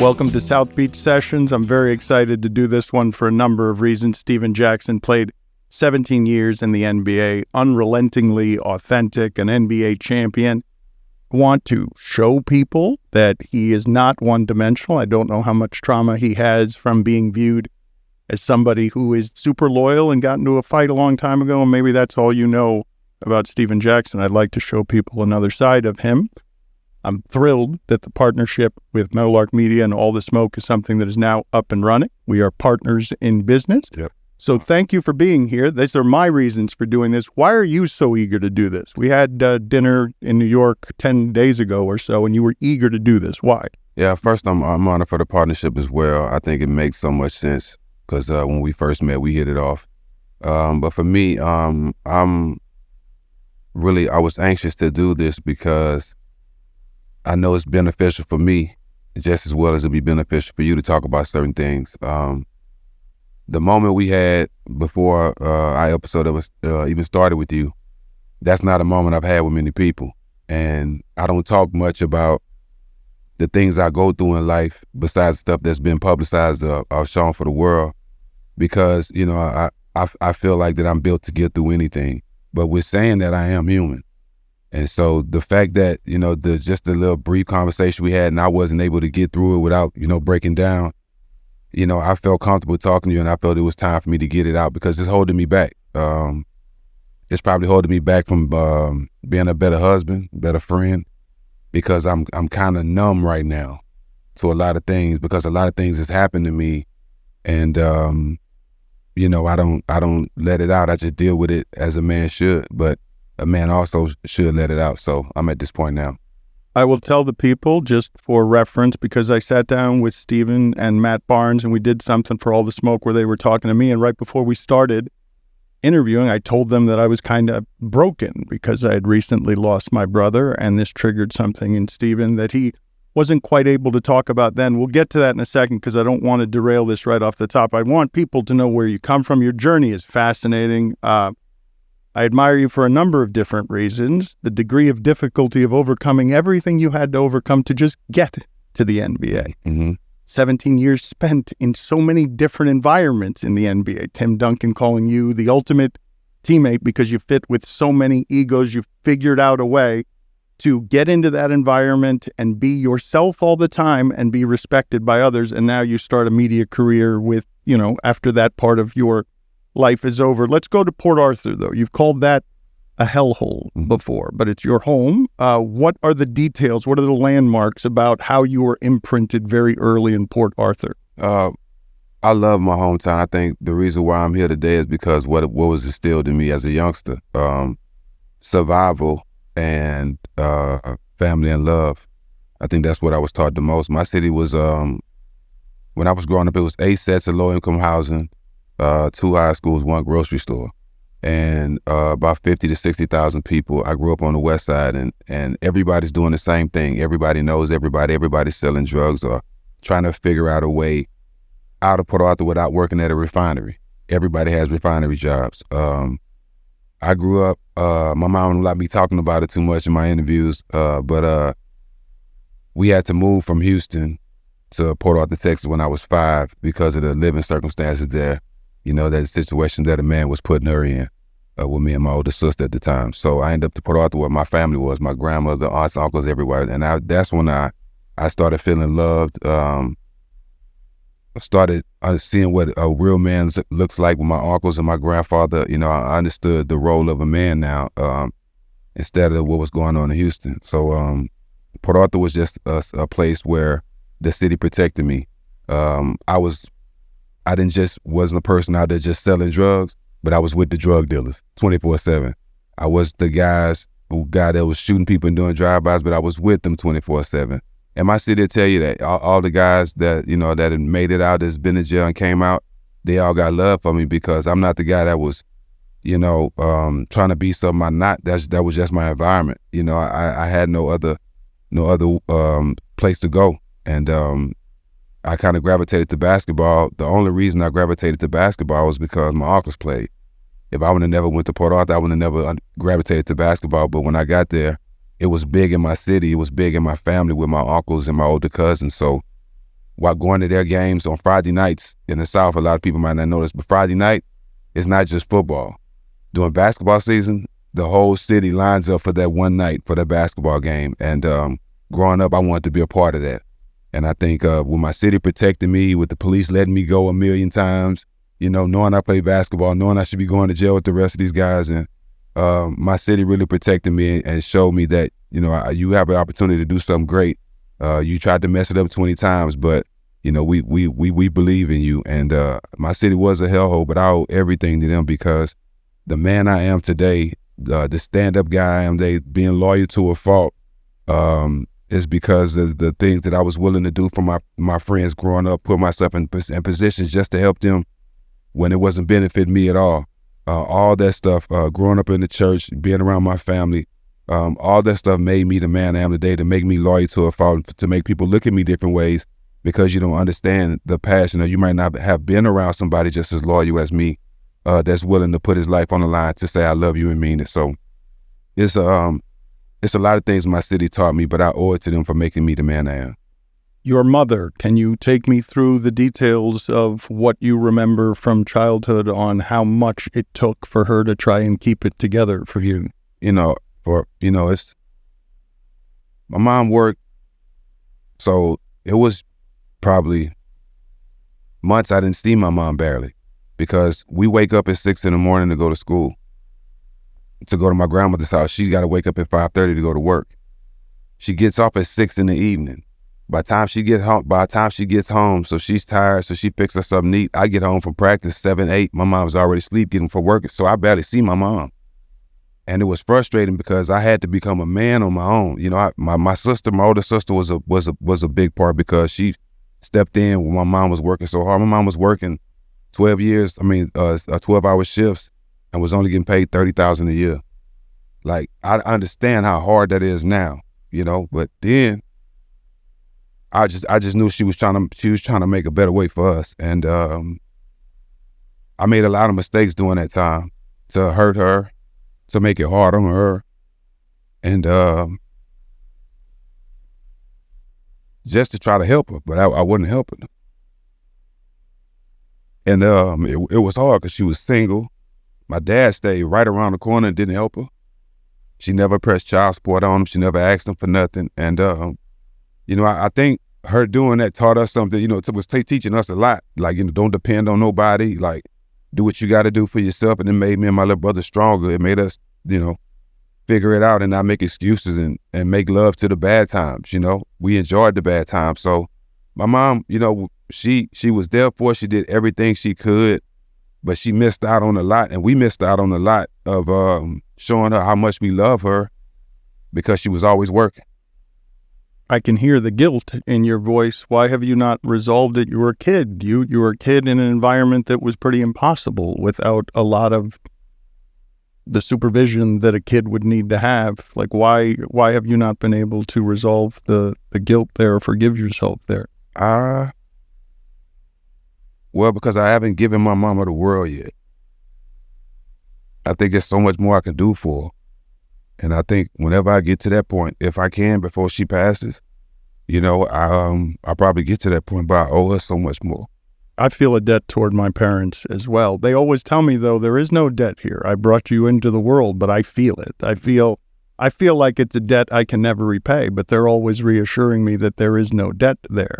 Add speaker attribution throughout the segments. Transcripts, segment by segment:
Speaker 1: Welcome to South Beach Sessions. I'm very excited to do this one for a number of reasons. Stephen Jackson played 17 years in the NBA, unrelentingly authentic, an NBA champion. I want to show people that he is not one-dimensional. I don't know how much trauma he has from being viewed as somebody who is super loyal and got into a fight a long time ago, and maybe that's all you know about Stephen Jackson. I'd like to show people another side of him. I'm thrilled that the partnership with Meadowlark Media and All the Smoke is something that is now up and running. We are partners in business.
Speaker 2: Yep.
Speaker 1: So thank you for being here. These are my reasons for doing this. Why are you so eager to do this? We had dinner in New York 10 days ago or so, and you were eager to do this. Why?
Speaker 2: Yeah, first, I'm honored for the partnership as well. I think it makes so much sense because when we first met, we hit it off. But for me, I was anxious to do this because I know it's beneficial for me just as well as it'll be beneficial for you to talk about certain things. The moment we had before our episode that was even started with you, that's not a moment I've had with many people. And I don't talk much about the things I go through in life besides stuff that's been publicized or shown for the world because, you know, I feel like that I'm built to get through anything. But with saying that, I am human. And so the fact that, you know, just the little brief conversation we had and I wasn't able to get through it without, you know, breaking down, you know, I felt comfortable talking to you and I felt it was time for me to get it out because it's holding me back. It's probably holding me back from being a better husband, better friend, because I'm kind of numb right now to a lot of things because a lot of things has happened to me and, you know, I don't let it out. I just deal with it as a man should, but a man also should let it out. So I'm at this point now.
Speaker 1: I will tell the people just for reference because I sat down with Stephen and Matt Barnes and we did something for All the Smoke where they were talking to me. And right before we started interviewing, I told them that I was kind of broken because I had recently lost my brother and this triggered something in Stephen that he wasn't quite able to talk about then. We'll get to that in a second because I don't want to derail this right off the top. I want people to know where you come from. Your journey is fascinating. I admire you for a number of different reasons. The degree of difficulty of overcoming everything you had to overcome to just get to the NBA.
Speaker 2: Mm-hmm.
Speaker 1: 17 years spent in so many different environments in the NBA. Tim Duncan calling you the ultimate teammate because you fit with so many egos. You've figured out a way to get into that environment and be yourself all the time and be respected by others. And now you start a media career with, you know, after that part of your life is over. Let's go to Port Arthur, though. You've called that a hellhole before, but it's your home. What are the details? What are the landmarks about how you were imprinted very early in Port Arthur?
Speaker 2: I love my hometown. I think the reason why I'm here today is because what was instilled in me as a youngster, survival and family and love. I think that's what I was taught the most. My city was, when I was growing up, it was 8 sets of low-income housing, 2 high schools, 1 grocery store, and about 50 to 60,000 people. I grew up on the west side, and everybody's doing the same thing. Everybody knows everybody. Everybody's selling drugs or trying to figure out a way out of Port Arthur without working at a refinery. Everybody has refinery jobs. I grew up, my mom wouldn't let me talking about it too much in my interviews, but we had to move from Houston to Port Arthur, Texas when I was 5 because of the living circumstances there. You know, that situation that a man was putting her in with me and my older sister at the time. So I ended up to Port Arthur where my family was, my grandmother, aunts, uncles, everywhere. And that's when I started feeling loved. I started seeing what a real man looks like with my uncles and my grandfather. You know, I understood the role of a man now instead of what was going on in Houston. So Port Arthur was just a place where the city protected me. I wasn't a person out there just selling drugs, but I was with the drug dealers 24/7. I was the guy that was shooting people and doing drive-bys, but I was with them 24/7. And my city will tell you that all the guys that, you know, that had made it out, that's been in jail and came out, they all got love for me because I'm not the guy that was, you know, trying to be something I'm not. That was just my environment. You know, I had no other place to go. And I kind of gravitated to basketball. The only reason I gravitated to basketball was because my uncles played. If I would have never went to Port Arthur, I would have never gravitated to basketball. But when I got there, it was big in my city. It was big in my family with my uncles and my older cousins. So while going to their games on Friday nights in the South. A lot of people might not know this, but Friday night is not just football. During basketball season, the whole city lines up for that one night for that basketball game. And growing up, I wanted to be a part of that. And I think with my city protecting me, with the police letting me go a million times, you know, knowing I play basketball, knowing I should be going to jail with the rest of these guys, and my city really protected me and showed me that, you know, you have an opportunity to do something great. You tried to mess it up 20 times, but, you know, we believe in you. And my city was a hellhole, but I owe everything to them, because the man I am today, the stand-up guy I am today, being loyal to a fault, is because of the things that I was willing to do for my friends growing up, put myself in positions just to help them when it wasn't benefiting me at all. All that stuff, growing up in the church, being around my family, all that stuff made me the man I am today, to make me loyal to a fault, to make people look at me different ways, because you don't understand the passion, or you might not have been around somebody just as loyal as me, that's willing to put his life on the line to say I love you and mean it. So it's a lot of things my city taught me, but I owe it to them for making me the man I am.
Speaker 1: Your mother, can you take me through the details of what you remember from childhood on how much it took for her to try and keep it together for you?
Speaker 2: It's my mom worked, so it was probably months I didn't see my mom barely, because we wake up at 6 a.m. to go to school. To go to my grandmother's house, she's got to wake up at 5:30 to go to work. She gets off at 6 p.m. By the time she gets home, so she's tired, so she picks us up neat. I get home from practice 7, 8. My mom's already asleep, getting for work, so I barely see my mom. And it was frustrating because I had to become a man on my own. You know, my sister, my older sister, was a big part, because she stepped in when my mom was working so hard. My mom was working 12-hour shifts, and was only getting paid $30,000 a year. Like, I understand how hard that is now, you know, but then I just knew she was trying to make a better way for us. And I made a lot of mistakes during that time to hurt her, to make it hard on her. And just to try to help her, but I wasn't helping her. And it was hard because she was single. My dad stayed right around the corner and didn't help her. She never pressed child support on him. She never asked him for nothing. And, I think her doing that taught us something, it was teaching us a lot. Like, don't depend on nobody. Like, do what you got to do for yourself. And it made me and my little brother stronger. It made us, figure it out and not make excuses and make love to the bad times. We enjoyed the bad times. So my mom, she was there for us. She did everything she could. But she missed out on a lot, and we missed out on a lot of showing her how much we love her, because she was always working.
Speaker 1: I can hear the guilt in your voice. Why have you not resolved it? You were a kid. You were a kid in an environment that was pretty impossible without a lot of the supervision that a kid would need to have. Like, why have you not been able to resolve the guilt there or forgive yourself there?
Speaker 2: Well, because I haven't given my mama the world yet. I think there's so much more I can do for her. And I think whenever I get to that point, if I can, before she passes, I'll probably get to that point, but I owe her so much more.
Speaker 1: I feel a debt toward my parents as well. They always tell me, though, there is no debt here. I brought you into the world, but I feel it. I feel like it's a debt I can never repay, but they're always reassuring me that there is no debt there.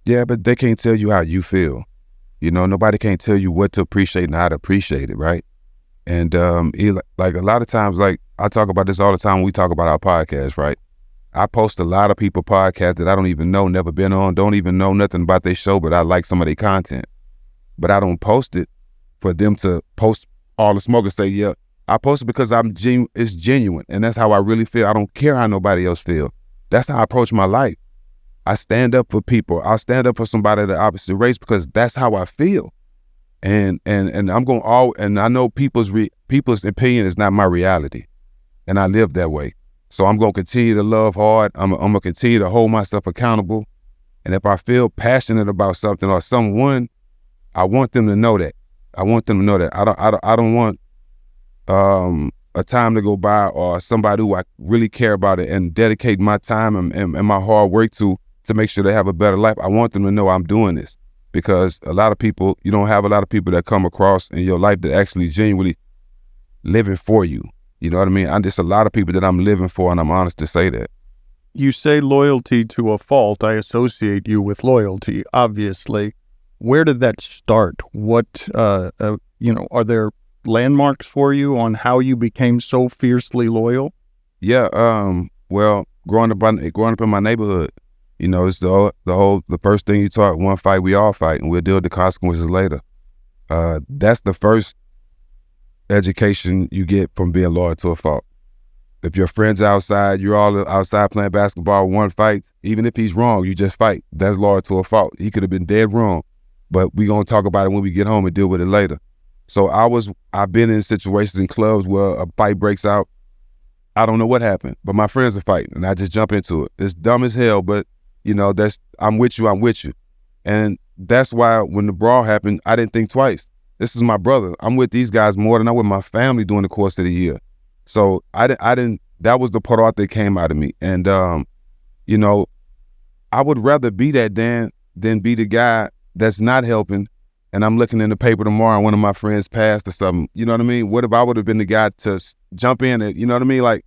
Speaker 2: Yeah, but they can't tell you how you feel. Nobody can't tell you what to appreciate and how to appreciate it, right? And like a lot of times, like I talk about this all the time when we talk about our podcast, right? I post a lot of people podcasts that I don't even know, never been on, don't even know nothing about their show, but I like some of their content. But I don't post it for them to post all the smoke and say, yeah, I post it because it's genuine. And that's how I really feel. I don't care how nobody else feel. That's how I approach my life. I stand up for people. I'll stand up for somebody of the opposite race because that's how I feel. And I'm going and I know people's opinion is not my reality. And I live that way. So I'm going to continue to love hard. I'm going to continue to hold myself accountable. And if I feel passionate about something or someone, I want them to know that. I don't want a time to go by or somebody who I really care about it and dedicate my time and my hard work to to make sure they have a better life. I want them to know I'm doing this, because a lot of people, you don't have a lot of people that come across in your life that actually genuinely living for you. You know what I mean? I'm just a lot of people that I'm living for, and I'm honest to say that.
Speaker 1: You say loyalty to a fault. I associate you with loyalty, obviously. Where did that start? What, are there landmarks for you on how you became so fiercely loyal?
Speaker 2: Yeah, well, growing up in my neighborhood, it's the first thing you taught: one fight, we all fight, and we'll deal with the consequences later. That's the first education you get from being loyal to a fault. If your friend's outside, you're all outside playing basketball, one fight, even if he's wrong, you just fight. That's loyal to a fault. He could have been dead wrong, but we're going to talk about it when we get home and deal with it later. So I've been in situations in clubs where a fight breaks out. I don't know what happened, but my friends are fighting, and I just jump into it. It's dumb as hell, but I'm with you. And that's why when the brawl happened, I didn't think twice. This is my brother. I'm with these guys more than I'm with my family during the course of the year. So I didn't, that was the part that came out of me. And, I would rather be that than be the guy that's not helping, and I'm looking in the paper tomorrow and one of my friends passed or something. You know what I mean? What if I would have been the guy to jump in and, you know what I mean? Like,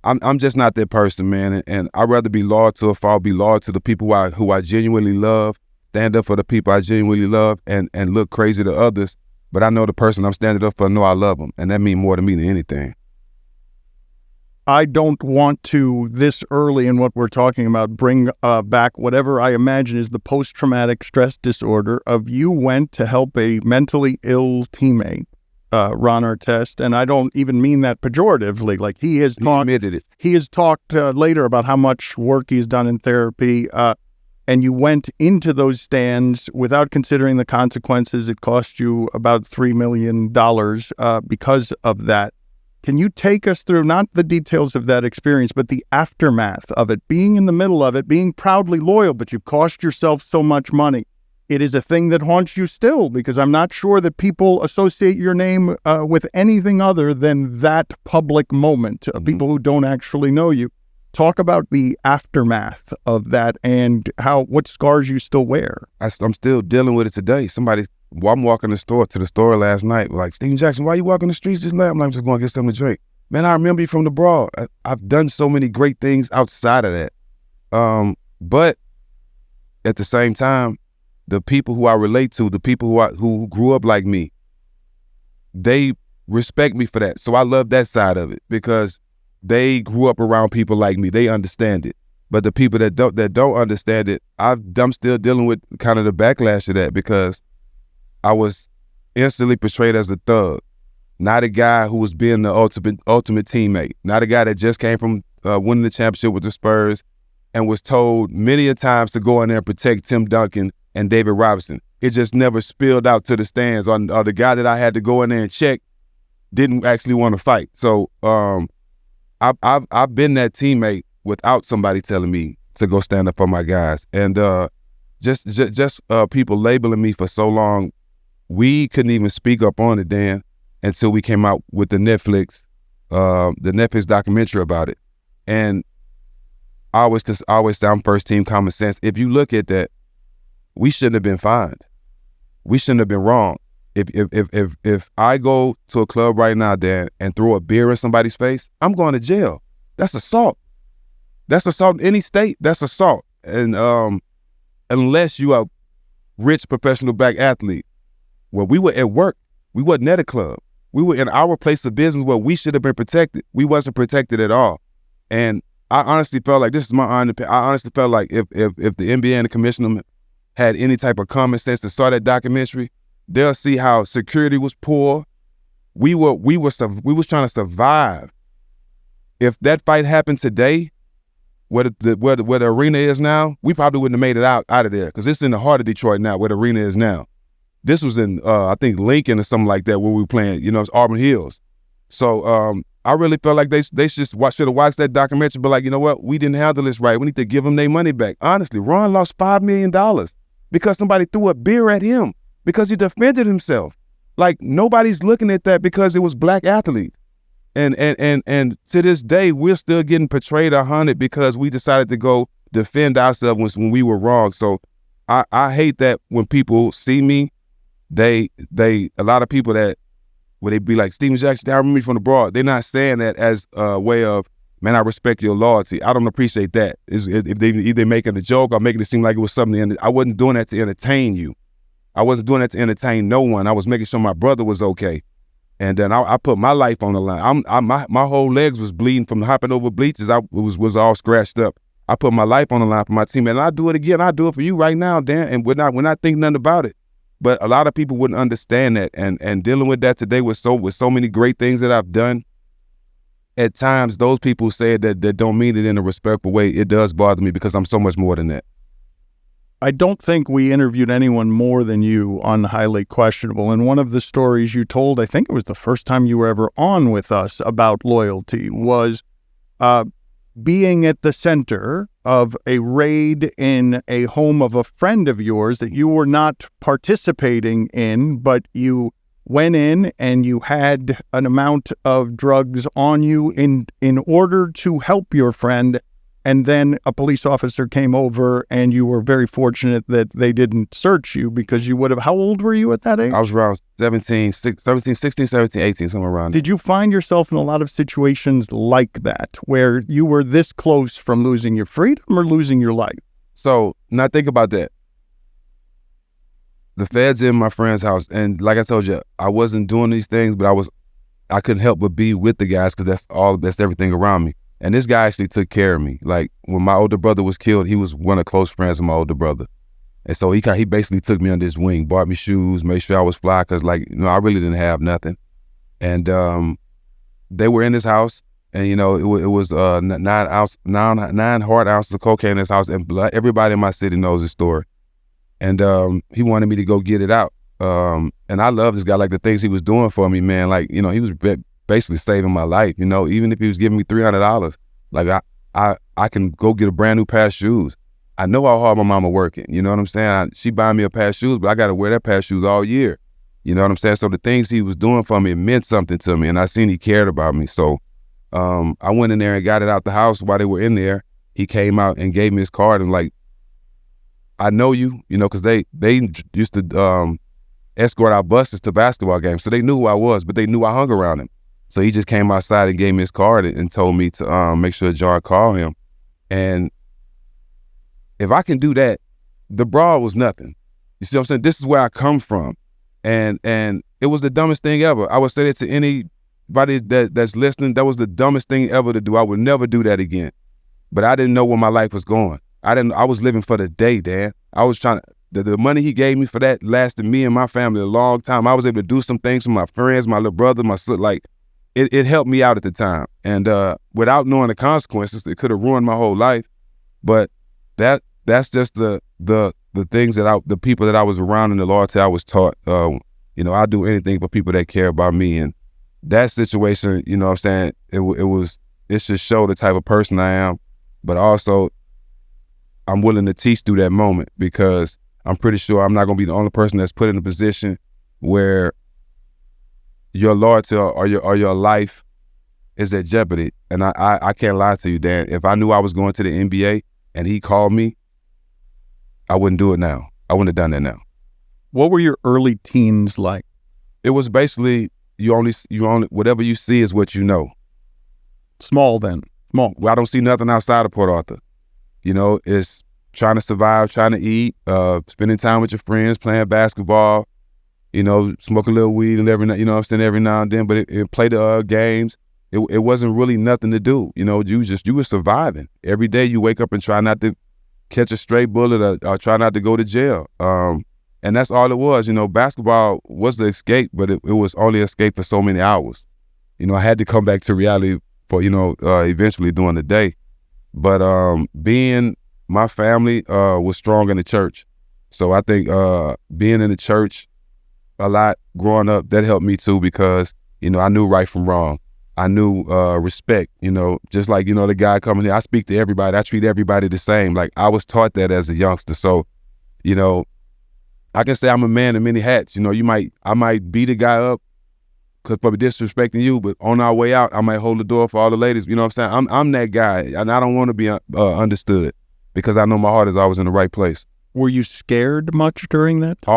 Speaker 2: I'm just not that person, man. And I'd rather be loyal to a fault, be loyal to the people who I genuinely love, stand up for the people I genuinely love, and look crazy to others. But I know the person I'm standing up for, know I love them. And that means more to me than anything.
Speaker 1: I don't want to, this early in what we're talking about, bring back whatever I imagine is the post-traumatic stress disorder of you went to help a mentally ill teammate, Ron Artest, and I don't even mean that pejoratively. Like he admitted it. He has talked later about how much work he's done in therapy, and you went into those stands without considering the consequences. It cost you about $3 million because of that. Can you take us through, not the details of that experience, but the aftermath of it, being in the middle of it, being proudly loyal, but you've cost yourself so much money? It is a thing that haunts you still, because I'm not sure that people associate your name with anything other than that public moment, people who don't actually know you. Talk about the aftermath of that and what scars you still wear.
Speaker 2: I'm still dealing with it today. I'm walking to the store last night, like, Steven Jackson, why you walking the streets this late? I'm like, I'm just going to get something to drink. Man, I remember you from the brawl. I've done so many great things outside of that. But at the same time, the people who I relate to, the people who grew up like me, they respect me for that. So I love that side of it, because they grew up around people like me. They understand it. But the people that don't understand it, I'm still dealing with kind of the backlash of that, because I was instantly portrayed as a thug, not a guy who was being the ultimate teammate, not a guy that just came from winning the championship with the Spurs and was told many a times to go in there and protect Tim Duncan and David Robinson. It just never spilled out to the stands. Or the guy that I had to go in there and check didn't actually want to fight. So I've been that teammate without somebody telling me to go stand up for my guys. And just people labeling me for so long. We couldn't even speak up on it, Dan, until we came out with the Netflix documentary about it. And I always say I'm first team common sense. If you look at that, we shouldn't have been fined. We shouldn't have been wrong. If I go to a club right now, Dan, and throw a beer in somebody's face, I'm going to jail. That's assault. That's assault in any state. That's assault. And unless you are a rich professional black athlete. Well, we were at work. We wasn't at a club. We were in our place of business where we should have been protected. We wasn't protected at all. And I honestly felt like, this is my own opinion, I honestly felt like if the NBA and the commissioner had any type of common sense to start that documentary, they'll see how security was poor. We was trying to survive. If that fight happened today, where the arena is now, we probably wouldn't have made it out of there, because it's in the heart of Detroit now, where the arena is now. This was in, I think, Lincoln or something like that, where we were playing, it's Auburn Hills. So I really felt like they should have watched that documentary, but like, you know what? We didn't handle this right. We need to give them their money back. Honestly, Ron lost $5 million because somebody threw a beer at him because he defended himself. Like, nobody's looking at that because it was black athletes. And to this day, we're still getting portrayed 100 because we decided to go defend ourselves when we were wrong. So I hate that when people see me, a lot of people that, when they be like, Steven Jackson, I remember me from the broad, they're not saying that as a way of, man, I respect your loyalty. I don't appreciate that. If they either making a joke or making it seem like it was something, I wasn't doing that to entertain you. I wasn't doing that to entertain no one. I was making sure my brother was okay. And then I put my life on the line. My whole legs was bleeding from hopping over bleachers. I was all scratched up. I put my life on the line for my team, and I'll do it again. I'll do it for you right now, Dan. And we're not thinking nothing about it. But a lot of people wouldn't understand that, and dealing with that today with so many great things that I've done. At times, those people say that don't mean it in a respectful way. It does bother me because I'm so much more than that.
Speaker 1: I don't think we interviewed anyone more than you on Highly Questionable. And one of the stories you told, I think it was the first time you were ever on with us about loyalty, was being at the center of a raid in a home of a friend of yours that you were not participating in, but you went in and you had an amount of drugs on you in order to help your friend. And then a police officer came over, and you were very fortunate that they didn't search you, because you would have, how old were you at that age?
Speaker 2: I was around 16, 17, 18, somewhere around there.
Speaker 1: Did you find yourself in a lot of situations like that, where you were this close from losing your freedom or losing your life?
Speaker 2: So now think about that. The feds in my friend's house, and like I told you, I wasn't doing these things, but I couldn't help but be with the guys, because that's everything around me. And this guy actually took care of me. Like, when my older brother was killed, he was one of the close friends of my older brother. And so he basically took me under his wing, bought me shoes, made sure I was fly, because, like, I really didn't have nothing. And they were in his house, and, it was 9 hard ounces of cocaine in his house, and everybody in my city knows his story. And he wanted me to go get it out. And I love this guy, like the things he was doing for me, man. Like, he was basically saving my life, even if he was giving me $300, like I can go get a brand new pair of shoes. I know how hard my mama working, you know what I'm saying? She buying me a pair of shoes, but I got to wear that pair of shoes all year. You know what I'm saying? So the things he was doing for me, it meant something to me, and I seen he cared about me. So I went in there and got it out the house while they were in there. He came out and gave me his card, and like, I know you, because they used to escort our buses to basketball games, so they knew who I was, but they knew I hung around him. So he just came outside and gave me his card and told me to make sure John called him. And if I can do that, the broad was nothing. You see what I'm saying? This is where I come from. And it was the dumbest thing ever. I would say that to anybody that's listening. That was the dumbest thing ever to do. I would never do that again. But I didn't know where my life was going. I was living for the day, Dan. I was trying to, the money he gave me for that lasted me and my family a long time. I was able to do some things for my friends, my little brother, my sister, like, it helped me out at the time. And without knowing the consequences, it could have ruined my whole life. But that's just the things the people that I was around and the loyalty I was taught. I'll do anything for people that care about me. And that situation, what I'm saying, it should show the type of person I am. But also, I'm willing to teach through that moment, because I'm pretty sure I'm not going to be the only person that's put in a position where your loyalty or your life is at jeopardy. And I can't lie to you, Dan. If I knew I was going to the NBA and he called me, I wouldn't do it now. I wouldn't have done that now.
Speaker 1: What were your early teens like?
Speaker 2: It was basically you only whatever you see is what you know.
Speaker 1: Small then. Small.
Speaker 2: Well, I don't see nothing outside of Port Arthur. It's trying to survive, trying to eat, spending time with your friends, playing basketball, smoke a little weed and every now and then, but it play the games. It wasn't really nothing to do. You were surviving. Every day you wake up and try not to catch a stray bullet or try not to go to jail. And that's all it was. Basketball was the escape, but it was only escape for so many hours. I had to come back to reality for, eventually during the day. But my family was strong in the church. So I think being in the church a lot growing up, that helped me too, because, I knew right from wrong. I knew respect, just like, the guy coming here, I speak to everybody. I treat everybody the same. Like, I was taught that as a youngster. So, I can say I'm a man in many hats. I might beat a guy up for disrespecting you, but on our way out, I might hold the door for all the ladies. You know what I'm saying? I'm that guy, and I don't want to be understood, because I know my heart is always in the right place.
Speaker 1: Were you scared much during that time?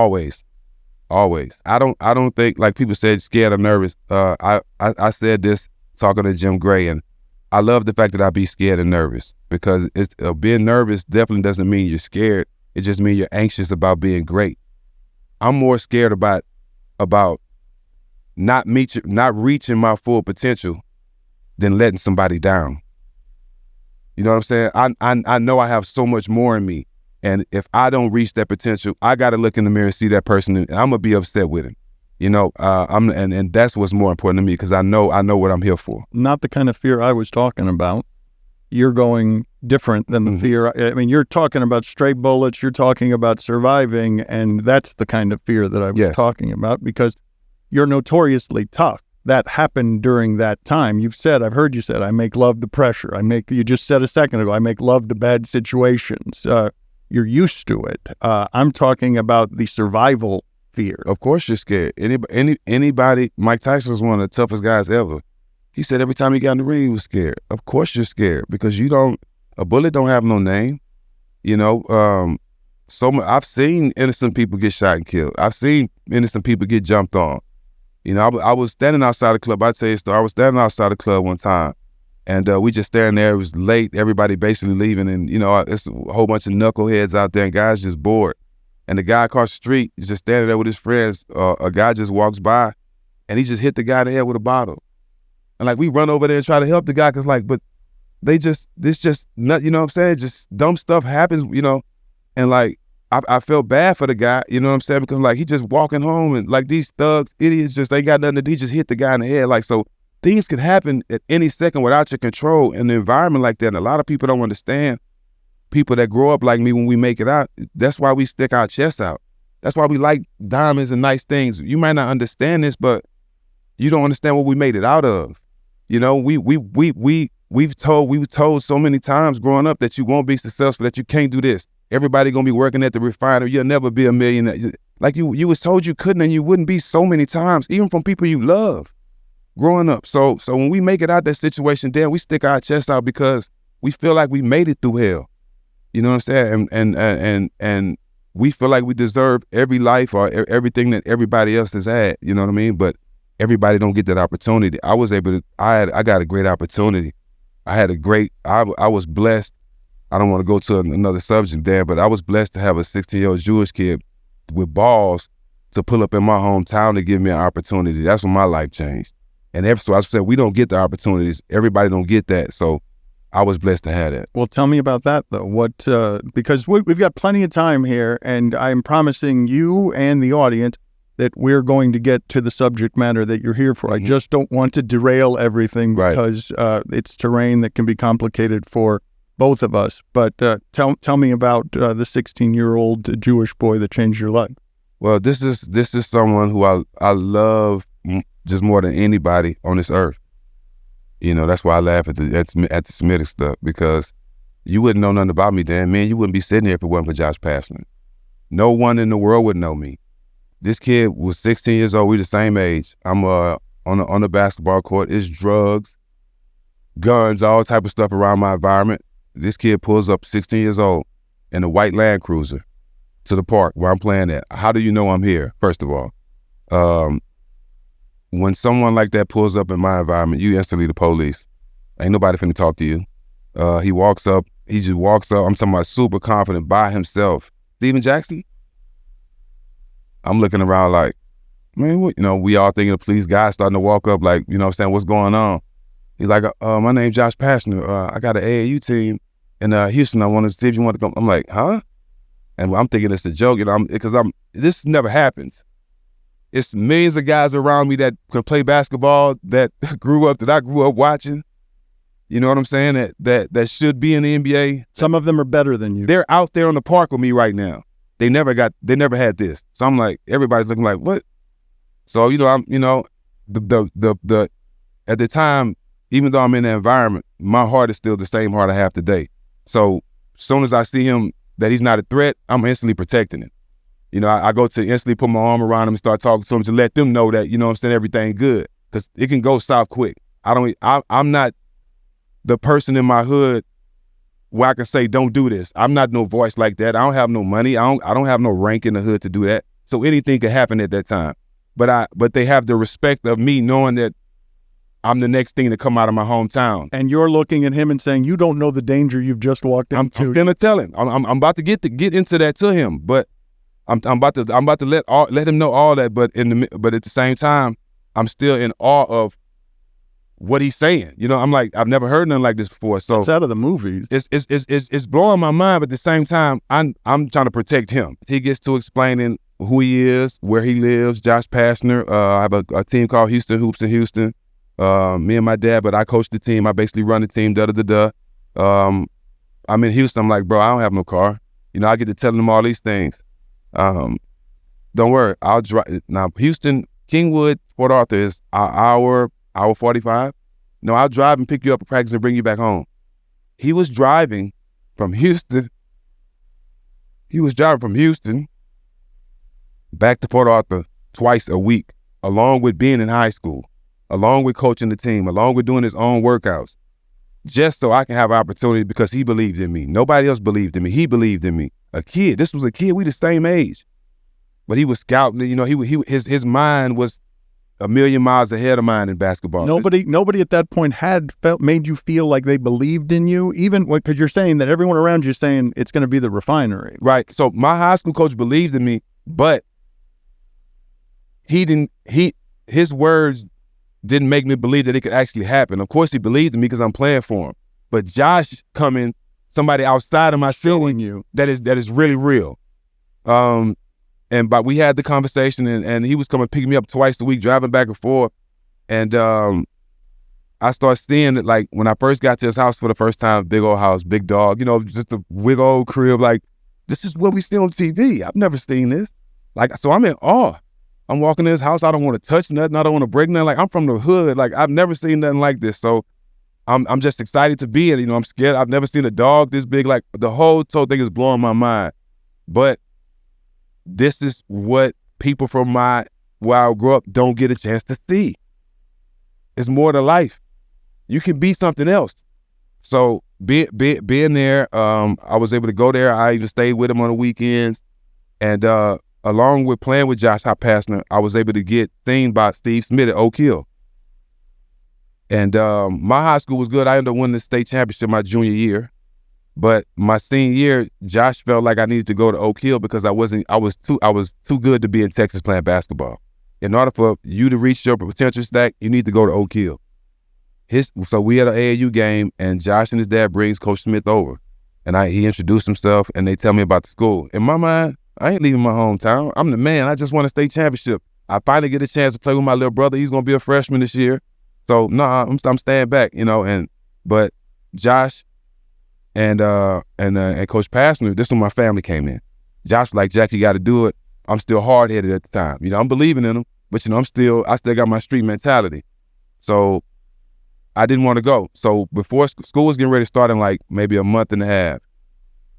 Speaker 2: Always. I don't think, like people said, scared or nervous. I said this talking to Jim Gray, and I love the fact that I be scared and nervous, because it's being nervous definitely doesn't mean you're scared. It just means you're anxious about being great. I'm more scared about not reaching my full potential than letting somebody down. You know what I'm saying? I know I have so much more in me. And if I don't reach that potential, I got to look in the mirror and see that person, and I'm going to be upset with him. You know, and that's what's more important to me, because I know what I'm here for.
Speaker 1: Not the kind of fear I was talking about. You're going different than the fear. I mean, you're talking about straight bullets. You're talking about surviving. And that's the kind of fear that I was talking about, because you're notoriously tough. That happened during that time. I've heard you said, I make love to pressure. You just said a second ago, I make love to bad situations. You're used to it. I'm talking about the survival fear.
Speaker 2: Of course you're scared. Anybody, Mike Tyson was one of the toughest guys ever. He said every time he got in the ring, he was scared. Of course you're scared, because a bullet don't have no name. You know, I've seen innocent people get shot and killed. I've seen innocent people get jumped on. You know, I was standing outside the club. I'll tell you a story. I was standing outside the club one time, and we just standing there. It was late. Everybody basically leaving, and, you know, it's a whole bunch of knuckleheads out there, and guys just bored. And the guy across the street is just standing there with his friends. A guy just walks by, and he just hit the guy in the head with a bottle. And, like, we run over there and try to help the guy, because, like, but this just, not, you know what I'm saying? Just dumb stuff happens, you know? And, like, I felt bad for the guy, you know what I'm saying? Because, like, he just walking home, and, like, these thugs, idiots, just ain't got nothing to do. He just hit the guy in the head. Like, so things could happen at any second without your control in an environment like that. And a lot of people don't understand. People that grow up like me, when we make it out, that's why we stick our chests out. That's why we like diamonds and nice things. You might not understand this, but you don't understand what we made it out of. You know, we were told so many times growing up that you won't be successful, that you can't do this. Everybody gonna be working at the refinery. You'll never be a millionaire. Like you was told you couldn't, and you wouldn't be so many times, even from people you love growing up. So when we make it out that situation, then we stick our chest out, because we feel like we made it through hell. You know what I'm saying? And we feel like we deserve every life or everything that everybody else has had. You know what I mean? But everybody don't get that opportunity. I got a great opportunity. I was blessed. I don't want to go to another subject there, but I was blessed to have a 16-year-old Jewish kid with balls to pull up in my hometown to give me an opportunity. That's when my life changed. And so I said, we don't get the opportunities. Everybody don't get that. So I was blessed to have that.
Speaker 1: Well, tell me about that, though. Because we've got plenty of time here, and I'm promising you and the audience that we're going to get to the subject matter that you're here for. I just don't want to derail everything, because it's terrain that can be complicated for both of us. But tell me about the 16-year-old Jewish boy that changed your life.
Speaker 2: Well, this is someone who I love just more than anybody on this earth. You know, that's why I laugh at the Semitic stuff, because you wouldn't know nothing about me then. Man, you wouldn't be sitting here if it wasn't for Josh Pastner. No one in the world would know me. This kid was 16 years old. We the same age. I'm on the basketball court. It's drugs, guns, all type of stuff around my environment. This kid pulls up 16 years old in a white Land Cruiser to the park where I'm playing at. How do you know I'm here, first of all? When someone like that pulls up in my environment, you instantly the police. Ain't nobody finna talk to you. He just walks up. I'm talking about super confident by himself. Steven Jackson? I'm looking around like, man, what? You know, we all thinking the police guy starting to walk up like, you know what I'm saying, what's going on? He's like, my name's Josh Pastner. I got an AAU team in Houston. I wanted to see if you want to come. I'm like, huh? And I'm thinking it's a joke, you know, because this never happens. It's millions of guys around me that can play basketball that I grew up watching. You know what I'm saying? That should be in the NBA.
Speaker 1: Some of them are better than you.
Speaker 2: They're out there on the park with me right now. They never had this. So I'm like, everybody's looking like, what? So, you know, the at the time, even though I'm in the environment, my heart is still the same heart I have today. So as soon as I see him that he's not a threat, I'm instantly protecting him. You know, I go to instantly put my arm around him and start talking to him to let them know that, you know what I'm saying, everything good. Because it can go south quick. I'm not the person in my hood where I can say, don't do this. I'm not no voice like that. I don't have no money. I don't have no rank in the hood to do that. So anything could happen at that time. But they have the respect of me knowing that I'm the next thing to come out of my hometown.
Speaker 1: And you're looking at him and saying, you don't know the danger you've just walked into.
Speaker 2: I'm gonna tell him. I'm about to get into that to him, but I'm about to let him know all that. But at the same time, I'm still in awe of what he's saying. You know, I'm like, I've never heard nothing like this before. So
Speaker 1: it's out of the movies.
Speaker 2: It's blowing my mind, but at the same time, I'm trying to protect him. He gets to explaining who he is, where he lives. Josh Pastner. I have a team called Houston Hoops in Houston. Me and my dad, but I coach the team. I basically run the team, I'm in Houston. I'm like, bro, I don't have no car. You know, I get to tell them all these things. Don't worry, I'll drive. Now, Houston, Kingwood, Port Arthur is an hour 45. No, I'll drive and pick you up at practice and bring you back home. He was driving from Houston. Back to Port Arthur twice a week, along with being in high school, along with coaching the team, along with doing his own workouts, just so I can have an opportunity because he believed in me. Nobody else believed in me. He believed in me. A kid. This was a kid. We the same age. But he was scouting. You know, his mind was a million miles ahead of mine in basketball.
Speaker 1: Nobody at that point made you feel like they believed in you, even because you're saying that everyone around you is saying it's going to be the refinery.
Speaker 2: Right. So my high school coach believed in me, but his words didn't make me believe that it could actually happen. Of course, he believed in me because I'm playing for him. But Josh coming, somebody outside of my showing you that is really real. But we had the conversation, and he was coming picking me up twice a week, driving back and forth. And I started seeing it, like, when I first got to his house for the first time, big old house, big dog, you know, just a big old crib. Like, this is what we see on TV. I've never seen this. Like, so I'm in awe. I'm walking in his house. I don't want to touch nothing. I don't want to break nothing. Like, I'm from the hood. Like, I've never seen nothing like this. So I'm just excited to be in it. You know, I'm scared. I've never seen a dog this big. Like, the whole thing is blowing my mind. But this is what people from where I grew up don't get a chance to see. It's more to life. You can be something else. So being there, I was able to go there. I even stayed with him on the weekends. And along with playing with Josh Pastner, I was able to get seen by Steve Smith at Oak Hill. And my high school was good. I ended up winning the state championship my junior year. But my senior year, Josh felt like I needed to go to Oak Hill because I was too good to be in Texas playing basketball. In order for you to reach your potential, Stak, you need to go to Oak Hill. So we had an AAU game, and Josh and his dad brings Coach Smith over. And he introduced himself, and they tell me about the school. In my mind, I ain't leaving my hometown. I'm the man. I just won a state championship. I finally get a chance to play with my little brother. He's going to be a freshman this year. So, I'm staying back, you know. But Josh and Coach Pastner, this is when my family came in. Josh was like, Jack, you got to do it. I'm still hard-headed at the time. You know, I'm believing in him, but, you know, I still got my street mentality. So I didn't want to go. So before school was getting ready to start in like maybe a month and a half,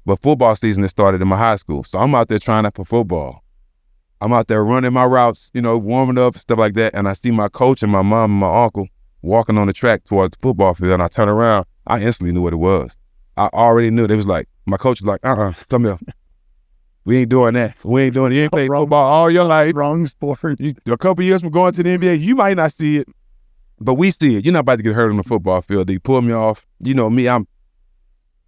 Speaker 2: but football season had started in my high school. So I'm out there trying out for football. I'm out there running my routes, you know, warming up, stuff like that. And I see my coach and my mom and my uncle walking on the track towards the football field. And I turn around, I instantly knew what it was. I already knew. They was like, my coach was like, come here. We ain't doing that. You ain't played football all your life.
Speaker 1: Wrong sport.
Speaker 2: A couple years from going to the NBA, you might not see it, but we see it. You're not about to get hurt on the football field. They pull me off. You know me, I'm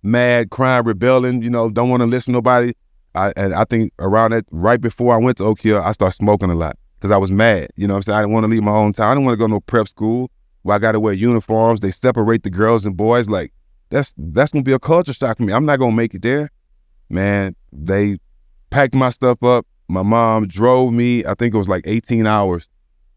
Speaker 2: mad, crying, rebelling, you know, don't want to listen to nobody. And I think around that, right before I went to Oak Hill, I started smoking a lot because I was mad. You know what I'm saying? I didn't want to leave my hometown. I didn't want to go to no prep school where I got to wear uniforms. They separate the girls and boys. Like, that's going to be a culture shock for me. I'm not going to make it there. Man, they packed my stuff up. My mom drove me, I think it was like 18 hours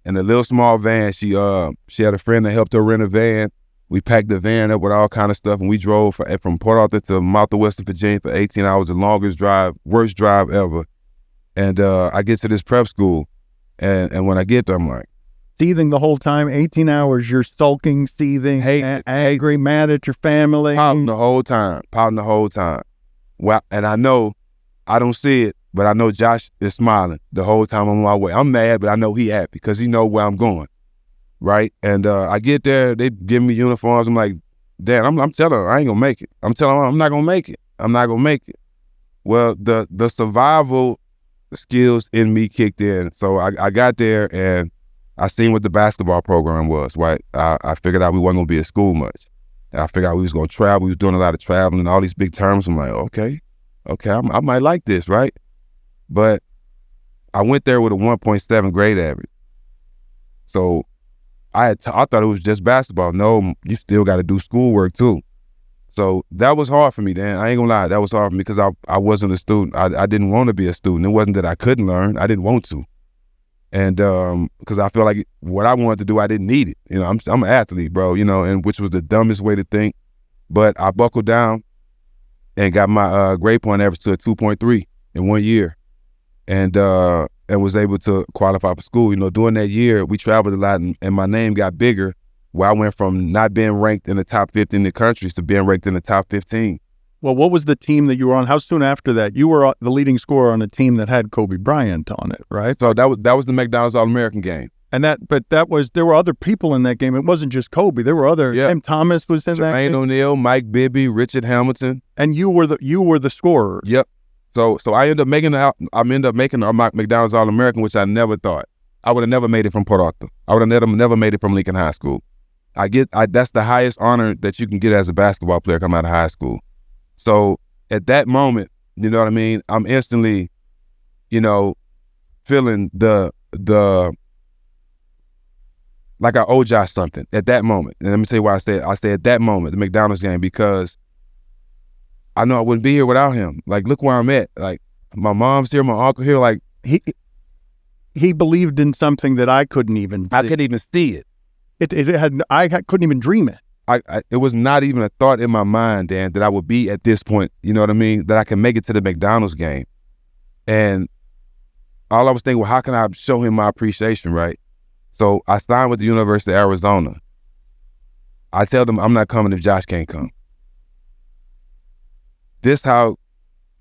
Speaker 2: in a little small van. She had a friend that helped her rent a van. We packed the van up with all kind of stuff, and we drove from Port Arthur to Mount of Western Virginia for 18 hours, the longest drive, worst drive ever. And I get to this prep school, and when I get there, I'm like,
Speaker 1: seething the whole time, 18 hours, you're sulking, seething, angry, mad at your family.
Speaker 2: Pouting the whole time. Well, and I know, I don't see it, but I know Josh is smiling the whole time I'm on my way. I'm mad, but I know he happy because he know where I'm going. Right? And I get there, they give me uniforms. I'm like, Dad, I'm telling her I ain't gonna make it. I'm telling her I'm not gonna make it. I'm not gonna make it. Well, the survival skills in me kicked in. So I got there and I seen what the basketball program was, right? I figured out we wasn't gonna be at school much. I figured out we was gonna travel. We was doing a lot of traveling, all these big terms. I'm like, okay, I might like this, right? But I went there with a 1.7 grade average. So I thought it was just basketball. No, you still got to do schoolwork too. So that was hard for me, Dan. I ain't gonna lie, that was hard for me because I wasn't a student. I didn't want to be a student. It wasn't that I couldn't learn. I didn't want to. And because I feel like what I wanted to do, I didn't need it. You know, I'm an athlete, bro, you know, and which was the dumbest way to think. But I buckled down and got my grade point average to a 2.3 in 1 year. And was able to qualify for school. You know, during that year, we traveled a lot and my name got bigger where I went from not being ranked in the top 50 in the country to being ranked in the top 15.
Speaker 1: Well, what was the team that you were on? How soon after that? You were the leading scorer on a team that had Kobe Bryant on it, right?
Speaker 2: So that was the McDonald's All-American game.
Speaker 1: And there were other people in that game. It wasn't just Kobe. There were other.
Speaker 2: Yeah.
Speaker 1: Tim Thomas was in that game.
Speaker 2: Jermaine O'Neal, Mike Bibby, Richard Hamilton.
Speaker 1: And you were the scorer.
Speaker 2: Yep. So I ended up making a McDonald's All-American, which I never thought. I would have never made it from Port Arthur. I would have never made it from Lincoln High School. That's the highest honor that you can get as a basketball player coming out of high school. So at that moment, you know what I mean? I'm instantly, you know, feeling the like I owe Josh something at that moment. And let me tell you why I say at that moment, the McDonald's game, because I know I wouldn't be here without him. Like, look where I'm at. Like, my mom's here, my uncle here. Like,
Speaker 1: he believed in something that I couldn't even.
Speaker 2: I couldn't even see it.
Speaker 1: I couldn't even dream it.
Speaker 2: It was not even a thought in my mind, Dan, that I would be at this point. You know what I mean? That I can make it to the McDonald's game. And all I was thinking, well, how can I show him my appreciation, right? So I signed with the University of Arizona. I tell them I'm not coming if Josh can't come. This how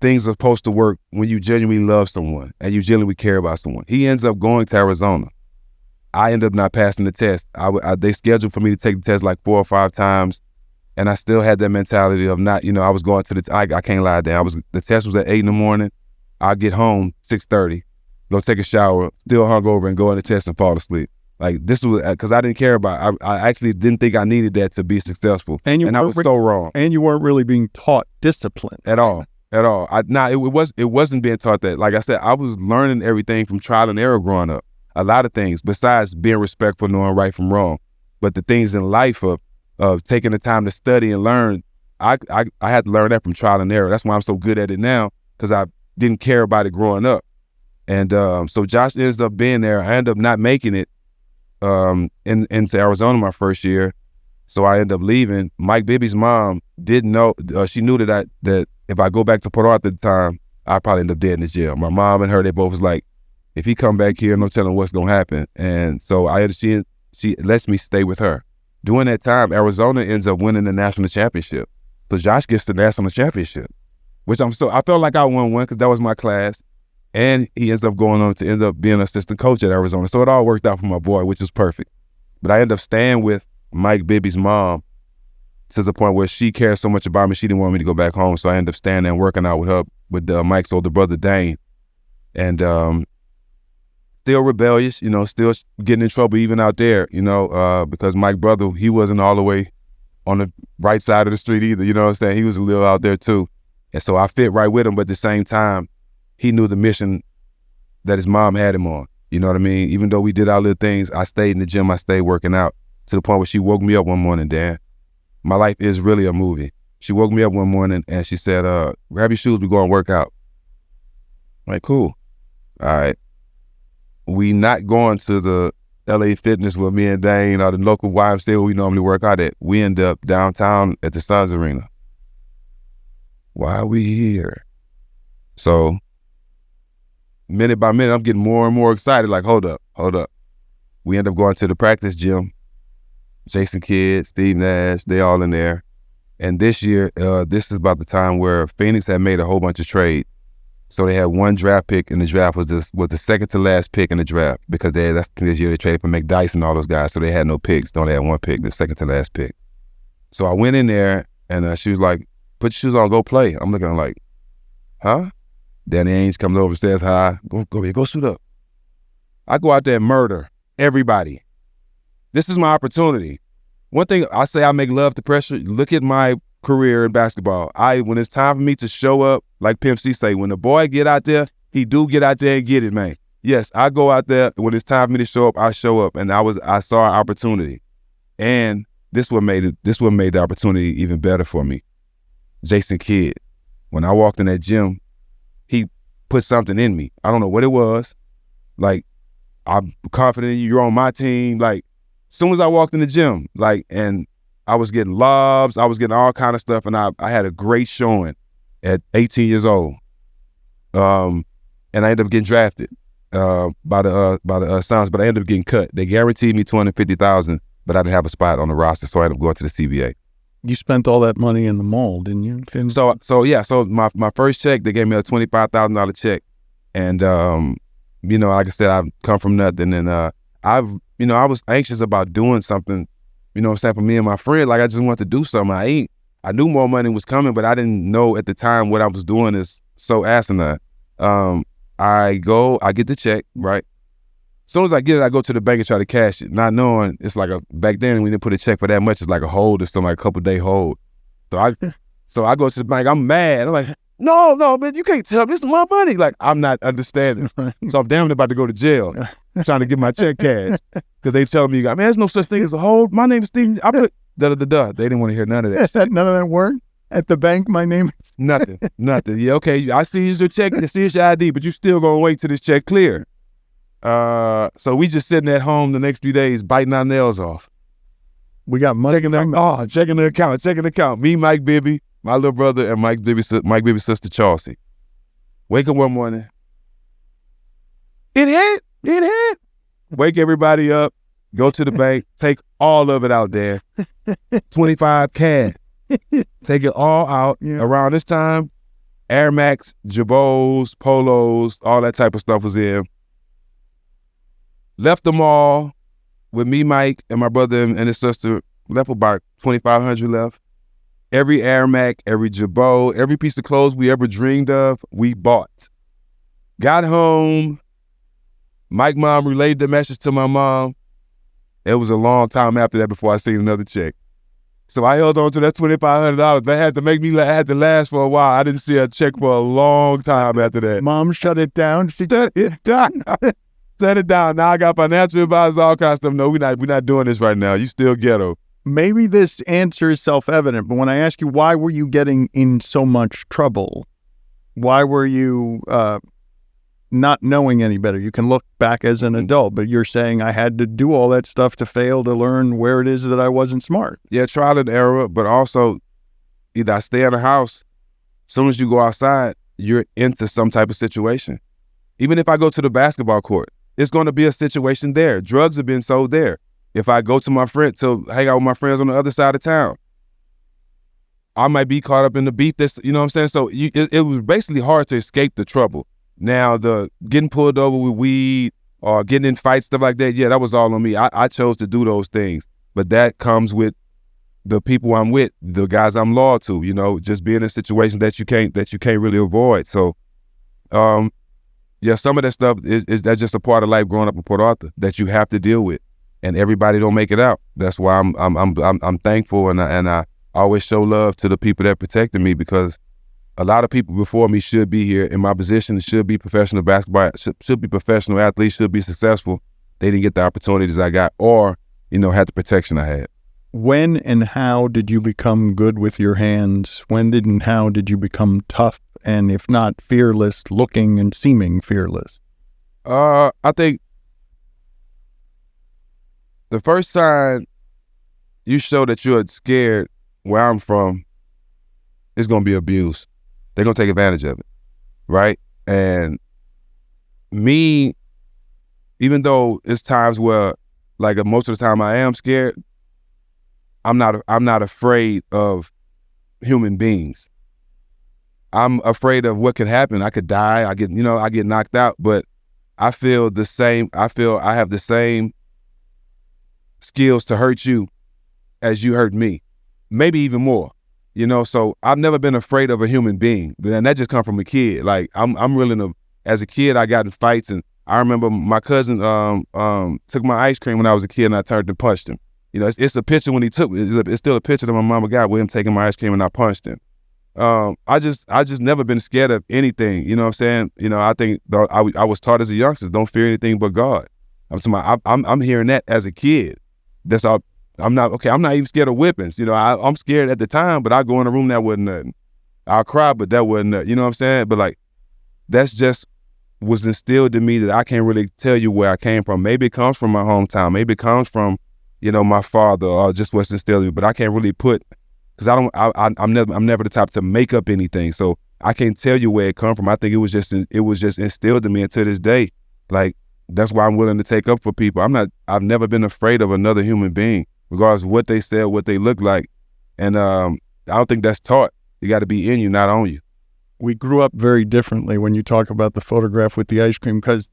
Speaker 2: things are supposed to work when you genuinely love someone and you genuinely care about someone. He ends up going to Arizona. I end up not passing the test. They scheduled for me to take the test like 4 or 5 times, and I still had that mentality of not, you know, I was going to I can't lie down. The test was at 8 in the morning. I get home 6:30, go take a shower, still hungover, and go on the test and fall asleep. Like, this was because I didn't care about it. I actually didn't think I needed that to be successful. And I was so wrong.
Speaker 1: And you weren't really being taught discipline.
Speaker 2: At all. It wasn't being taught that. Like I said, I was learning everything from trial and error growing up. A lot of things besides being respectful, knowing right from wrong. But the things in life of taking the time to study and learn, I had to learn that from trial and error. That's why I'm so good at it now, because I didn't care about it growing up. And so Josh ends up being there. I end up not making it into Arizona my first year. So I ended up leaving. Mike Bibby's mom didn't know. She knew that if I go back to Port Arthur at the time, I'd probably end up dead in this jail. My mom and her, they both was like, if he come back here, no telling what's gonna happen. And so she lets me stay with her. During that time, Arizona ends up winning the national championship. So Josh gets the national championship, which I felt like I won one because that was my class. And he ends up going on to end up being an assistant coach at Arizona. So it all worked out for my boy, which is perfect. But I ended up staying with Mike Bibby's mom to the point where she cared so much about me, she didn't want me to go back home. So I ended up staying there and working out with her, with Mike's older brother, Dane. And still rebellious, you know, still getting in trouble even out there, you know, because Mike's brother, he wasn't all the way on the right side of the street either, you know what I'm saying? He was a little out there too. And so I fit right with him, but at the same time, he knew the mission that his mom had him on. You know what I mean? Even though we did our little things, I stayed in the gym, I stayed working out to the point where she woke me up one morning, Dan. My life is really a movie. She woke me up one morning and she said, grab your shoes, we go and work out. I'm like, cool. All right. We not going to the LA Fitness with me and Dane or the local YMCA where we normally work out at. We end up downtown at the Suns Arena. Why are we here? So minute by minute, I'm getting more and more excited. Like, hold up. We end up going to the practice gym. Jason Kidd, Steve Nash, they all in there. And this year, this is about the time where Phoenix had made a whole bunch of trades. So they had one draft pick, and the draft was the second to last pick in the draft because this year they traded for McDyess and all those guys, so they had no picks. They only had one pick, the second to last pick. So I went in there, and she was like, "Put your shoes on, go play." I'm looking, I'm like, "Huh?" Danny Ainge comes over, says hi. Go suit up. I go out there and murder everybody. This is my opportunity. One thing I say, I make love to pressure. Look at my career in basketball. When it's time for me to show up, like Pimp C say, when the boy get out there, he do get out there and get it, man. Yes, I go out there. When it's time for me to show up, I show up. And I saw an opportunity. And this what made the opportunity even better for me. Jason Kidd. When I walked in that gym, he put something in me. I don't know what it was. Like, I'm confident in you, you're on my team. Like, as soon as I walked in the gym, like, and I was getting lobs, I was getting all kind of stuff, and I had a great showing at 18 years old. And I ended up getting drafted by the Suns, but I ended up getting cut. They guaranteed me $250,000, but I didn't have a spot on the roster, so I ended up going to the CBA.
Speaker 1: You spent all that money in the mall, didn't you?
Speaker 2: So my first check, they gave me a $25,000 check, and like I said, I've come from nothing, and I was anxious about doing something, for me and my friend. Like, I just wanted to do something. I knew more money was coming, but I didn't know at the time what I was doing is so asinine. I get the check, right? As soon as I get it, I go to the bank and try to cash it, not knowing it's like back then when they put a check for that much, it's like a hold or something, like a couple day hold. So I go to the bank, I'm mad. I'm like, no, man, you can't tell me, this is my money. Like, I'm not understanding. So I'm damn about to go to jail trying to get my check cashed. Because they tell me, man, there's no such thing as a hold. My name is Steve. I put da-da-da-da. They didn't want to hear none of that.
Speaker 1: None of that worked? At the bank, my name is...
Speaker 2: Nothing. Yeah, okay, I see your check, I see your ID, but you still going to wait till this check clear. So we just sitting at home the next few days biting our nails off.
Speaker 1: We got money.
Speaker 2: Checking the account. Me, Mike Bibby, my little brother, and Mike Bibby's sister, Chelsea. Wake up one morning. It hit. Wake everybody up. Go to the bank. Take all of it out there. 25 cash. Take it all out. Yeah. Around this time, Air Max, Jabos, Polos, all that type of stuff was in. Left the mall with me, Mike, and my brother and his sister. Left about 2,500 left. Every Air Max, every Jabot, every piece of clothes we ever dreamed of, we bought. Got home. Mike's mom relayed the message to my mom. It was a long time after that before I seen another check. So I held on to that $2,500. That had to last for a while. I didn't see a check for a long time after that.
Speaker 1: Mom shut it down.
Speaker 2: She shut it down. Shut it down. Now I got financial advisors, all kinds of stuff. No, we're not doing this right now. You still ghetto.
Speaker 1: Maybe this answer is self-evident, but when I ask you, why were you getting in so much trouble? Why were you not knowing any better? You can look back as an adult, but you're saying I had to do all that stuff to fail to learn where it is that I wasn't smart.
Speaker 2: Yeah, trial and error, but also either I stay in the house, as soon as you go outside, you're into some type of situation. Even if I go to the basketball court, it's going to be a situation there. Drugs have been sold there. If I go to my friend to hang out with my friends on the other side of town, I might be caught up in the beef. You know what I'm saying? So it was basically hard to escape the trouble. Now, the getting pulled over with weed or getting in fights, stuff like that, yeah, that was all on me. I chose to do those things. But that comes with the people I'm with, the guys I'm loyal to, just being in a situation that you can't really avoid. So, yeah, some of that stuff that's just a part of life growing up in Port Arthur that you have to deal with, and everybody don't make it out. That's why I'm thankful, and I always show love to the people that protected me, because a lot of people before me should be here in my position, should be professional basketball, should be professional athletes, should be successful. They didn't get the opportunities I got, or had the protection I had.
Speaker 1: When and how did you become good with your hands? When and how did you become tough? And if not fearless, looking and seeming fearless?
Speaker 2: I think the first sign you show that you're scared where I'm from is going to be abuse. They're going to take advantage of it, right? And me, even though it's times where, like most of the time I am scared, I'm not afraid of human beings. I'm afraid of what could happen. I could die. I get knocked out, but I feel the same. I feel I have the same skills to hurt you as you hurt me. maybe even more. So I've never been afraid of a human being, and that just come from a kid. Like I'm willing to. As a kid, I got in fights, and I remember my cousin took my ice cream when I was a kid, and I turned and punched him. It's a picture when he took it. It's still a picture that my mama got with him taking my ice cream, and I punched him. I just never been scared of anything. You know what I'm saying? I think I was taught as a youngster, don't fear anything but God. I'm hearing that as a kid. That's all. I'm not even scared of whippings. I'm scared at the time, but I go in a room, that wasn't nothing. I'll cry, but that wasn't nothing. You know what I'm saying? But like, that's just was instilled in me that I can't really tell you where I came from. Maybe it comes from my hometown. Maybe it comes from, my father, or just what's instilled in me. But I can't really put, because I'm never the type to make up anything. So I can't tell you where it come from. I think it was just instilled in me, and to this day, like, that's why I'm willing to take up for people. I've never been afraid of another human being, regardless of what they said, what they look like. And I don't think that's taught. You got to be in you, not on you.
Speaker 1: We grew up very differently when you talk about the photograph with the ice cream, because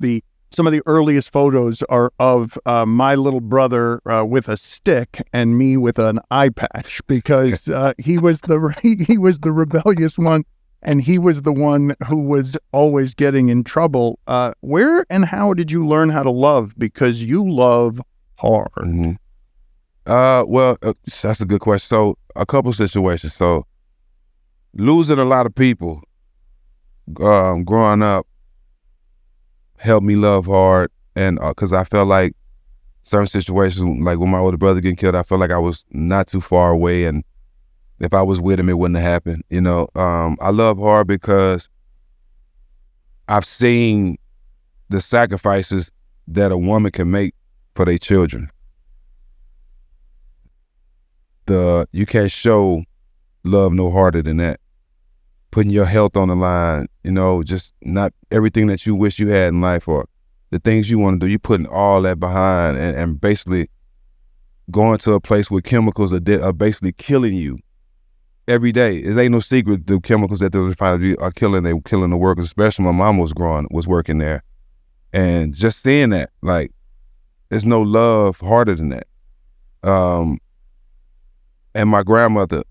Speaker 1: some of the earliest photos are of my little brother with a stick and me with an eye patch, because he was the rebellious one, and he was the one who was always getting in trouble. Where and how did you learn how to love? Because you love hard.
Speaker 2: Mm-hmm. Well, that's a good question. So a couple situations. So losing a lot of people growing up helped me love hard, and because I felt like certain situations, like when my older brother getting killed, I felt like I was not too far away, and if I was with him, it wouldn't have happened. I love hard because I've seen the sacrifices that a woman can make for their children. You can't show love no harder than that. Putting your health on the line, just not everything that you wish you had in life, or the things you want to do, you putting all that behind, and basically going to a place where chemicals are basically killing you every day. It ain't no secret the chemicals that they're refining are killing the workers, especially my mom was working there. And just seeing that, like, there's no love harder than that. And my grandmother,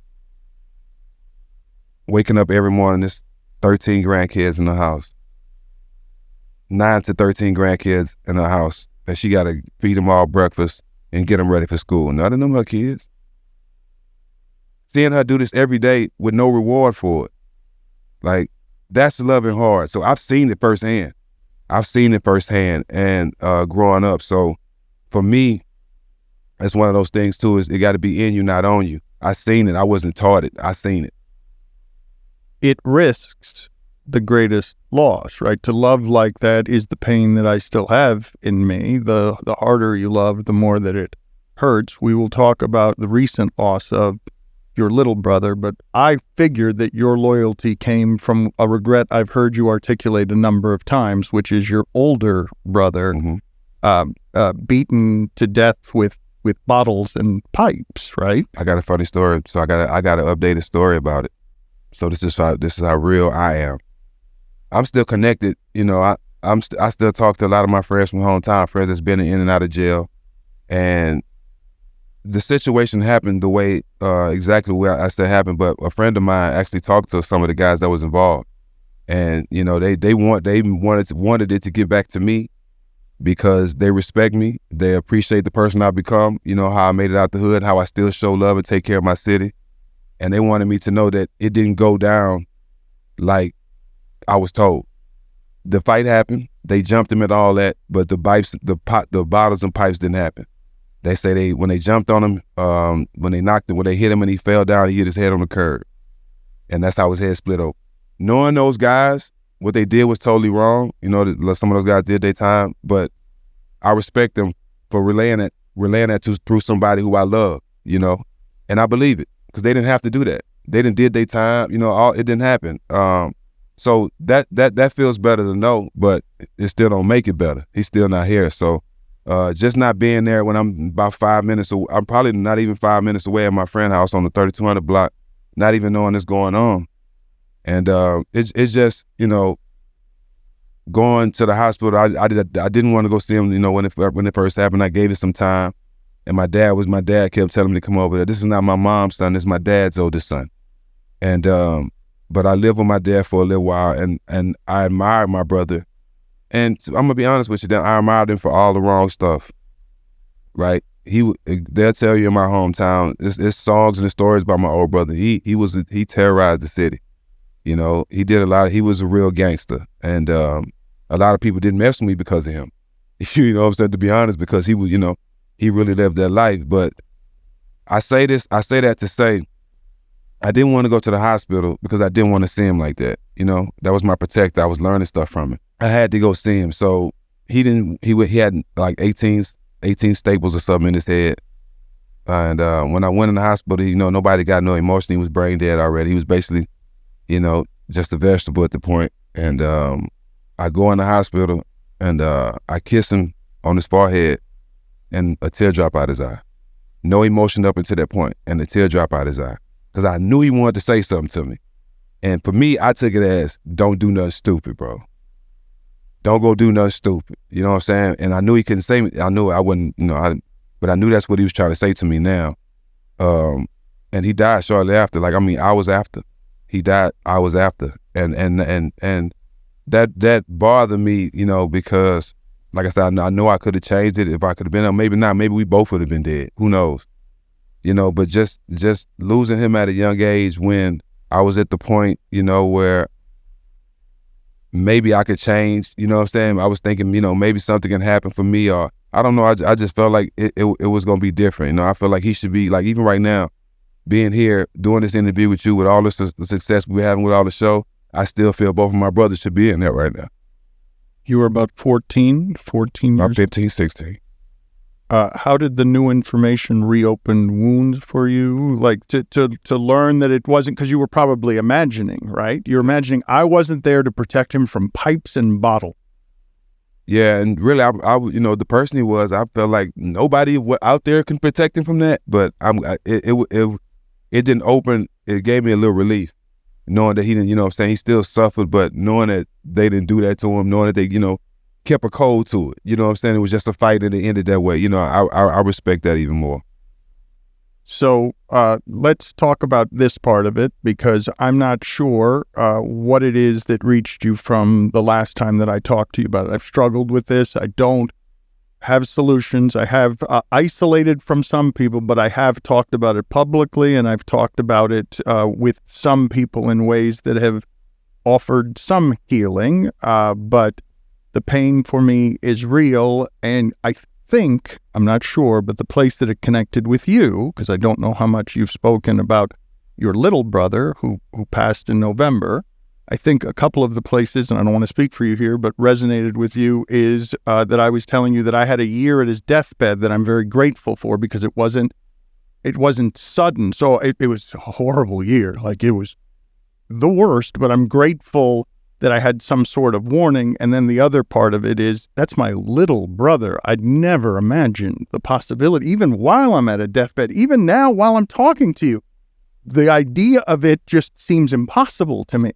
Speaker 2: waking up every morning, there's 13 grandkids in the house. 9 to 13 grandkids in the house, and she got to feed them all breakfast and get them ready for school. None of them her kids. Seeing her do this every day with no reward for it, like, that's loving hard. So I've seen it firsthand. And growing up. So for me, that's one of those things too, is it got to be in you, not on you. I seen it. I wasn't taught it. I seen it.
Speaker 1: It risks the greatest loss, right? To love like that is the pain that I still have in me. The harder you love, the more that it hurts. We will talk about the recent loss of your little brother, but I figured that your loyalty came from a regret I've heard you articulate a number of times, which is your older brother, beaten to death with bottles and pipes, right?
Speaker 2: I got a funny story, so I got an updated story about it. So this is how real I am. I'm still connected. I still talk to a lot of my friends from hometown, friends that's been in and out of jail, and the situation happened the way exactly where I said happened. But a friend of mine actually talked to some of the guys that was involved, and they wanted it to get back to me because they respect me, they appreciate the person I've become. How I made it out the hood, how I still show love and take care of my city. And they wanted me to know that it didn't go down like I was told. The fight happened. They jumped him and all that, but the bottles and pipes didn't happen. They say when they jumped on him, when they hit him and he fell down, he hit his head on the curb, and that's how his head split open. Knowing those guys, what they did was totally wrong. Some of those guys did their time, but I respect them for relaying that through somebody who I love. And I believe it. Because they didn't have to do that. They did their time. It didn't happen. So that feels better to know, but it still don't make it better. He's still not here. So just not being there when I'm about 5 minutes away, I'm probably not even 5 minutes away at my friend's house on the 3200 block, not even knowing what's going on. And it's just, going to the hospital. I didn't want to go see him, when it first happened. I gave it some time. And my dad kept telling me to come over there. This is not my mom's son, this is my dad's oldest son. And but I lived with my dad for a little while, and I admired my brother. And I'm gonna be honest with you, I admired him for all the wrong stuff, right? They'll tell you in my hometown, there's songs and stories about my old brother. He terrorized the city. You know, he did a lot. He was a real gangster, and a lot of people didn't mess with me because of him. You know what I'm saying? To be honest, because he was, you know, he really lived that life. But I say that to say, I didn't want to go to the hospital because I didn't want to see him like that. You know, that was my protector. I was learning stuff from him. I had to go see him. So he had like 18 staples or something in his head. And when I went in the hospital, you know, nobody got no emotion. He was brain dead already. He was basically, you know, just a vegetable at the point. And I go in the hospital and I kiss him on his forehead and a teardrop out his eye. No emotion up until that point, and a teardrop out his eye. Because I knew he wanted to say something to me. And for me, I took it as, don't do nothing stupid, bro. Don't go do nothing stupid. You know what I'm saying? And I knew he couldn't say me. I knew I wouldn't, you know, but I knew that's what he was trying to say to me now. And he died shortly after. Like, I mean, hours after. He died hours after. And that bothered me, you know, because, like I said, I know I could have changed it if I could have been there. Maybe not. Maybe we both would have been dead. Who knows? You know, but just losing him at a young age when I was at the point, you know, where maybe I could change, you know what I'm saying? I was thinking, you know, maybe something can happen for me, or I don't know. I just felt like it was going to be different. You know, I feel like he should be, like, even right now, being here, doing this interview with you, with all the success we're having with all the show, I still feel both of my brothers should be in there right now.
Speaker 1: You were about 14 years?
Speaker 2: About 15, 16.
Speaker 1: How did the new information reopen wounds for you? Like to learn that it wasn't, because you were probably imagining, right? You're imagining I wasn't there to protect him from pipes and bottle.
Speaker 2: Yeah, and really, I you know, the person he was, I felt like nobody out there can protect him from that. But it didn't open. It gave me a little relief, knowing that he didn't. You know what I'm saying? He still suffered, but knowing that they didn't do that to him, knowing that they, you know, kept a code to it. You know what I'm saying? It was just a fight and it ended that way. You know, I respect that even more.
Speaker 1: So let's talk about this part of it, because I'm not sure what it is that reached you from the last time that I talked to you about it. I've struggled with this. I don't have solutions. I have isolated from some people, but I have talked about it publicly, and I've talked about it with some people in ways that have offered some healing, but the pain for me is real, and I think, I'm not sure, but the place that it connected with you, because I don't know how much you've spoken about your little brother who passed in November, I think a couple of the places, and I don't want to speak for you here, but resonated with you is that I was telling you that I had a year at his deathbed that I'm very grateful for, because it wasn't sudden. So it was a horrible year. Like, it was the worst, but I'm grateful that I had some sort of warning. And then the other part of it is, that's my little brother. I'd never imagined the possibility, even while I'm at a deathbed, even now while I'm talking to you, the idea of it just seems impossible to me,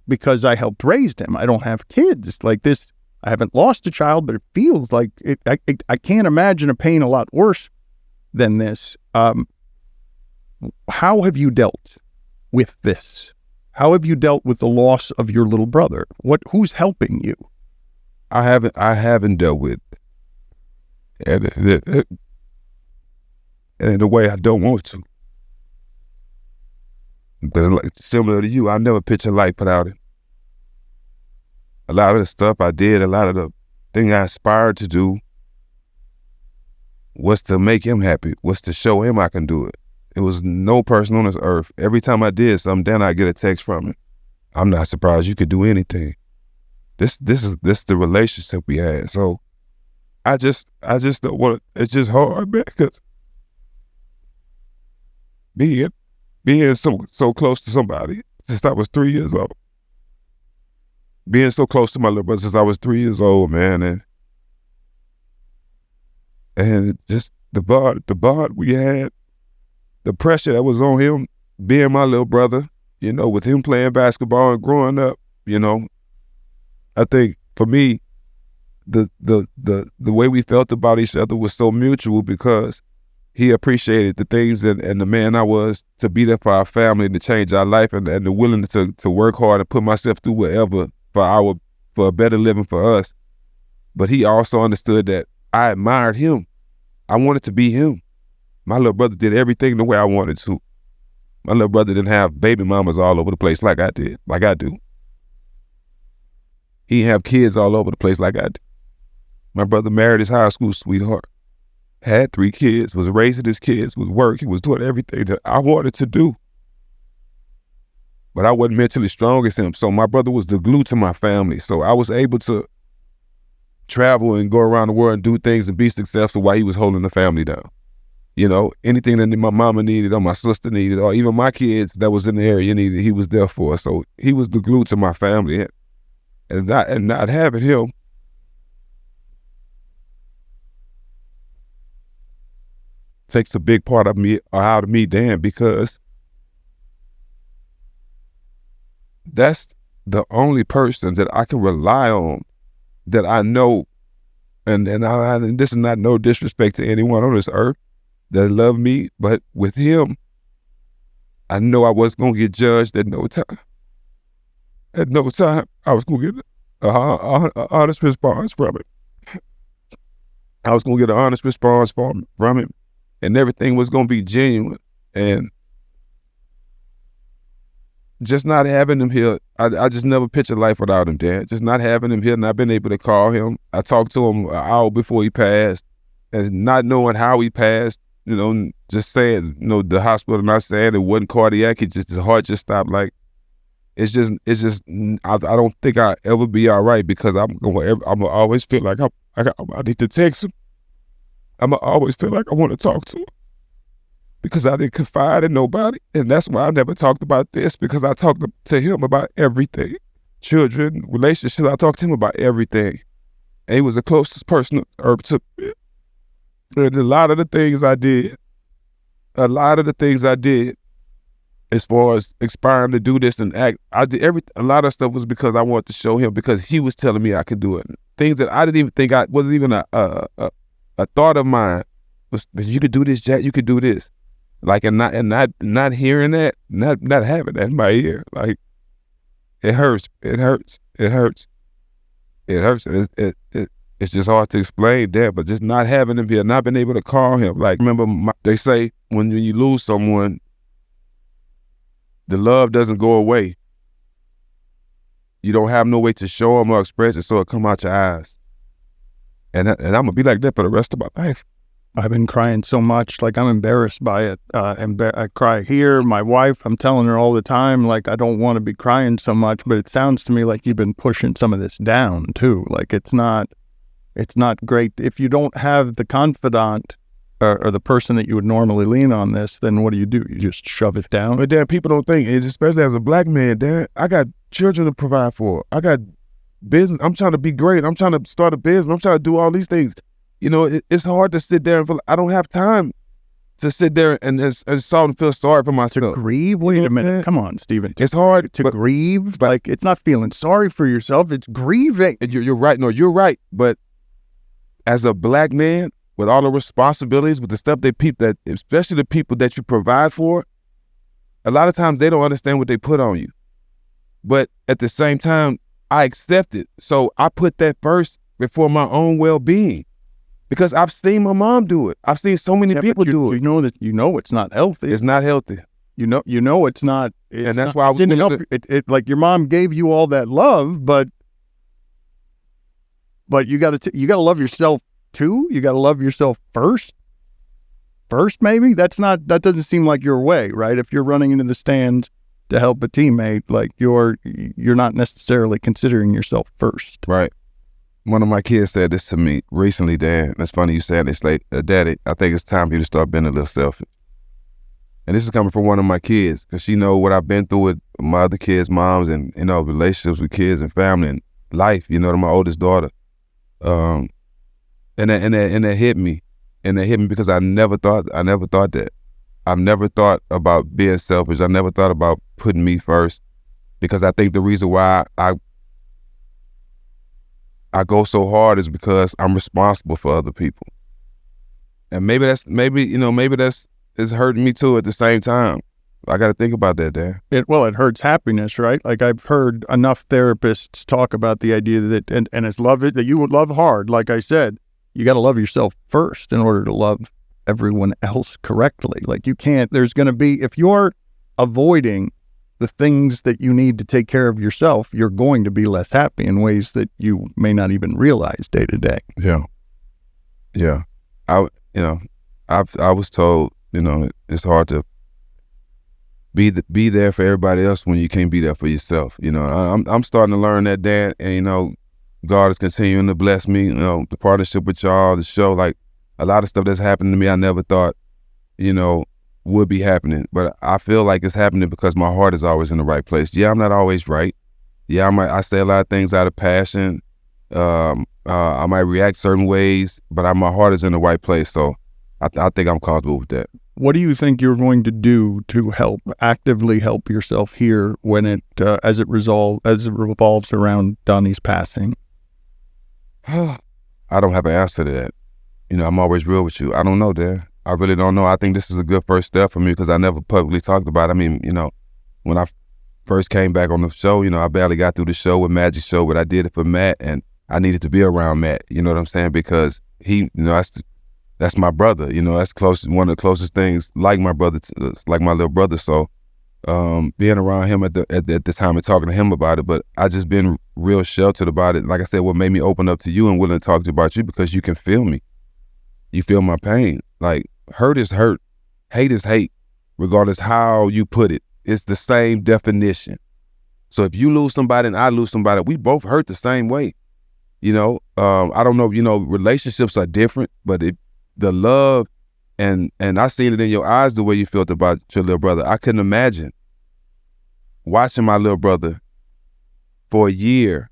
Speaker 1: because I helped raise him. I don't have kids like this. I haven't lost a child, but it feels like I can't imagine a pain a lot worse than this. How have you dealt with this? How have you dealt with the loss of your little brother? Who's helping you?
Speaker 2: I haven't dealt with it. And in a way I don't want to. Because, like, similar to you, I'll never picture life without it. A lot of the stuff I did, a lot of the thing I aspired to do was to make him happy, was to show him I can do it. It was no person on this earth. Every time I did something, then I get a text from him. I'm not surprised you could do anything. This is the relationship we had. So I just don't want to. It's just hard, man, because being so close to somebody since I was 3 years old. Being so close to my little brother since I was 3 years old, man, and just the bond we had. The pressure that was on him, being my little brother, you know, with him playing basketball and growing up, you know, I think for me, the way we felt about each other was so mutual, because he appreciated the things and the man I was to be there for our family and to change our life and the willingness to work hard and put myself through whatever for a better living for us. But he also understood that I admired him. I wanted to be him. My little brother did everything the way I wanted to. My little brother didn't have baby mamas all over the place like I did, like I do. He didn't have kids all over the place like I did. My brother married his high school sweetheart, had 3 kids, was raising his kids, was working, was doing everything that I wanted to do. But I wasn't mentally strong as him, so my brother was the glue to my family. So I was able to travel and go around the world and do things and be successful while he was holding the family down. You know, anything that my mama needed or my sister needed or even my kids that was in the area needed, he was there for. So he was the glue to my family. And not having him takes a big part of me out of me, Dan, because that's the only person that I can rely on that I know, and this is not no disrespect to anyone on this earth that love me, but with him, I know I wasn't gonna get judged at no time. At no time, I was gonna get an honest response from him. I was gonna get an honest response from him. And everything was going to be genuine. And just not having him here, I just never pictured life without him, Dan. Just not having him here, not being able to call him. I talked to him an hour before he passed, and not knowing how he passed, you know, just saying, you know, the hospital not saying it wasn't cardiac, his heart just stopped. Like, it's just, I don't think I'll ever be all right because I'm gonna always feel like I need to text him. I'm going to always feel like I want to talk to him because I didn't confide in nobody. And that's why I never talked about this, because I talked to him about everything. Children, relationships, I talked to him about everything. And he was the closest person to me. And a lot of the things I did, as far as aspiring to do this and act, a lot of stuff was because I wanted to show him, because he was telling me I could do it. Things that I didn't even think wasn't even a thought of mine was, you could do this, Jack, you could do this. Like, and not hearing that, not having that in my ear. Like, it hurts. And it's just hard to explain that, but just not having him here, not being able to call him. Like, remember, they say when you lose someone, the love doesn't go away. You don't have no way to show them or express it, so it come out your eyes. And I'm going to be like that for the rest of my life.
Speaker 1: I've been crying so much, like I'm embarrassed by it. I cry here. My wife, I'm telling her all the time, like, I don't want to be crying so much, but it sounds to me like you've been pushing some of this down too. Like, it's not great. If you don't have the confidant or the person that you would normally lean on this, then what do? You just shove it down?
Speaker 2: But Dan, people don't think, especially as a black man, Dan, I got children to provide for. I got business. I'm trying to be great. I'm trying to start a business. I'm trying to do all these things. You know, it's hard to sit there and feel like I don't have time to sit there and feel sorry for myself.
Speaker 1: To grieve? Wait a minute. Come on, Stephen.
Speaker 2: It's hard
Speaker 1: to grieve. Like, it's not feeling sorry for yourself. It's grieving.
Speaker 2: You're right. No, you're right. But as a black man, with all the responsibilities, with the stuff that especially the people that you provide for, a lot of times they don't understand what they put on you. But at the same time, I accept it. So I put that first before my own well-being, because I've seen my mom do it. I've seen so many people do it.
Speaker 1: You know it's not healthy.
Speaker 2: It's not healthy.
Speaker 1: You know it's not.
Speaker 2: And that's why I was
Speaker 1: didn't help. It like your mom gave you all that love, but you got to love yourself too. You got to love yourself first. Maybe that doesn't seem like your way, right? If you're running into the stands to help a teammate, like you're not necessarily considering yourself first.
Speaker 2: Right. One of my kids said this to me recently, Dan. It's funny you said this. Like, Daddy, I think it's time for you to start being a little selfish. And this is coming from one of my kids, because she know what I've been through with my other kids' moms and, you know, relationships with kids and family and life, you know, to my oldest daughter. And that hit me. And that hit me because I never thought that. I've never thought about being selfish. I never thought about putting me first, because I think the reason why I go so hard is because I'm responsible for other people. And maybe that's it's hurting me too at the same time. I got to think about that, Dan.
Speaker 1: It hurts happiness, right? Like I've heard enough therapists talk about the idea that, and it's that you would love hard. Like I said, you got to love yourself first in order to love everyone else correctly. Like you can't, if you're avoiding the things that you need to take care of yourself, you're going to be less happy in ways that you may not even realize day to day.
Speaker 2: Yeah. Yeah. I was told, it's hard to be there for everybody else when you can't be there for yourself. I'm starting to learn that, Dan, and God is continuing to bless me. The partnership with y'all, the show, like a lot of stuff that's happening to me, I never thought, would be happening. But I feel like it's happening because my heart is always in the right place. Yeah, I'm not always right. Yeah, I say a lot of things out of passion. I might react certain ways, but my heart is in the right place. So I think I'm comfortable with that.
Speaker 1: What do you think you're going to do to actively help yourself here when as it revolves around Donnie's passing?
Speaker 2: I don't have an answer to that. I'm always real with you. I don't know, Dan. I really don't know. I think this is a good first step for me because I never publicly talked about it. I mean, when I first came back on the show, I barely got through the show with Magic Show, but I did it for Matt, and I needed to be around Matt. You know what I'm saying? Because he, that's my brother. That's one of the closest things, like my brother, like my little brother. So being around him at this time and talking to him about it, but I just been real sheltered about it. Like I said, what made me open up to you and willing to talk to you about you because you can feel me. You feel my pain. Like hurt is hurt, hate is hate, regardless how you put it. It's the same definition. So if you lose somebody and I lose somebody, we both hurt the same way. I don't know, relationships are different, but the love and I seen it in your eyes the way you felt about your little brother. I couldn't imagine watching my little brother for a year.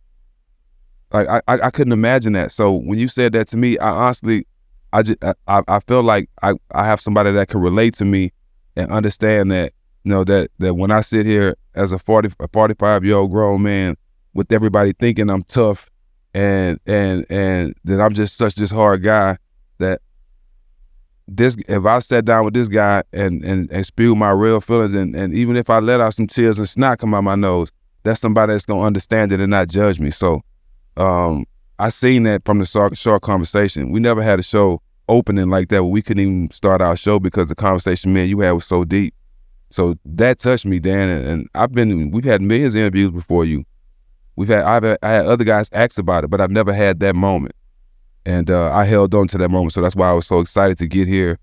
Speaker 2: Like I couldn't imagine that. So when you said that to me, I honestly, I feel like I have somebody that can relate to me and understand that, that when I sit here as a 45-year-old grown man with everybody thinking I'm tough and that I'm just such this hard guy, that if I sat down with this guy and spewed my real feelings and even if I let out some tears and snot come out my nose, that's somebody that's gonna understand it and not judge me. So I seen that from the short conversation. We never had a show opening like that where we couldn't even start our show because the conversation me and you had was so deep. So that touched me, Dan, and we've had millions of interviews before you. I had other guys ask about it, but I've never had that moment. And I held on to that moment. So that's why I was so excited to get here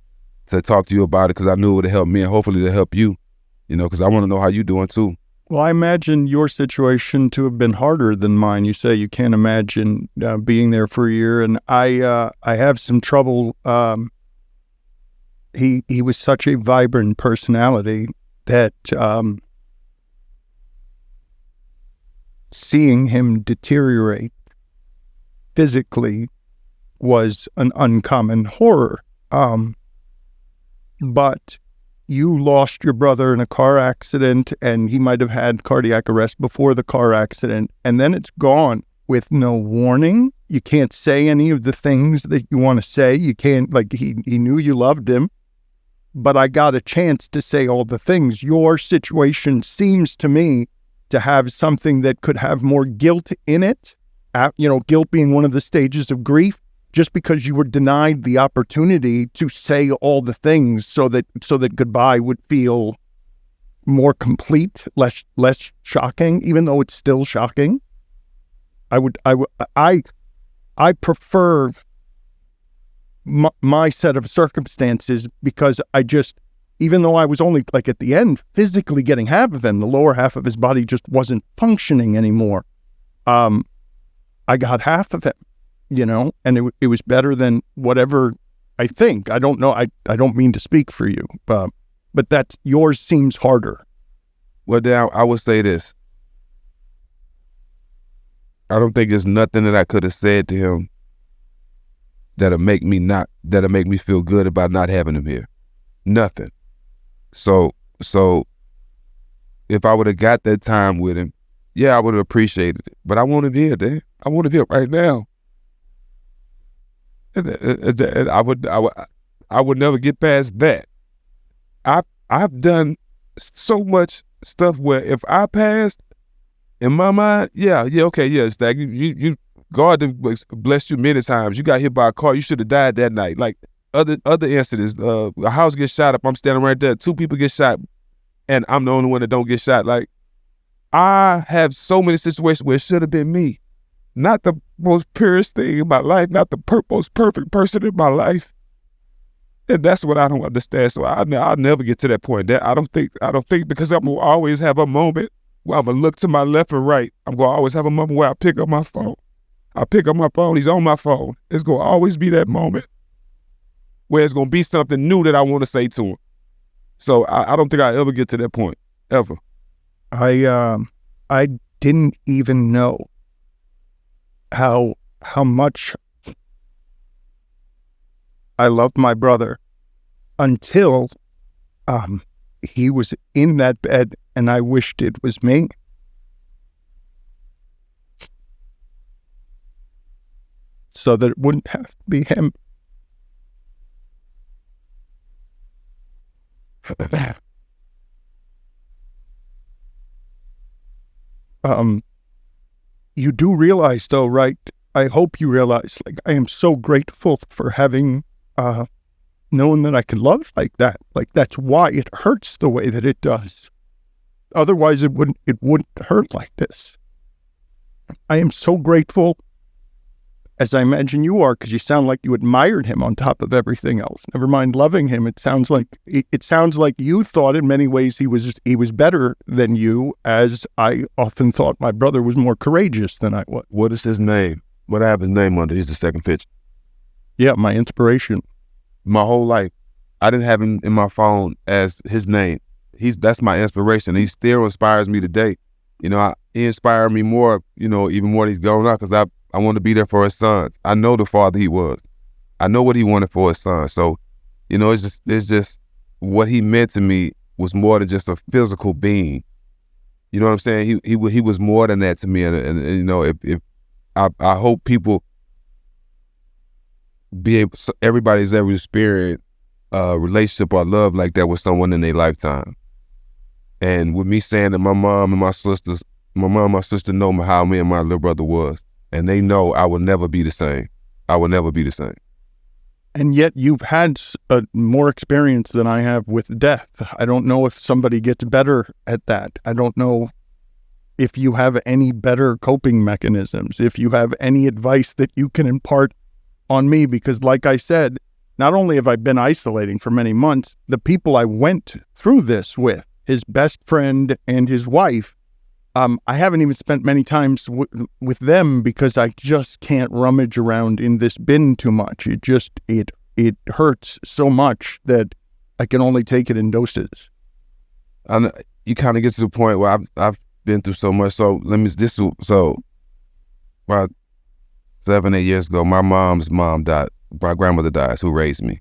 Speaker 2: to talk to you about it, because I knew it would help me and hopefully to help you, because I want to know how you're doing too.
Speaker 1: Well, I imagine your situation to have been harder than mine. You say you can't imagine being there for a year, and I have some trouble. He was such a vibrant personality that seeing him deteriorate physically was an uncommon horror. But you lost your brother in a car accident, and he might have had cardiac arrest before the car accident, and then it's gone with no warning. You can't say any of the things that you want to say. You can't, he knew you loved him, but I got a chance to say all the things. Your situation seems to me to have something that could have more guilt in it, guilt being one of the stages of grief, just because you were denied the opportunity to say all the things so that goodbye would feel more complete, less shocking, even though it's still shocking. I prefer my set of circumstances because even though I was only at the end physically getting half of him, the lower half of his body just wasn't functioning anymore. I got half of him. And it was better than whatever I think. I don't know. I don't mean to speak for you, but yours seems harder.
Speaker 2: Well, Dan, I would say this. I don't think there's nothing that I could have said to him that'll make me feel good about not having him here. Nothing. So if I would have got that time with him, yeah, I would have appreciated it. But I want him here, Dan. I want him here right now. And I would never get past that. I've done so much stuff where if I passed, in my mind, Stak, you God blessed you many times. You got hit by a car, you should have died that night. Like other incidents, a house gets shot up, I'm standing right there, 2 people get shot, and I'm the only one that don't get shot. Like, I have so many situations where it should have been me. Not the most purest thing in my life, not the most perfect person in my life. And that's what I don't understand. So I'll never get to that point. I don't think because I'm gonna always have a moment where I'm gonna look to my left and right. I'm gonna always have a moment where I pick up my phone. I pick up my phone, he's on my phone. It's gonna always be that moment where it's gonna be something new that I wanna say to him. So I don't think I'll ever get to that point, ever.
Speaker 1: I didn't even know how much I loved my brother until he was in that bed and I wished it was me. So that it wouldn't have to be him. You do realize though, right? I hope you realize, like, I am so grateful for having known that I can love like that. Like, that's why it hurts the way that it does. Otherwise it wouldn't hurt like this. I am so grateful, as I imagine you are, because you sound like you admired him on top of everything else. Never mind loving him. It sounds like you thought in many ways he was better than you, as I often thought my brother was more courageous than I was.
Speaker 2: What is his name? What I have his name under? He's the second picture.
Speaker 1: Yeah, my inspiration.
Speaker 2: My whole life, I didn't have him in my phone as his name. That's my inspiration. He still inspires me today. You know, he inspired me more, even more than he's grown up, because I want to be there for his sons. I know the father he was. I know what he wanted for his son. So, it's just what he meant to me was more than just a physical being. You know what I'm saying? He was more than that to me. And if I hope people everybody's ever experienced a relationship or love like that with someone in their lifetime. And with me saying that my mom and my sister know how me and my little brother was. And they know I will never be the same. I will never be the same.
Speaker 1: And yet you've had more experience than I have with death. I don't know if somebody gets better at that. I don't know if you have any better coping mechanisms, if you have any advice that you can impart on me, because like I said, not only have I been isolating for many months, the people I went through this with, his best friend and his wife, I haven't even spent many times with them because I just can't rummage around in this bin too much. It hurts so much that I can only take it in doses.
Speaker 2: You kind of get to the point where I've been through so much. So about 7-8 years ago, my mom's mom died. My grandmother dies, who raised me.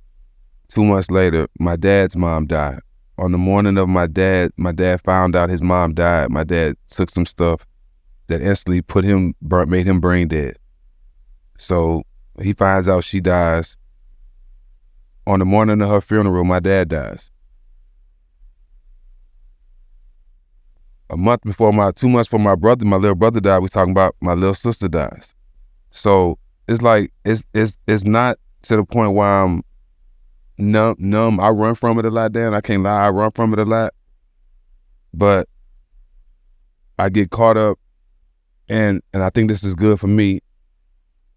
Speaker 2: 2 months later, my dad's mom died. On the morning of my dad found out his mom died. My dad took some stuff that instantly made him brain dead. So he finds out she dies. On the morning of her funeral, my dad dies. 2 months before my little brother died, we talking about my little sister dies. So it's like, it's not to the point where I'm numb. I run from it a lot, Dan. I can't lie. I run from it a lot. But I get caught up, and I think this is good for me.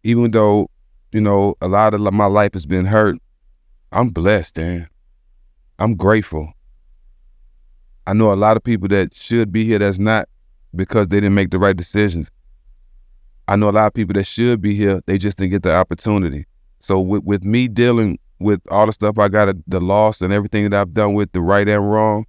Speaker 2: Even though, a lot of my life has been hurt, I'm blessed, Dan. I'm grateful. I know a lot of people that should be here that's not, because they didn't make the right decisions. I know a lot of people that should be here, they just didn't get the opportunity. So with me dealing with all the stuff I got, the loss and everything that I've done with the right and wrong,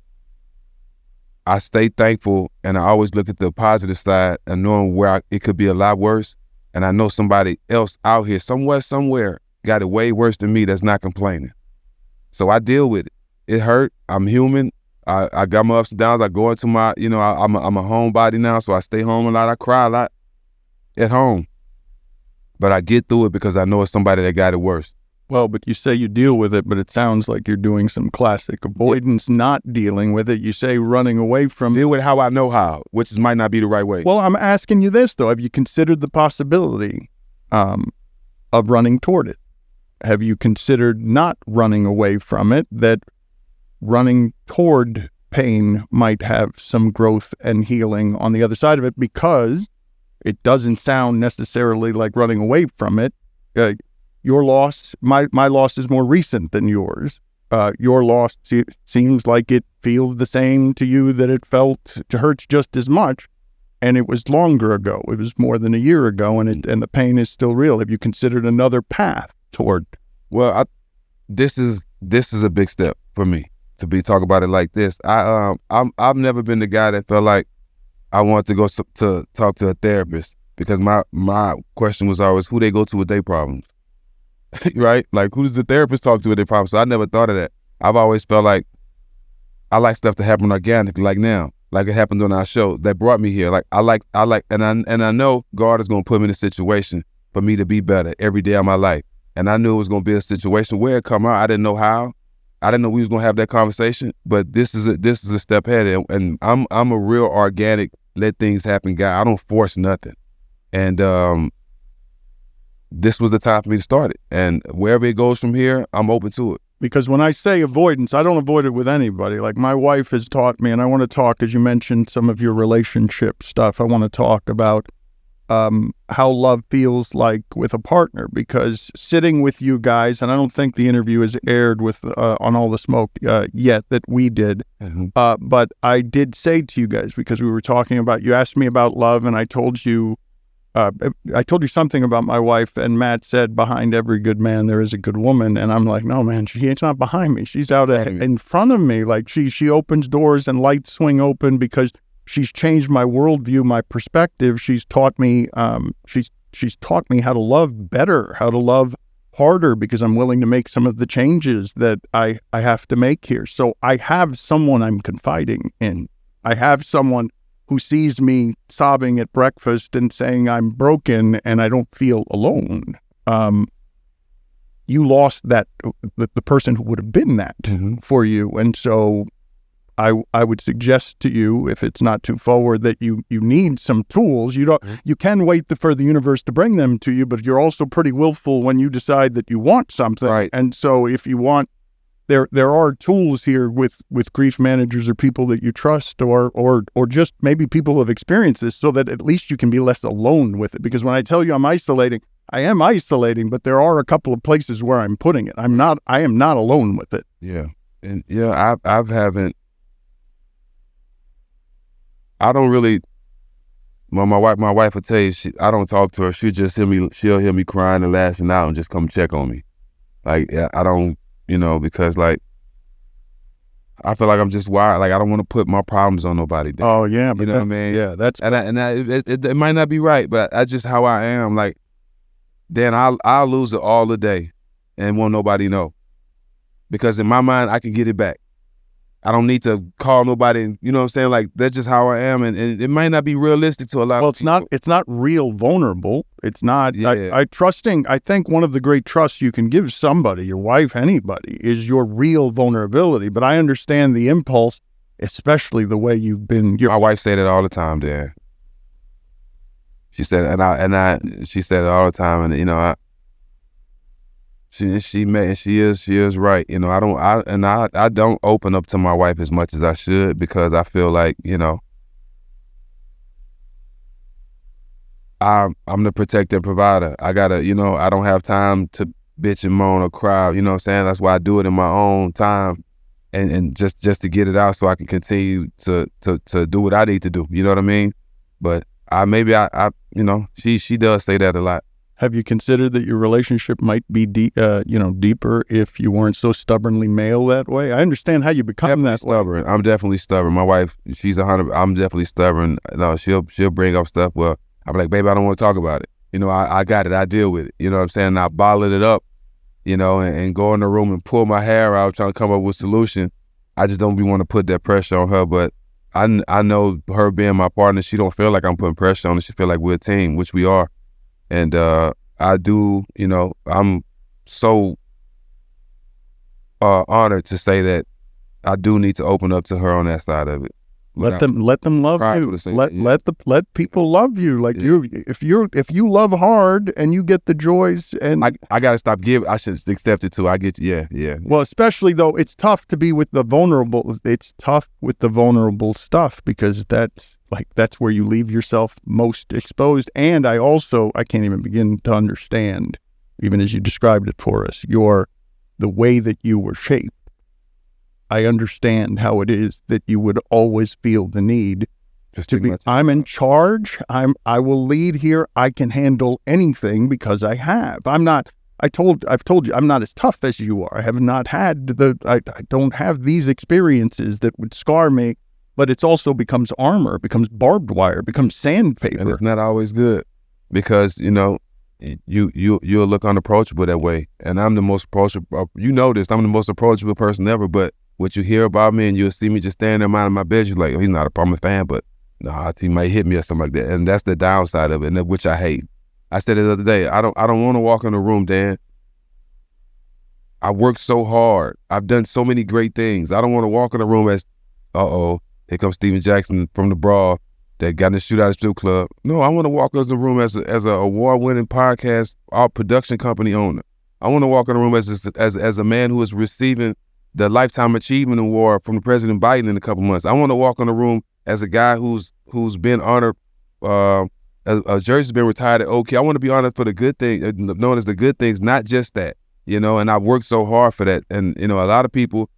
Speaker 2: I stay thankful, and I always look at the positive side and knowing where it could be a lot worse. And I know somebody else out here, somewhere, got it way worse than me that's not complaining. So I deal with it. It hurt. I'm human. I got my ups and downs. I go into my, I'm a homebody now, so I stay home a lot. I cry a lot at home. But I get through it because I know it's somebody that got it worse.
Speaker 1: Well, but you say you deal with it, but it sounds like you're doing some classic avoidance, not dealing with it. You say running away from it.
Speaker 2: Deal with it how I know how, which might not be the right way.
Speaker 1: Well, I'm asking you this, though. Have you considered the possibility of running toward it? Have you considered not running away from it, that running toward pain might have some growth and healing on the other side of it? Because it doesn't sound necessarily like running away from it. Your loss, my loss is more recent than yours. Your loss seems like it feels the same to you that it felt to Hurts just as much, and it was longer ago. It was more than a year ago, and the pain is still real. Have you considered another path toward?
Speaker 2: Well, this is a big step for me to be talking about it like this. I've never been the guy that felt like I wanted to go to talk to a therapist, because my question was always who they go to with their problems. Right? Like, who does the therapist talk to with their problems? So I never thought of that. I've always felt like I like stuff to happen organically, like now, like it happened on our show that brought me here. Like I like, and I know God is going to put me in a situation for me to be better every day of my life. And I knew it was going to be a situation where it come out. I didn't know how. I didn't know we was going to have that conversation. But this is a step ahead, and I'm a real organic, let things happen guy. I don't force nothing, and this was the time for me to start it. And wherever it goes from here, I'm open to it.
Speaker 1: Because when I say avoidance, I don't avoid it with anybody. Like, my wife has taught me, and I want to talk, as you mentioned, some of your relationship stuff. I want to talk about how love feels like with a partner, because sitting with you guys, and I don't think the interview is aired with on All the Smoke yet that we did, but I did say to you guys, because we were talking about, you asked me about love, and I told you something about my wife, and Matt said, behind every good man there is a good woman. And I'm like, no, man, she's not behind me. She's out in front of me. Like, she opens doors and lights swing open, because she's changed my worldview, my perspective. She's taught me she's taught me how to love better, how to love harder, because I'm willing to make some of the changes that I have to make here. So I have someone I'm confiding in. I have someone who sees me sobbing at breakfast and saying I'm broken and I don't feel alone. You lost that, the person who would have been that for you. And so I would suggest to you, if it's not too forward, that you need some tools. You can wait for the universe to bring them to you, but you're also pretty willful when you decide that you want something.
Speaker 2: Right.
Speaker 1: And so if you want, there are tools here with grief managers or people that you trust, or just maybe people who have experienced this, so that at least you can be less alone with it. Because when I tell you I'm isolating, I am isolating, but there are a couple of places where I'm putting it. I am not alone with it.
Speaker 2: Yeah. And yeah, I don't really, well, my wife will tell you, I don't talk to her. She'll hear me crying and lashing out and just come check on me. Like, I don't, because, like, I feel like I'm just wired. Like, I don't want to put my problems on nobody. Then.
Speaker 1: Oh yeah, but
Speaker 2: you know what I mean?
Speaker 1: Yeah, that's
Speaker 2: it might not be right, but that's just how I am. Like, then I'll lose it all the day and won't nobody know, because in my mind I can get it back. I don't need to call nobody. And, you know what I'm saying? Like, that's just how I am, and it might not be realistic to a lot of people.
Speaker 1: It's not real vulnerable. It's not.
Speaker 2: Yeah.
Speaker 1: I think one of the great trusts you can give somebody, your wife, anybody, is your real vulnerability. But I understand the impulse, especially the way you've been.
Speaker 2: My wife said it all the time, Dan. She said, she said it all the time, and she is right. I don't open up to my wife as much as I should, because I feel like, I'm the protector and provider. I gotta, I don't have time to bitch and moan or cry. You know what I'm saying? That's why I do it in my own time, and just to get it out, so I can continue to do what I need to do. You know what I mean? But she does say that a lot.
Speaker 1: Have you considered that your relationship might be deeper if you weren't so stubbornly male that way? I understand how you become that
Speaker 2: stubborn. I'm definitely stubborn. My wife, she's 100. I'm definitely stubborn. No, she'll bring up stuff. Well, I'm like, baby, I don't want to talk about it. I got it. I deal with it. You know what I'm saying? And I bottle it up, and go in the room and pull my hair out, trying to come up with a solution. I just don't want to put that pressure on her. But I know, her being my partner, she don't feel like I'm putting pressure on her. She feel like we're a team, which we are. And I do, I'm so honored to say that I do need to open up to her on that side of it.
Speaker 1: Let them love you. Let people love you. Like if you love hard and you get the joys, and
Speaker 2: I gotta stop giving. I should accept it too. I get yeah.
Speaker 1: Well, especially though, it's tough to be with the vulnerable. It's tough with the vulnerable stuff because that's where you leave yourself most exposed. And I can't even begin to understand, even as you described it for us, the way that you were shaped. I understand how it is that you would always feel the need to be, I'm in charge. I will lead here. I can handle anything because I have. I've told you, I'm not as tough as you are. I have not had I don't have these experiences that would scar me, but it's also becomes armor, becomes barbed wire, becomes sandpaper.
Speaker 2: And it's not always good because, you'll look unapproachable that way. And I'm the most approachable, I'm the most approachable person ever, but what you hear about me and you'll see me just standing there minding my business, like, oh, he's not I'm a fan, but he might hit me or something like that. And that's the downside of it, and which I hate. I said it the other day, I don't want to walk in the room, Dan. I worked so hard. I've done so many great things. I don't want to walk in the room as, here comes Steven Jackson from the Brawl that got in the shootout at strip club. No, I want to walk in the room as a award-winning podcast, production company owner. I want to walk in the room as a man who is receiving the Lifetime Achievement Award from President Biden in a couple months. I want to walk in the room as a guy who's been honored, a jersey's been retired at OK. I want to be honored for the good things, known as the good things, not just that, and I worked so hard for that. And, a lot of people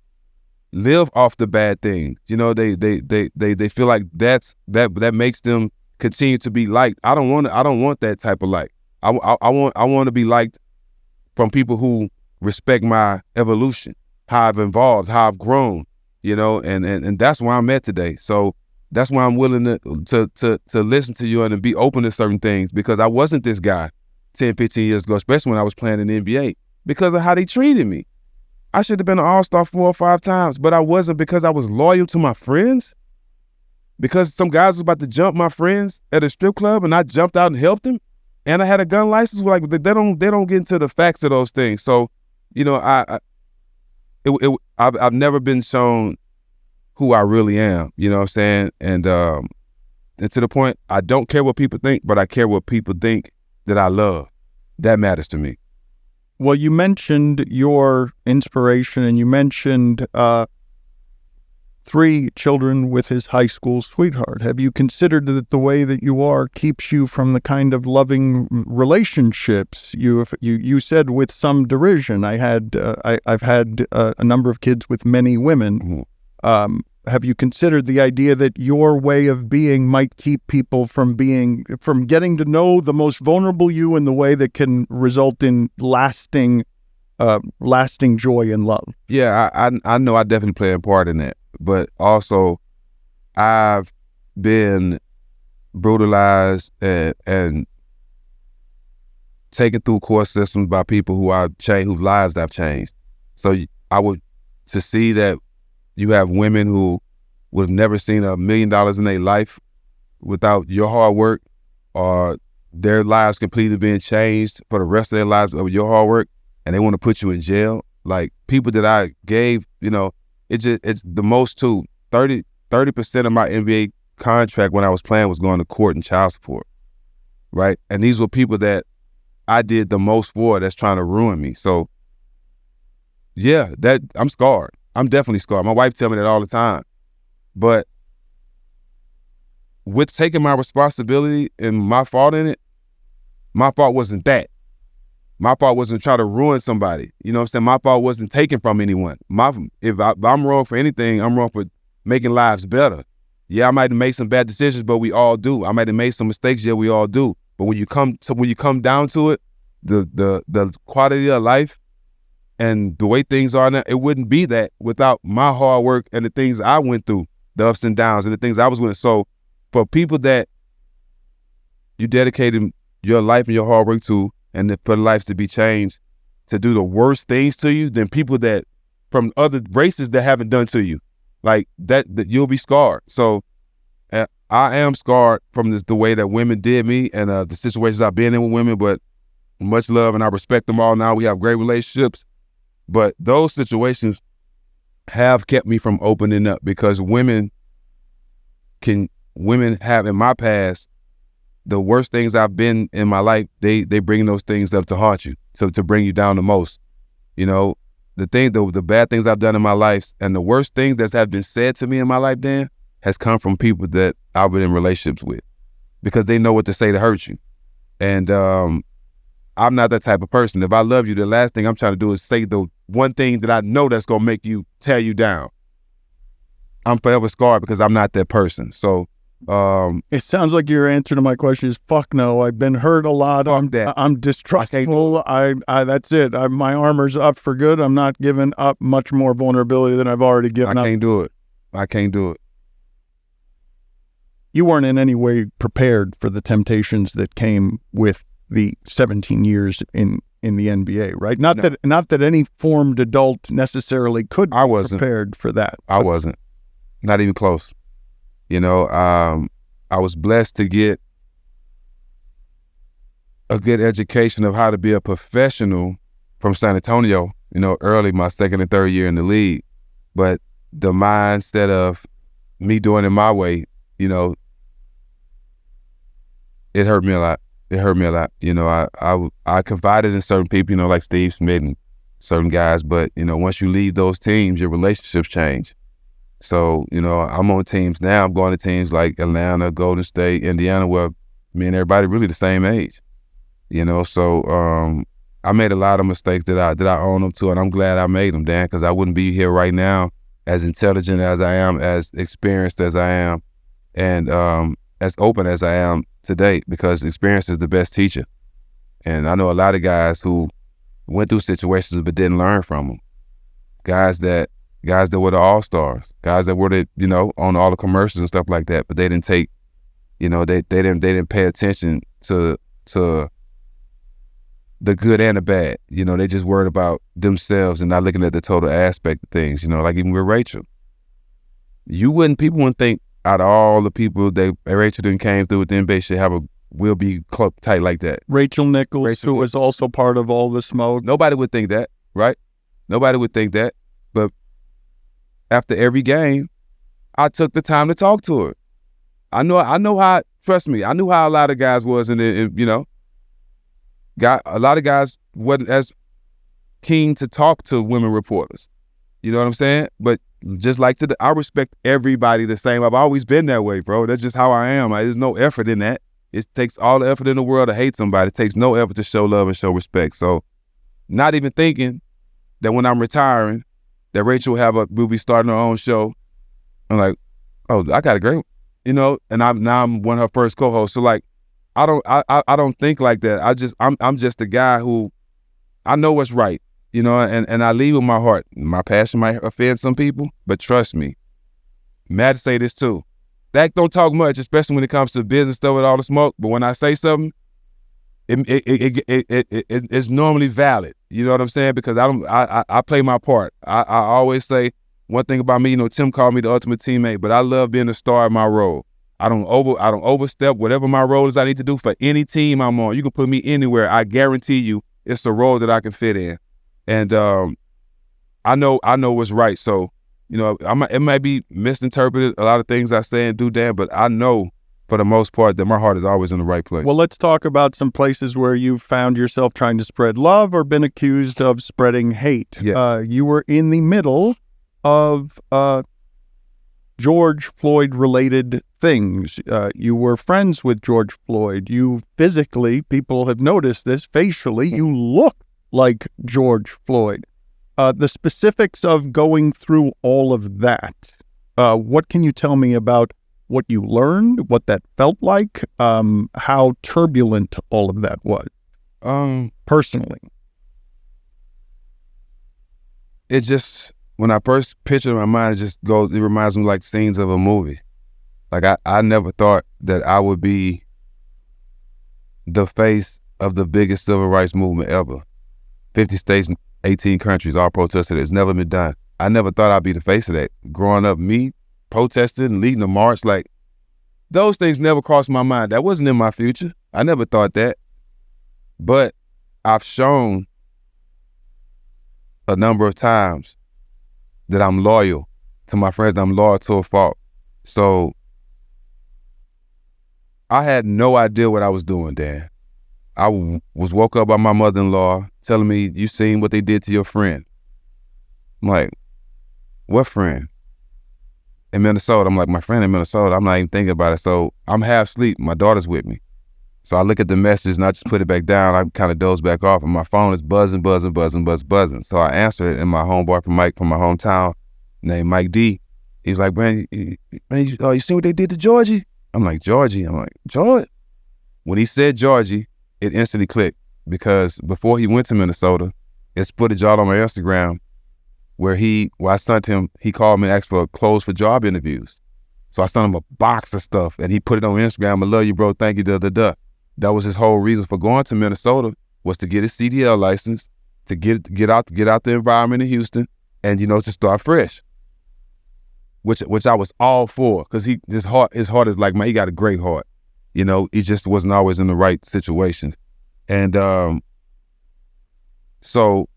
Speaker 2: live off the bad things. They feel like that makes them continue to be liked. I don't want that type of like. I want to be liked from people who respect my evolution, how I've evolved, how I've grown, and that's where I'm at today. So that's why I'm willing to listen to you and to be open to certain things, because I wasn't this guy 10, 15 years ago, especially when I was playing in the NBA, because of how they treated me. I should have been an all-star 4 or 5 times, but I wasn't, because I was loyal to my friends, because some guys was about to jump my friends at a strip club and I jumped out and helped them, and I had a gun license. Like, they don't get into the facts of those things. So, I've never been shown who I really am, you know what I'm saying? And to the point, I don't care what people think, but I care what people think that I love. That matters to me.
Speaker 1: Well, you mentioned your inspiration, and you mentioned 3 children with his high school sweetheart. Have you considered that the way that you are keeps you from the kind of loving relationships you said with some derision? I've had a number of kids with many women. Mm-hmm. Have you considered the idea that your way of being might keep people from getting to know the most vulnerable you in the way that can result in lasting joy and love?
Speaker 2: Yeah, I know I definitely play a part in that. But also, I've been brutalized and taken through court systems by people whose lives I've changed. So to see that you have women who would have never seen $1 million in their life without your hard work, or their lives completely being changed for the rest of their lives of your hard work, and they want to put you in jail. Like, people that I gave, it's the most too. 30% of my NBA contract when I was playing was going to court and child support, right? And these were people that I did the most for that's trying to ruin me. So, yeah, that I'm scarred. I'm definitely scarred. My wife tells me that all the time. But with taking my responsibility and my fault in it, my fault wasn't that. My fault wasn't trying to ruin somebody. You know what I'm saying? My fault wasn't taken from anyone. If I'm wrong for anything, I'm wrong for making lives better. Yeah, I might have made some bad decisions, but we all do. I might have made some mistakes, yeah, we all do. But when you come down to it, the quality of life and the way things are now, it wouldn't be that without my hard work and the things I went through, the ups and downs and the things I was with. So for people that you dedicated your life and your hard work to, and for lives to be changed, to do the worst things to you than people that from other races that haven't done to you, like that you'll be scarred. So I am scarred from the way that women did me and the situations I've been in with women, but much love, and I respect them all now. We have great relationships. But those situations have kept me from opening up because women have in my past, the worst things I've been in my life, they bring those things up to haunt you, to bring you down the most. You know, the bad things I've done in my life and the worst things that have been said to me in my life, Dan, has come from people that I've been in relationships with because they know what to say to hurt you. And I'm not that type of person. If I love you, the last thing I'm trying to do is say the one thing that I know that's going to make you tear you down. I'm forever scarred because I'm not that person. So
Speaker 1: it sounds like your answer to my question is fuck no. I've been hurt a lot. I'm distrustful. I that's it. My armor's up for good. I'm not giving up much more vulnerability than I've already given up.
Speaker 2: I can't do it.
Speaker 1: You weren't in any way prepared for the temptations that came with the 17 years in the NBA, right? Not that any formed adult necessarily could be prepared for that.
Speaker 2: I wasn't. Not even close. You know, I was blessed to get a good education of how to be a professional from San Antonio, you know, early, my second and third year in the league. But the mindset of me doing it my way, you know, it hurt me a lot. You know, I confided in certain people, you know, like Steve Smith and certain guys. But, you know, once you leave those teams, your relationships change. So, you know, I'm on teams now. I'm going to teams like Atlanta, Golden State, Indiana, where me and everybody really the same age. You know, so I made a lot of mistakes that I own up to, and I'm glad I made them, Dan, because I wouldn't be here right now as intelligent as I am, as experienced as I am, and as open as I am today, because experience is the best teacher. And I know a lot of guys who went through situations but didn't learn from them. Guys that were the all-stars, guys that were you know, on all the commercials and stuff like that, but they didn't take, you know, they didn't pay attention to the good and the bad. You know, they just worried about themselves and not looking at the total aspect of things. You know, like even with Rachel, people wouldn't think out of all the people that Rachel done came through with the NBA will be tight like that.
Speaker 1: Rachel Nichols, who was also part of all the smoke.
Speaker 2: Nobody would think that, right? Nobody would think that. But after every game, I took the time to talk to her. I know how, trust me, I knew how a lot of guys was, and you know, a lot of guys wasn't as keen to talk to women reporters. You know what I'm saying? But just like I respect everybody the same. I've always been that way, bro. That's just how I am. There's no effort in that. It takes all the effort in the world to hate somebody. It takes no effort to show love and show respect. So not even thinking that when I'm retiring, that Rachel will be starting her own show. I'm like, oh, I got a great, you know, and I'm one of her first co-hosts. So like, I don't think like that. I'm just a guy who, I know what's right, you know, and I lead with my heart. My passion might offend some people, but trust me, Matt say this too. Stak don't talk much, especially when it comes to business stuff with all the smoke. But when I say something, it's normally valid. You know what I'm saying? Because I play my part. I always say one thing about me. You know, Tim called me the ultimate teammate, but I love being the star of my role. I don't overstep whatever my role is I need to do for any team I'm on. You can put me anywhere. I guarantee you, it's a role that I can fit in. And I know what's right. So, you know, it might be misinterpreted, a lot of things I say and do, Dan, but I know for the most part that my heart is always in the right place.
Speaker 1: Well, let's talk about some places where you've found yourself trying to spread love or been accused of spreading hate.
Speaker 2: Yeah.
Speaker 1: You were in the middle of George Floyd-related things. You were friends with George Floyd. You physically, people have noticed this, facially, you look like George Floyd. The specifics of going through all of that, what can you tell me about what you learned, what that felt like, how turbulent all of that was, personally?
Speaker 2: It just, when I first picture it in my mind, it reminds me like scenes of a movie. Like I never thought that I would be the face of the biggest civil rights movement ever. 50 states and 18 countries all protested. It's never been done. I never thought I'd be the face of that. Growing up, me protesting and leading a march, like those things never crossed my mind. That wasn't in my future. I never thought that. But I've shown a number of times that I'm loyal to my friends, I'm loyal to a fault. So I had no idea what I was doing, Dan. I was woke up by my mother-in-law telling me, you seen what they did to your friend. I'm like, what friend? In Minnesota. I'm like, my friend in Minnesota. I'm not even thinking about it. So I'm half asleep. My daughter's with me. So I look at the message and I just put it back down. I kind of doze back off and my phone is buzzing. So I answer it, and my homeboy from my hometown named Mike D. He's like, man, you see what they did to Georgie? I'm like, Georgie? I'm like, George? When he said Georgie, it instantly clicked, because before he went to Minnesota, it's footage all on my Instagram where I sent him, he called me and asked for clothes for job interviews. So I sent him a box of stuff and he put it on Instagram. I love you, bro. Thank you, That was his whole reason for going to Minnesota, was to get his CDL license, to get out the environment in Houston, and to start fresh. Which I was all for, because his heart is like, man, he got a great heart. He just wasn't always in the right situations. And so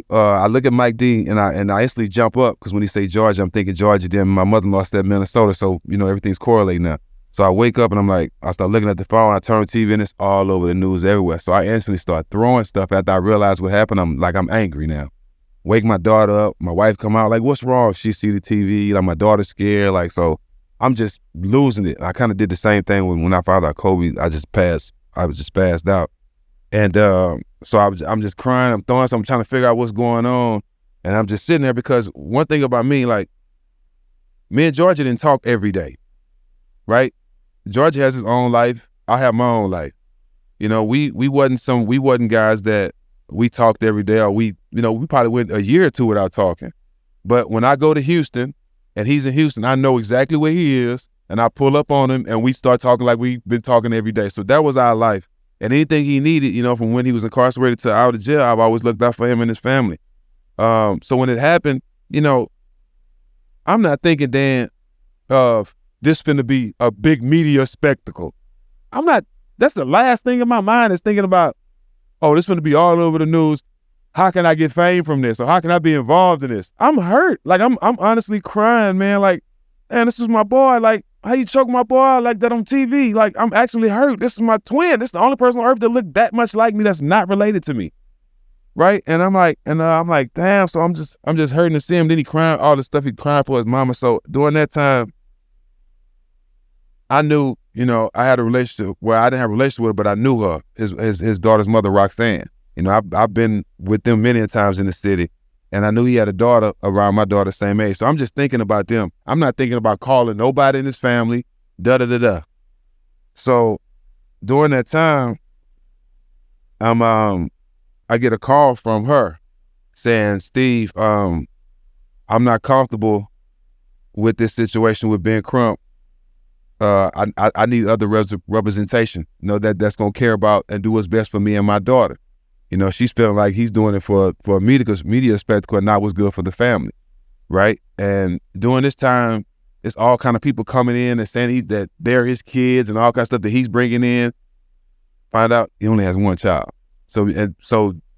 Speaker 2: I look at Mike D and I instantly jump up, because when he say Georgia, I'm thinking Georgia. Then my mother-in-law said Minnesota, so everything's correlating now. So I wake up and I'm like, I start looking at the phone, I turn on TV and it's all over the news everywhere. So I instantly start throwing stuff after I realize what happened. I'm angry now. Wake my daughter up, my wife come out, like, what's wrong? She see the TV, like, my daughter's scared, so I'm just losing it. I kind of did the same thing when I found out Kobe. I was just passed out. And so I'm just crying, I'm throwing something, I'm trying to figure out what's going on. And I'm just sitting there, because one thing about me, like, me and Georgia didn't talk every day, right? Georgia has his own life. I have my own life. We wasn't guys that we talked every day, or we probably went a year or two without talking. But when I go to Houston and he's in Houston, I know exactly where he is, and I pull up on him and we start talking like we've been talking every day. So that was our life. And anything he needed, from when he was incarcerated to out of jail, I've always looked out for him and his family. So when it happened, I'm not thinking, Dan, of this finna be a big media spectacle. I'm not. That's the last thing in my mind, is thinking about, oh, this finna be all over the news. How can I get fame from this? Or how can I be involved in this? I'm hurt. Like, I'm honestly crying, man. Like, man, this is my boy. Like, how you choke my boy out like that on TV? Like, I'm actually hurt. This is my twin. This is the only person on earth that looked that much like me that's not related to me. Right? And I'm like, damn. So I'm just hurting to see him. Then he crying all the stuff he crying for his mama. So during that time, I knew, I had a relationship. Well, I didn't have a relationship with her, but I knew her, his daughter's mother, Roxanne. I've been with them many times in the city, and I knew he had a daughter around my daughter's same age. So I'm just thinking about them. I'm not thinking about calling nobody in his family, So during that time, I get a call from her saying, Steve, I'm not comfortable with this situation with Ben Crump. I need other representation, that's going to care about and do what's best for me and my daughter. She's feeling like he's doing it for a media spectacle and not what's good for the family, right? And during this time, it's all kind of people coming in and saying that they're his kids and all kind of stuff that he's bringing in. Find out he only has one child. So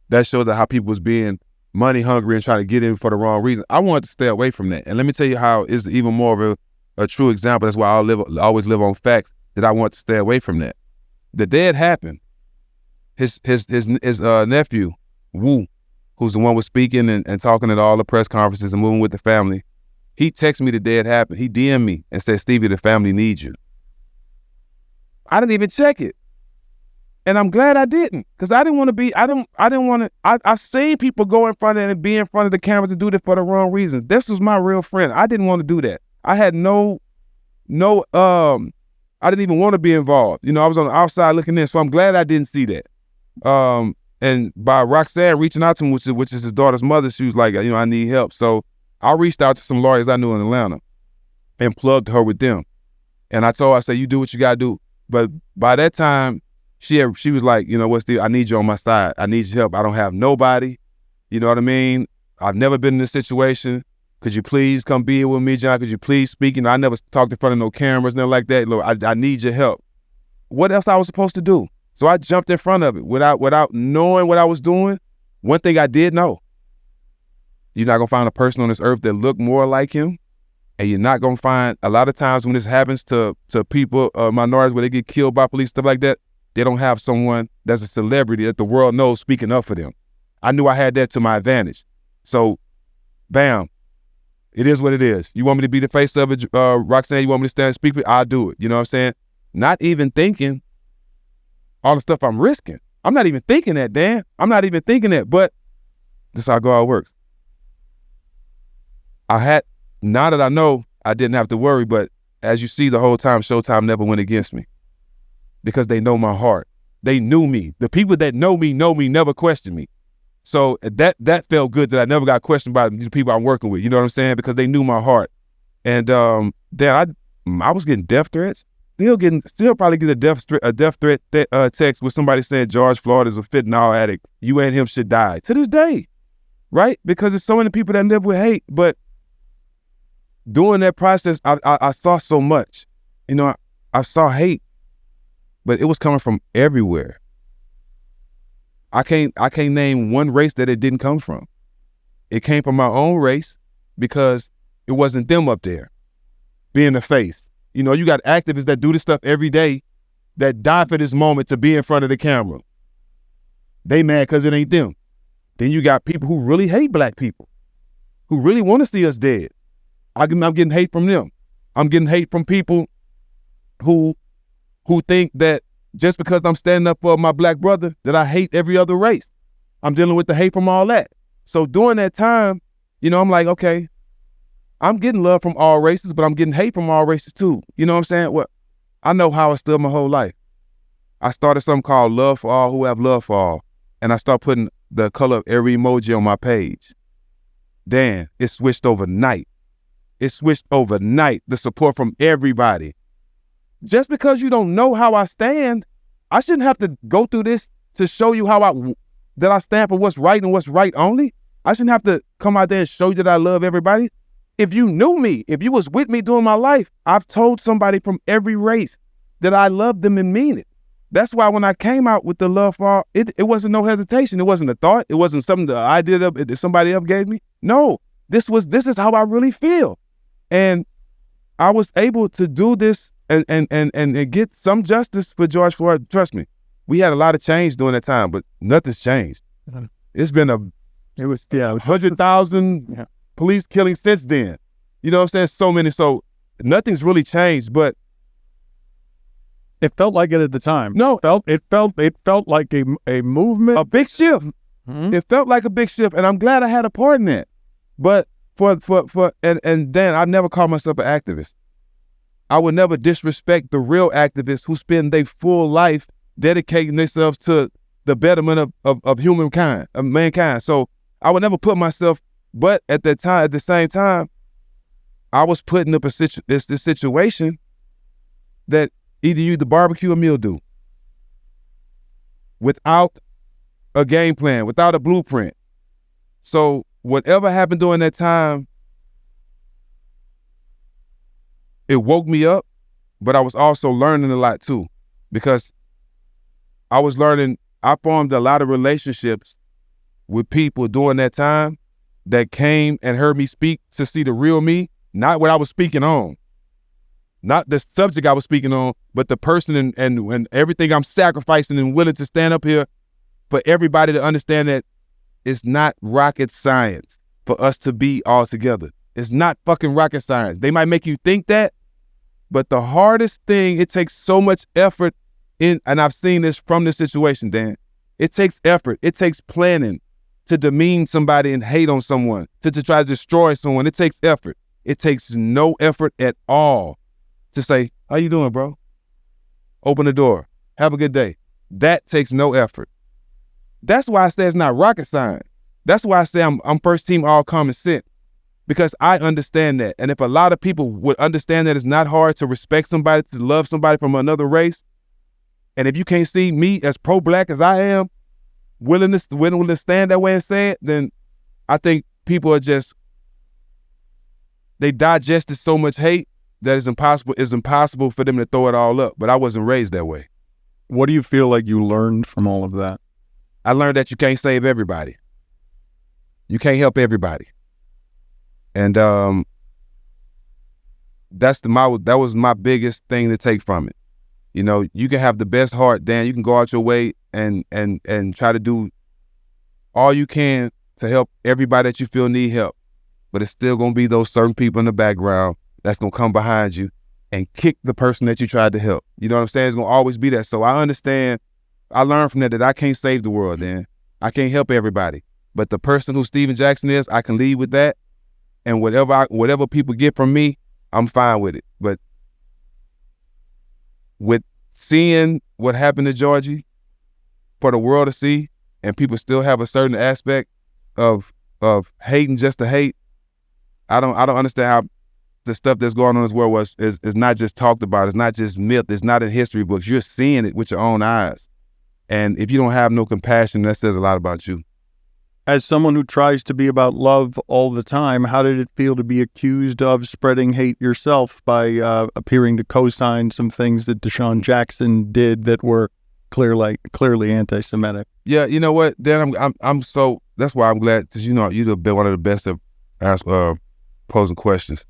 Speaker 2: that shows that how people was being money hungry and trying to get in for the wrong reason. I wanted to stay away from that. And let me tell you how it's even more of a true example. That's why I always live on facts, that I want to stay away from that. The day it happened, his nephew, Wu, who's the one was speaking and talking at all the press conferences and moving with the family, he texted me the day it happened. He DM'd me and said, Stevie, the family needs you. I didn't even check it. And I'm glad I didn't, because I didn't want to be, I've seen people go in front of and be in front of the cameras and do this for the wrong reasons. This was my real friend. I didn't want to do that. I had I didn't even want to be involved. I was on the outside looking in, so I'm glad I didn't see that. And by Roxanne reaching out to him, which is his daughter's mother, she was like, I need help. So I reached out to some lawyers I knew in Atlanta and plugged her with them. And I told her, I said, you do what you got to do. But by that time, she was like, what, Steve, I need you on my side. I need your help. I don't have nobody. You know what I mean? I've never been in this situation. Could you please come be here with me, John? Could you please speak? I never talked in front of no cameras, nothing like that. Look, I need your help. What else I was supposed to do? So I jumped in front of it without knowing what I was doing. one thing I did know, you're not gonna find a person on this earth that look more like him. And you're not gonna find, a lot of times when this happens to people, minorities, where they get killed by police, stuff like that, they don't have someone that's a celebrity that the world knows speaking up for them. I knew I had that to my advantage. So, bam, it is what it is. You want me to be the face of it, Roxanne, you want me to stand and speak for it? I'll do it. You know what I'm saying? Not even thinking all the stuff I'm risking. I'm not even thinking that, Dan. I'm not even thinking that, but this is how God works. Now that I know, I didn't have to worry, but as you see the whole time, Showtime never went against me because they know my heart. They knew me. The people that know me, never question me. So that felt good that I never got questioned by the people I'm working with. You know what I'm saying? Because they knew my heart. And then I was getting death threats. Still probably get a death threat text with somebody saying George Floyd is a fentanyl addict. You and him should die. To this day, right? Because there's so many people that live with hate, but during that process, I saw so much. You know, I saw hate, but it was coming from everywhere. I can't name one race that it didn't come from. It came from my own race because it wasn't them up there being the face. You know, you got activists that do this stuff every day that die for this moment to be in front of the camera. They mad because it ain't them. Then you got people who really hate black people, who really want to see us dead. I'm getting hate from them. I'm getting hate from people who think that just because I'm standing up for my black brother, that I hate every other race. I'm dealing with the hate from all that. So during that time, you know, I'm like, okay, I'm getting love from all races, but I'm getting hate from all races too. You know what I'm saying? Well, I know how I stood my whole life. I started something called Love for All Who Have Love for All. And I started putting the color of every emoji on my page. Dan, it switched overnight. It switched overnight, the support from everybody. Just because you don't know how I stand, I shouldn't have to go through this to show you that I stand for what's right and what's right only. I shouldn't have to come out there and show you that I love everybody. If you knew me, if you was with me during my life, I've told somebody from every race that I love them and mean it. That's why when I came out with the love for all, it wasn't no hesitation. It wasn't a thought. It wasn't something that I did that somebody else gave me. No, this is how I really feel. And I was able to do this and get some justice for George Floyd. Trust me, we had a lot of change during that time, but nothing's changed. It's been 100,000 police killings since then. You know what I'm saying? So many. So nothing's really changed, but
Speaker 1: it felt like it at the time.
Speaker 2: No,
Speaker 1: it felt like a movement,
Speaker 2: a big shift.
Speaker 1: Mm-hmm.
Speaker 2: It felt like a big shift, and I'm glad I had a part in that. But and then I never called myself an activist. I would never disrespect the real activists who spend their full life dedicating themselves to the betterment of humankind, of mankind. So I would never put myself, but at the same time, I was put in this situation that either you the barbecue or mildew. Without a game plan, without a blueprint. So whatever happened during that time, it woke me up, but I was also learning a lot too, because I formed a lot of relationships with people during that time that came and heard me speak to see the real me, not what I was speaking on, not the subject I was speaking on, but the person and everything I'm sacrificing and willing to stand up here for everybody to understand that it's not rocket science for us to be all together. It's not fucking rocket science. They might make you think that, but the hardest thing, it takes so much effort and I've seen this from this situation, Dan. It takes effort. It takes planning to demean somebody and hate on someone, to try to destroy someone. It takes effort. It takes no effort at all to say, how you doing, bro? Open the door. Have a good day. That takes no effort. That's why I say it's not rocket science. That's why I say I'm first team all common sense, because I understand that. And if a lot of people would understand that it's not hard to respect somebody, to love somebody from another race, and if you can't see me as pro-black as I am, willing to stand that way and say it, then I think people are they digested so much hate that it's impossible for them to throw it all up. But I wasn't raised that way.
Speaker 1: What do you feel like you learned from all of that?
Speaker 2: I learned that you can't save everybody. You can't help everybody. And that was my biggest thing to take from it. You know, you can have the best heart, Dan. You can go out your way and try to do all you can to help everybody that you feel need help. But it's still going to be those certain people in the background that's going to come behind you and kick the person that you tried to help. You know what I'm saying? It's going to always be that. So I understand. I learned from that I can't save the world, Dan. I can't help everybody. But the person who Steven Jackson is, I can lead with that. And whatever people get from me, I'm fine with it. But with seeing what happened to Georgie for the world to see, and people still have a certain aspect of hating just to hate, I don't understand how the stuff that's going on in this world is not just talked about. It's not just myth. It's not in history books. You're seeing it with your own eyes. And if you don't have no compassion, that says a lot about you.
Speaker 1: As someone who tries to be about love all the time, how did it feel to be accused of spreading hate yourself by appearing to co-sign some things that Deshaun Jackson did that were clearly anti-Semitic?
Speaker 2: Yeah, you know what, Dan, I'm so, that's why I'm glad, because you know you've been one of the best at posing questions.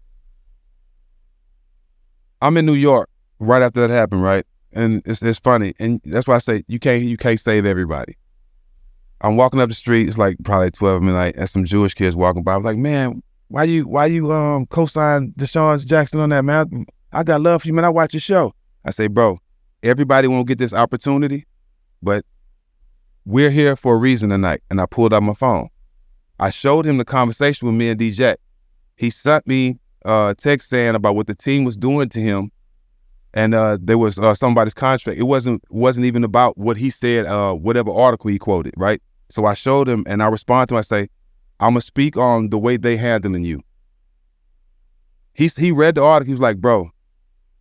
Speaker 2: I'm in New York right after that happened, right? And it's funny, and that's why I say you can't save everybody. I'm walking up the street, it's like probably 12 midnight, and some Jewish kids walking by. I was like, man, why you co-sign Deshaun Jackson on that, man? I got love for you, man. I watch your show. I say, bro, everybody won't get this opportunity, but we're here for a reason tonight. And I pulled out my phone. I showed him the conversation with me and DJ. He sent me a text saying about what the team was doing to him. And there was somebody's contract. It wasn't even about what he said, whatever article he quoted, right? So I showed him, and I responded to him. I say, I'm going to speak on the way they handling you. He read the article. He was like, bro,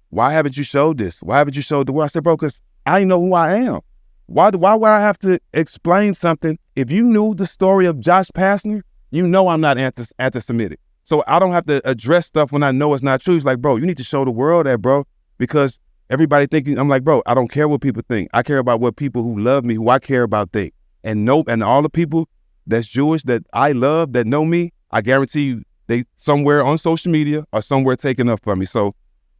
Speaker 2: why haven't you showed this? Why haven't you showed the world? I said, bro, because I know who I am. Why would I have to explain something? If you knew the story of Josh Pastner, you know I'm not anti-Semitic. So I don't have to address stuff when I know it's not true. He's like, bro, you need to show the world that, bro, because everybody thinking, I'm like, bro, I don't care what people think. I care about what people who love me, who I care about think. And all the people that's Jewish that I love, that know me, I guarantee you they somewhere on social media or somewhere taking up for me. So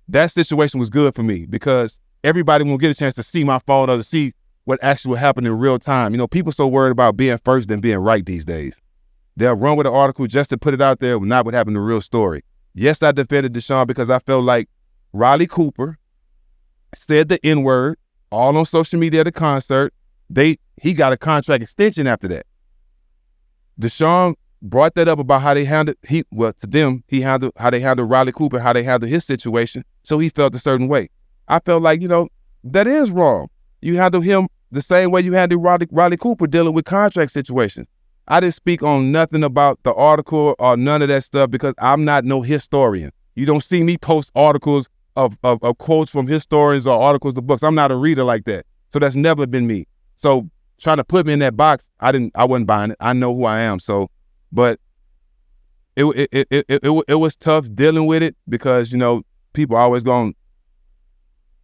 Speaker 2: that situation was good for me because everybody won't get a chance to see my photo, to see what actually will happen in real time. You know, people so worried about being first than being right these days. They'll run with an article just to put it out there, not what happened in the real story. Yes, I defended Deshaun because I felt like Riley Cooper said the N-word all on social media at a concert. He got a contract extension after that. Deshaun brought that up about how they handled how they handled Riley Cooper, how they handled his situation. So he felt a certain way. I felt like, that is wrong. You handle him the same way you handle Riley Cooper dealing with contract situations. I didn't speak on nothing about the article or none of that stuff because I'm not no historian. You don't see me post articles of quotes from historians or articles of books. I'm not a reader like that. So that's never been me. So trying to put me in that box, I wasn't buying it. I know who I am. So, but it was tough dealing with it because, people always going to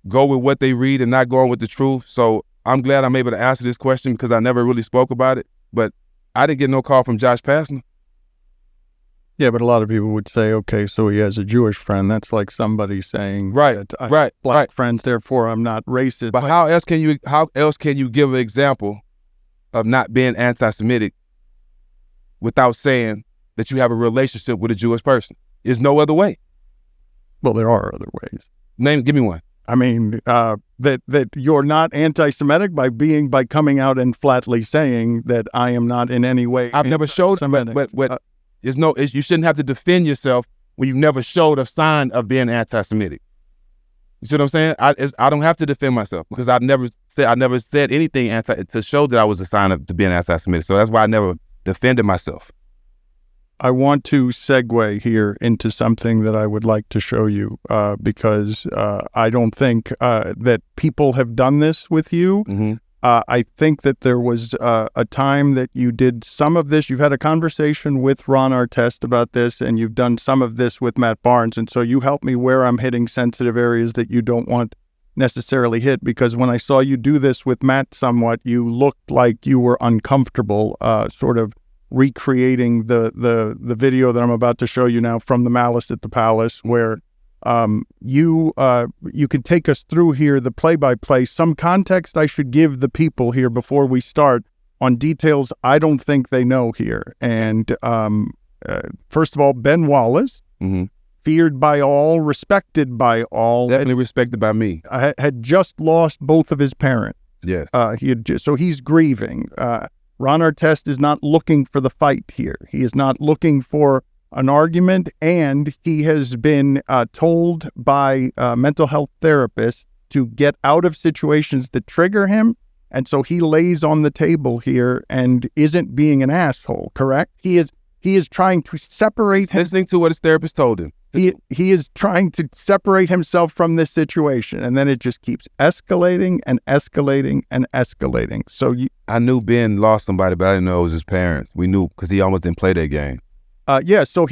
Speaker 2: go with what they read and not going with the truth. So I'm glad I'm able to answer this question because I never really spoke about it, but I didn't get no call from Josh Pastner.
Speaker 1: Yeah, but a lot of people would say, okay, so he has a Jewish friend. That's like somebody saying, black friends, therefore I'm not racist.
Speaker 2: But how else can you give an example of not being anti-Semitic without saying that you have a relationship with a Jewish person? There's no other way.
Speaker 1: Well, there are other ways.
Speaker 2: Give me one.
Speaker 1: I mean, that you're not anti-Semitic by coming out and flatly saying that I am not in any way.
Speaker 2: I've never showed, but you shouldn't have to defend yourself when you've never showed a sign of being anti-Semitic. You see what I'm saying? I don't have to defend myself because I never said anything to show that I was a sign of to being anti-Semitic. So that's why I never defended myself.
Speaker 1: I want to segue here into something that I would like to show you because I don't think that people have done this with you.
Speaker 2: Mm-hmm.
Speaker 1: I think that there was a time that you did some of this. You've had a conversation with Ron Artest about this, and you've done some of this with Matt Barnes. And so you help me where I'm hitting sensitive areas that you don't want necessarily hit, because when I saw you do this with Matt somewhat, you looked like you were uncomfortable, sort of recreating the video that I'm about to show you now from the Malice at the Palace, where you can take us through here the play-by-play. Some context I should give the people here before we start on details I don't think they know here. And first of all, Ben Wallace, feared by all, respected by all,
Speaker 2: definitely respected by me,
Speaker 1: had just lost both of his parents.
Speaker 2: Yes.
Speaker 1: So he's grieving. Ron Artest is not looking for the fight here. He is not looking for an argument, and he has been told by mental health therapists to get out of situations that trigger him, and so he lays on the table here and isn't being an asshole, correct? He is trying to separate
Speaker 2: listening to what his therapist told him.
Speaker 1: He is trying to separate himself from this situation, and then it just keeps escalating and escalating and escalating. So
Speaker 2: I knew Ben lost somebody, but I didn't know it was his parents. We knew because he almost didn't play that game.
Speaker 1: So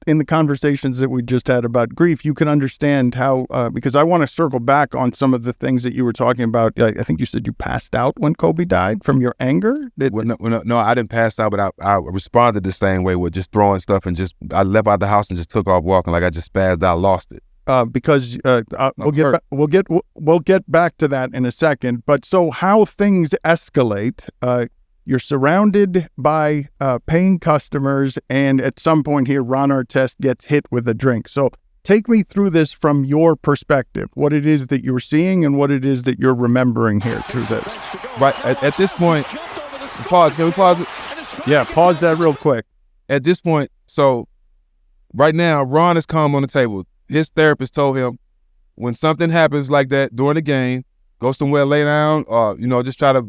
Speaker 1: in the conversations that we just had about grief, you can understand how, because I want to circle back on some of the things that you were talking about. I think you said you passed out when Kobe died from your anger.
Speaker 2: No, I didn't pass out, but I responded the same way with just throwing stuff and I left out the house and just took off walking like I just spazzed out, lost it.
Speaker 1: Because we'll get back to that in a second. But so how things escalate, you're surrounded by paying customers, and at some point here, Ron Artest gets hit with a drink. So take me through this from your perspective, what it is that you're seeing and what it is that you're remembering here through this.
Speaker 2: Right, at this point, pause. Can we pause it?
Speaker 1: Yeah, pause that real quick.
Speaker 2: At this point, so right now, Ron is calm on the table. His therapist told him, when something happens like that during the game, go somewhere, lay down, or, just try to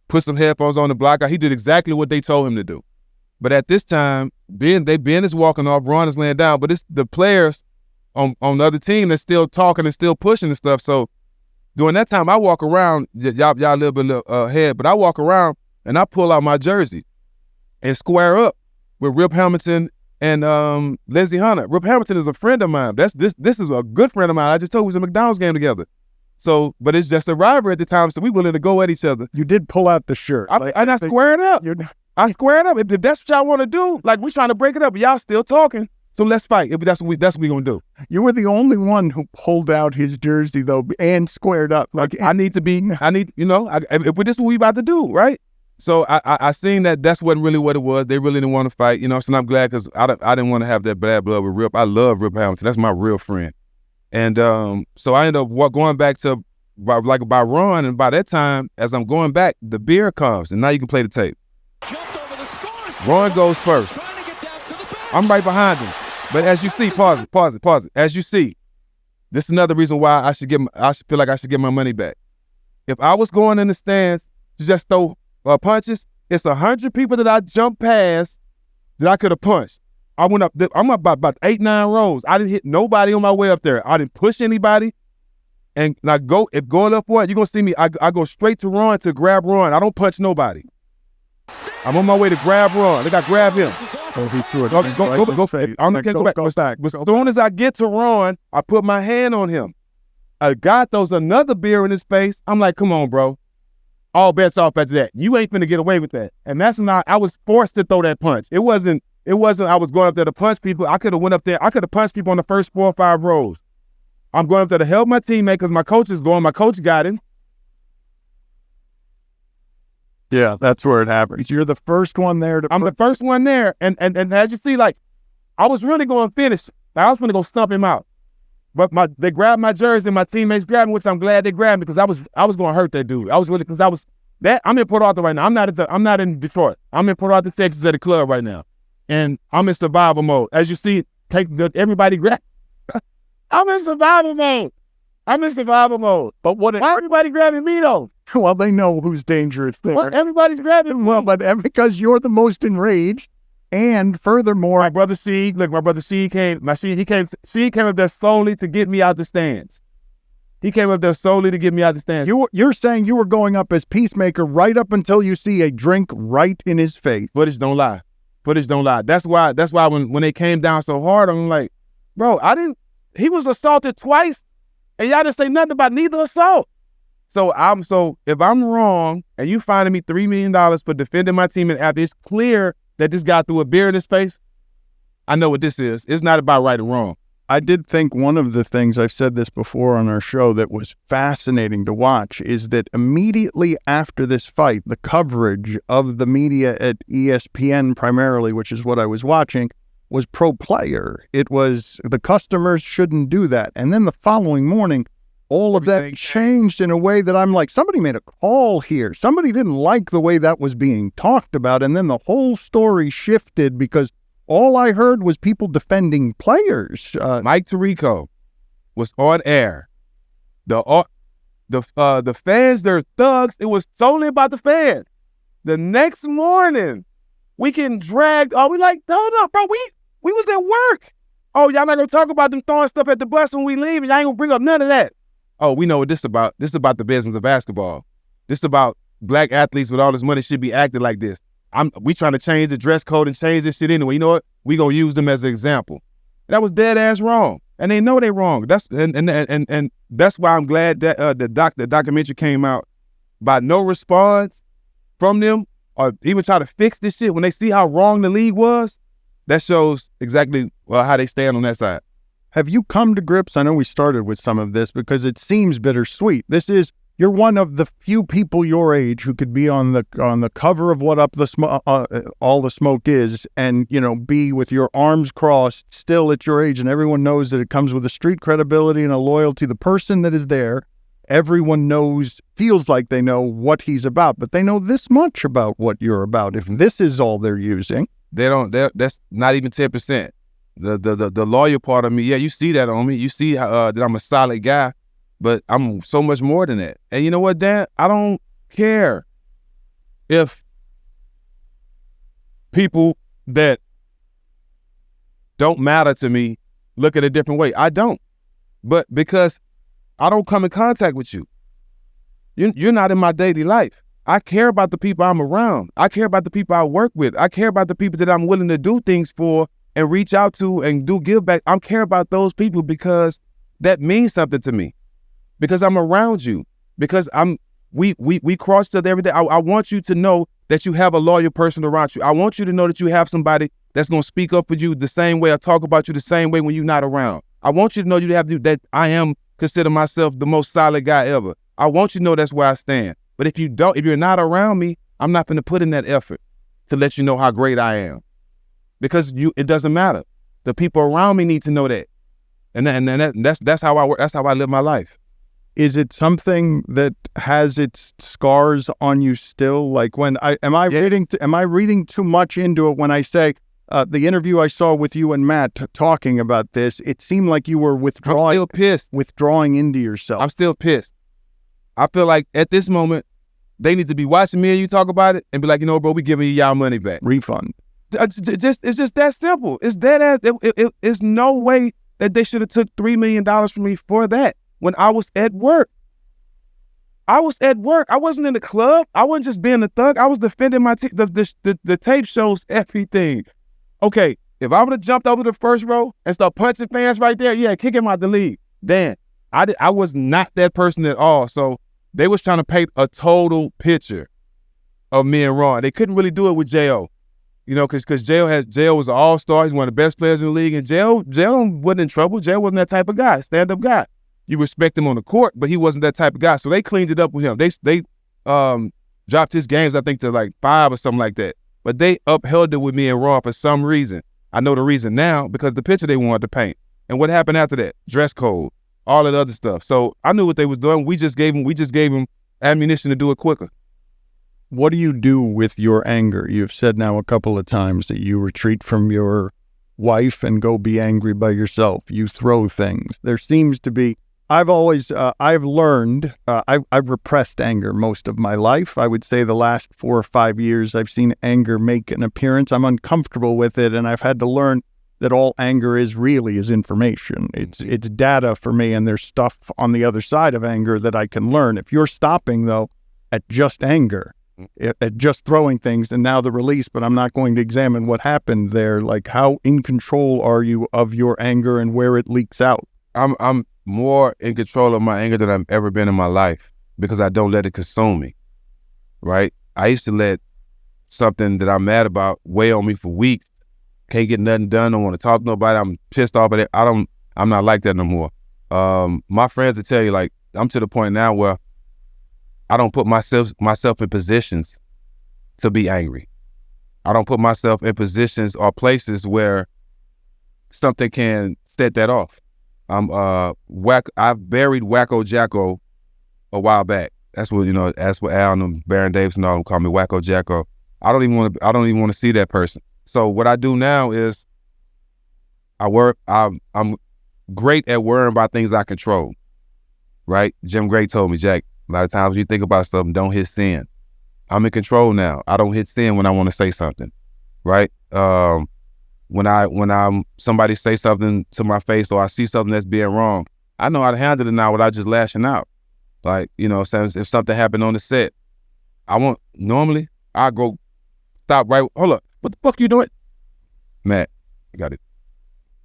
Speaker 2: put some headphones on the block out. He did exactly what they told him to do. But at this time, Ben is walking off, Ron is laying down, but it's the players on the other team that's still talking and still pushing and stuff. So during that time, I walk around, y'all a little bit ahead, but I walk around and I pull out my jersey and square up with Rip Hamilton and Leslie Hunter. Rip Hamilton is a friend of mine. This is a good friend of mine. I just told we was in a McDonald's game together. So, but it's just a rivalry at the time, so we willing to go at each other.
Speaker 1: You did pull out the shirt.
Speaker 2: I squared up. I squared up. If that's what y'all want to do, like we trying to break it up, but y'all still talking. So let's fight. If that's what we gonna do.
Speaker 1: You were the only one who pulled out his jersey though and squared up. Like
Speaker 2: if this is what we about to do, right? So I seen that wasn't really what it was. They really didn't want to fight, So I'm glad because I didn't want to have that bad blood with Rip. I love Rip Hamilton. That's my real friend. And so I ended up going back to by Ron, and by that time, as I'm going back, the beer comes, and now you can play the tape. Ron goes first. I'm right behind him. But as you see, pause it. As you see, this is another reason why I should feel like I should get my money back. If I was going in the stands to just throw punches, it's 100 people that I jumped past that I could have punched. I'm up about 8-9 rows. I didn't hit nobody on my way up there. I didn't push anybody. And if going up for it, you're going to see me. I go straight to Ron to grab Ron. I don't punch nobody. I'm on my way to grab Ron. I grab him.
Speaker 1: Oh, he threw it.
Speaker 2: Go fade. I can't go back. Go Stak. But as soon as I get to Ron, I put my hand on him. A guy throws another beer in his face. I'm like, come on, bro. All bets off after that. You ain't finna get away with that. And that's not, I was forced to throw that punch. It wasn't I was going up there to punch people. I could have went up there. I could have punched people on the first 4 or 5 rows. I'm going up there to help my teammate because my coach is going. My coach got him.
Speaker 1: Yeah, that's where it happens. You're the first one there.
Speaker 2: I'm the first one there. And as you see, I was really going to finish. I was going to go stump him out. But they grabbed my jersey and my teammates grabbed me, which I'm glad they grabbed me because I was going to hurt that dude. I'm in Port Arthur right now. I'm not in Detroit. I'm in Port Arthur, Texas at a club right now. And I'm in survival mode. As you see, everybody grab. I'm in survival mode. But why everybody grabbing me though?
Speaker 1: Well, they know who's dangerous there.
Speaker 2: Well, everybody's grabbing me.
Speaker 1: Well, but because you're the most enraged, and furthermore,
Speaker 2: my brother C came up there solely to get me out the stands. He came up there solely to get me out the stands.
Speaker 1: You're saying you were going up as peacemaker right up until you see a drink right in his face.
Speaker 2: Footage don't lie. That's why when they came down so hard, I'm like, bro, he was assaulted twice, and y'all didn't say nothing about neither assault. So if I'm wrong and you finding me $3 million for defending my team, and after it's clear
Speaker 3: that this guy threw a beer in his face, I know what this is. It's not about right or wrong.
Speaker 1: I did think one of the things, I've said this before on our show, that was fascinating to watch is that immediately after this fight, the coverage of the media at ESPN primarily, which is what I was watching, was pro-player. It was the customers shouldn't do that. And then the following morning, all of that changed in a way that I'm like, somebody made a call here. Somebody didn't like the way that was being talked about. And then the whole story shifted because all I heard was people defending players.
Speaker 3: Mike Tirico was on air. The fans, they're thugs. It was solely about the fans. The next morning, we getting dragged. Oh, we like, hold up, bro. We was at work. Oh, y'all not gonna talk about them throwing stuff at the bus when we leave, and y'all ain't gonna bring up none of that. Oh, we know what this is about. This is about the business of basketball. This is about black athletes with all this money should be acting like this. We trying to change the dress code and change this shit anyway. You know what? We gonna use them as an example. That was dead ass wrong, and they know they wrong. That's and that's why I'm glad that the documentary came out. By no response from them, or even try to fix this shit when they see how wrong the league was. That shows exactly how they stand on that side.
Speaker 1: Have you come to grips? I know we started with some of this because it seems bittersweet. You're one of the few people your age who could be on the cover of What Up All the Smoke Is, and be with your arms crossed, still at your age, and everyone knows that it comes with a street credibility and a loyalty. The person that is there, everyone feels like they know what he's about, but they know this much about what you're about. If this is all they're using,
Speaker 3: that's not even 10%. The lawyer part of me, yeah, you see that on me. You see that I'm a solid guy. But I'm so much more than that. And you know what, Dan? I don't care if people that don't matter to me look at it a different way. I don't. But because I don't come in contact with you. You're not in my daily life. I care about the people I'm around. I care about the people I work with. I care about the people that I'm willing to do things for and reach out to and do give back. I care about those people because that means something to me. Because I'm around you, because we cross each other every day. I want you to know that you have a loyal person around you. I want you to know that you have somebody that's going to speak up for you the same way, or talk about you the same way when you're not around. I want you to know that I am consider myself the most solid guy ever. I want you to know that's where I stand. But if you're not around me, I'm not going to put in that effort to let you know how great I am, because it doesn't matter. The people around me need to know that, and that's how I work. That's how I live my life.
Speaker 1: Is it something that has its scars on you still? Like am I reading too much into it when I say the interview I saw with you and Matt talking about this, it seemed like you were withdrawing.
Speaker 3: I'm still pissed.
Speaker 1: Withdrawing into yourself.
Speaker 3: I'm still pissed. I feel like at this moment, they need to be watching me and you talk about it and be like, bro, we giving you y'all money back.
Speaker 1: Refund.
Speaker 3: It's just that simple. It's dead ass. It's no way that they should have took $3 million from me for that. When I was at work. I wasn't in the club. I wasn't just being a thug. I was defending my team. The tape shows everything. Okay, if I would have jumped over the first row and started punching fans right there, yeah, kick him out the league. Dan, I was not that person at all. So they was trying to paint a total picture of me and Ron. They couldn't really do it with J.O. Because J.O. was an all-star. He's one of the best players in the league. And J.O. wasn't in trouble. J.O. wasn't that type of guy, stand-up guy. You respect him on the court, but he wasn't that type of guy. So they cleaned it up with him. They dropped his games, I think, to like 5 or something like that. But they upheld it with me and Ron for some reason. I know the reason now, because the picture they wanted to paint. And what happened after that? Dress code, all that other stuff. So I knew what they was doing. We just gave him ammunition to do it quicker.
Speaker 1: What do you do with your anger? You've said now a couple of times that you retreat from your wife and go be angry by yourself. You throw things. There seems to be, I've learned, I've repressed anger most of my life. I would say the last 4 or 5 years, I've seen anger make an appearance. I'm uncomfortable with it, and I've had to learn that all anger is information. It's data for me, and there's stuff on the other side of anger that I can learn. If you're stopping, though, at just anger, at just throwing things, and now the release, but I'm not going to examine what happened there, like how in control are you of your anger and where it leaks out?
Speaker 2: I'm more in control of my anger than I've ever been in my life, because I don't let it consume me, right? I used to let something that I'm mad about weigh on me for weeks. Can't get nothing done. Don't want to talk to nobody. I'm pissed off at it. I'm not like that no more. My friends will tell you, like, I'm to the point now where I don't put myself in positions to be angry. I don't put myself in positions or places where something can set that off. I buried Wacko Jacko a while back. That's what Al and Baron Davis and all them call me, Wacko Jacko. I don't even want to see that person. So what I do now is I'm great at worrying about things I control. Right? Jim Gray told me, Jack, a lot of times when you think about something, don't hit send. I'm in control now. I don't hit send when I want to say something. Right? When somebody say something to my face or I see something that's being wrong, I know how to handle it now without just lashing out. Like, if something happened on the set, normally I go stop right. Hold up, what the fuck you doing? Matt, I got it.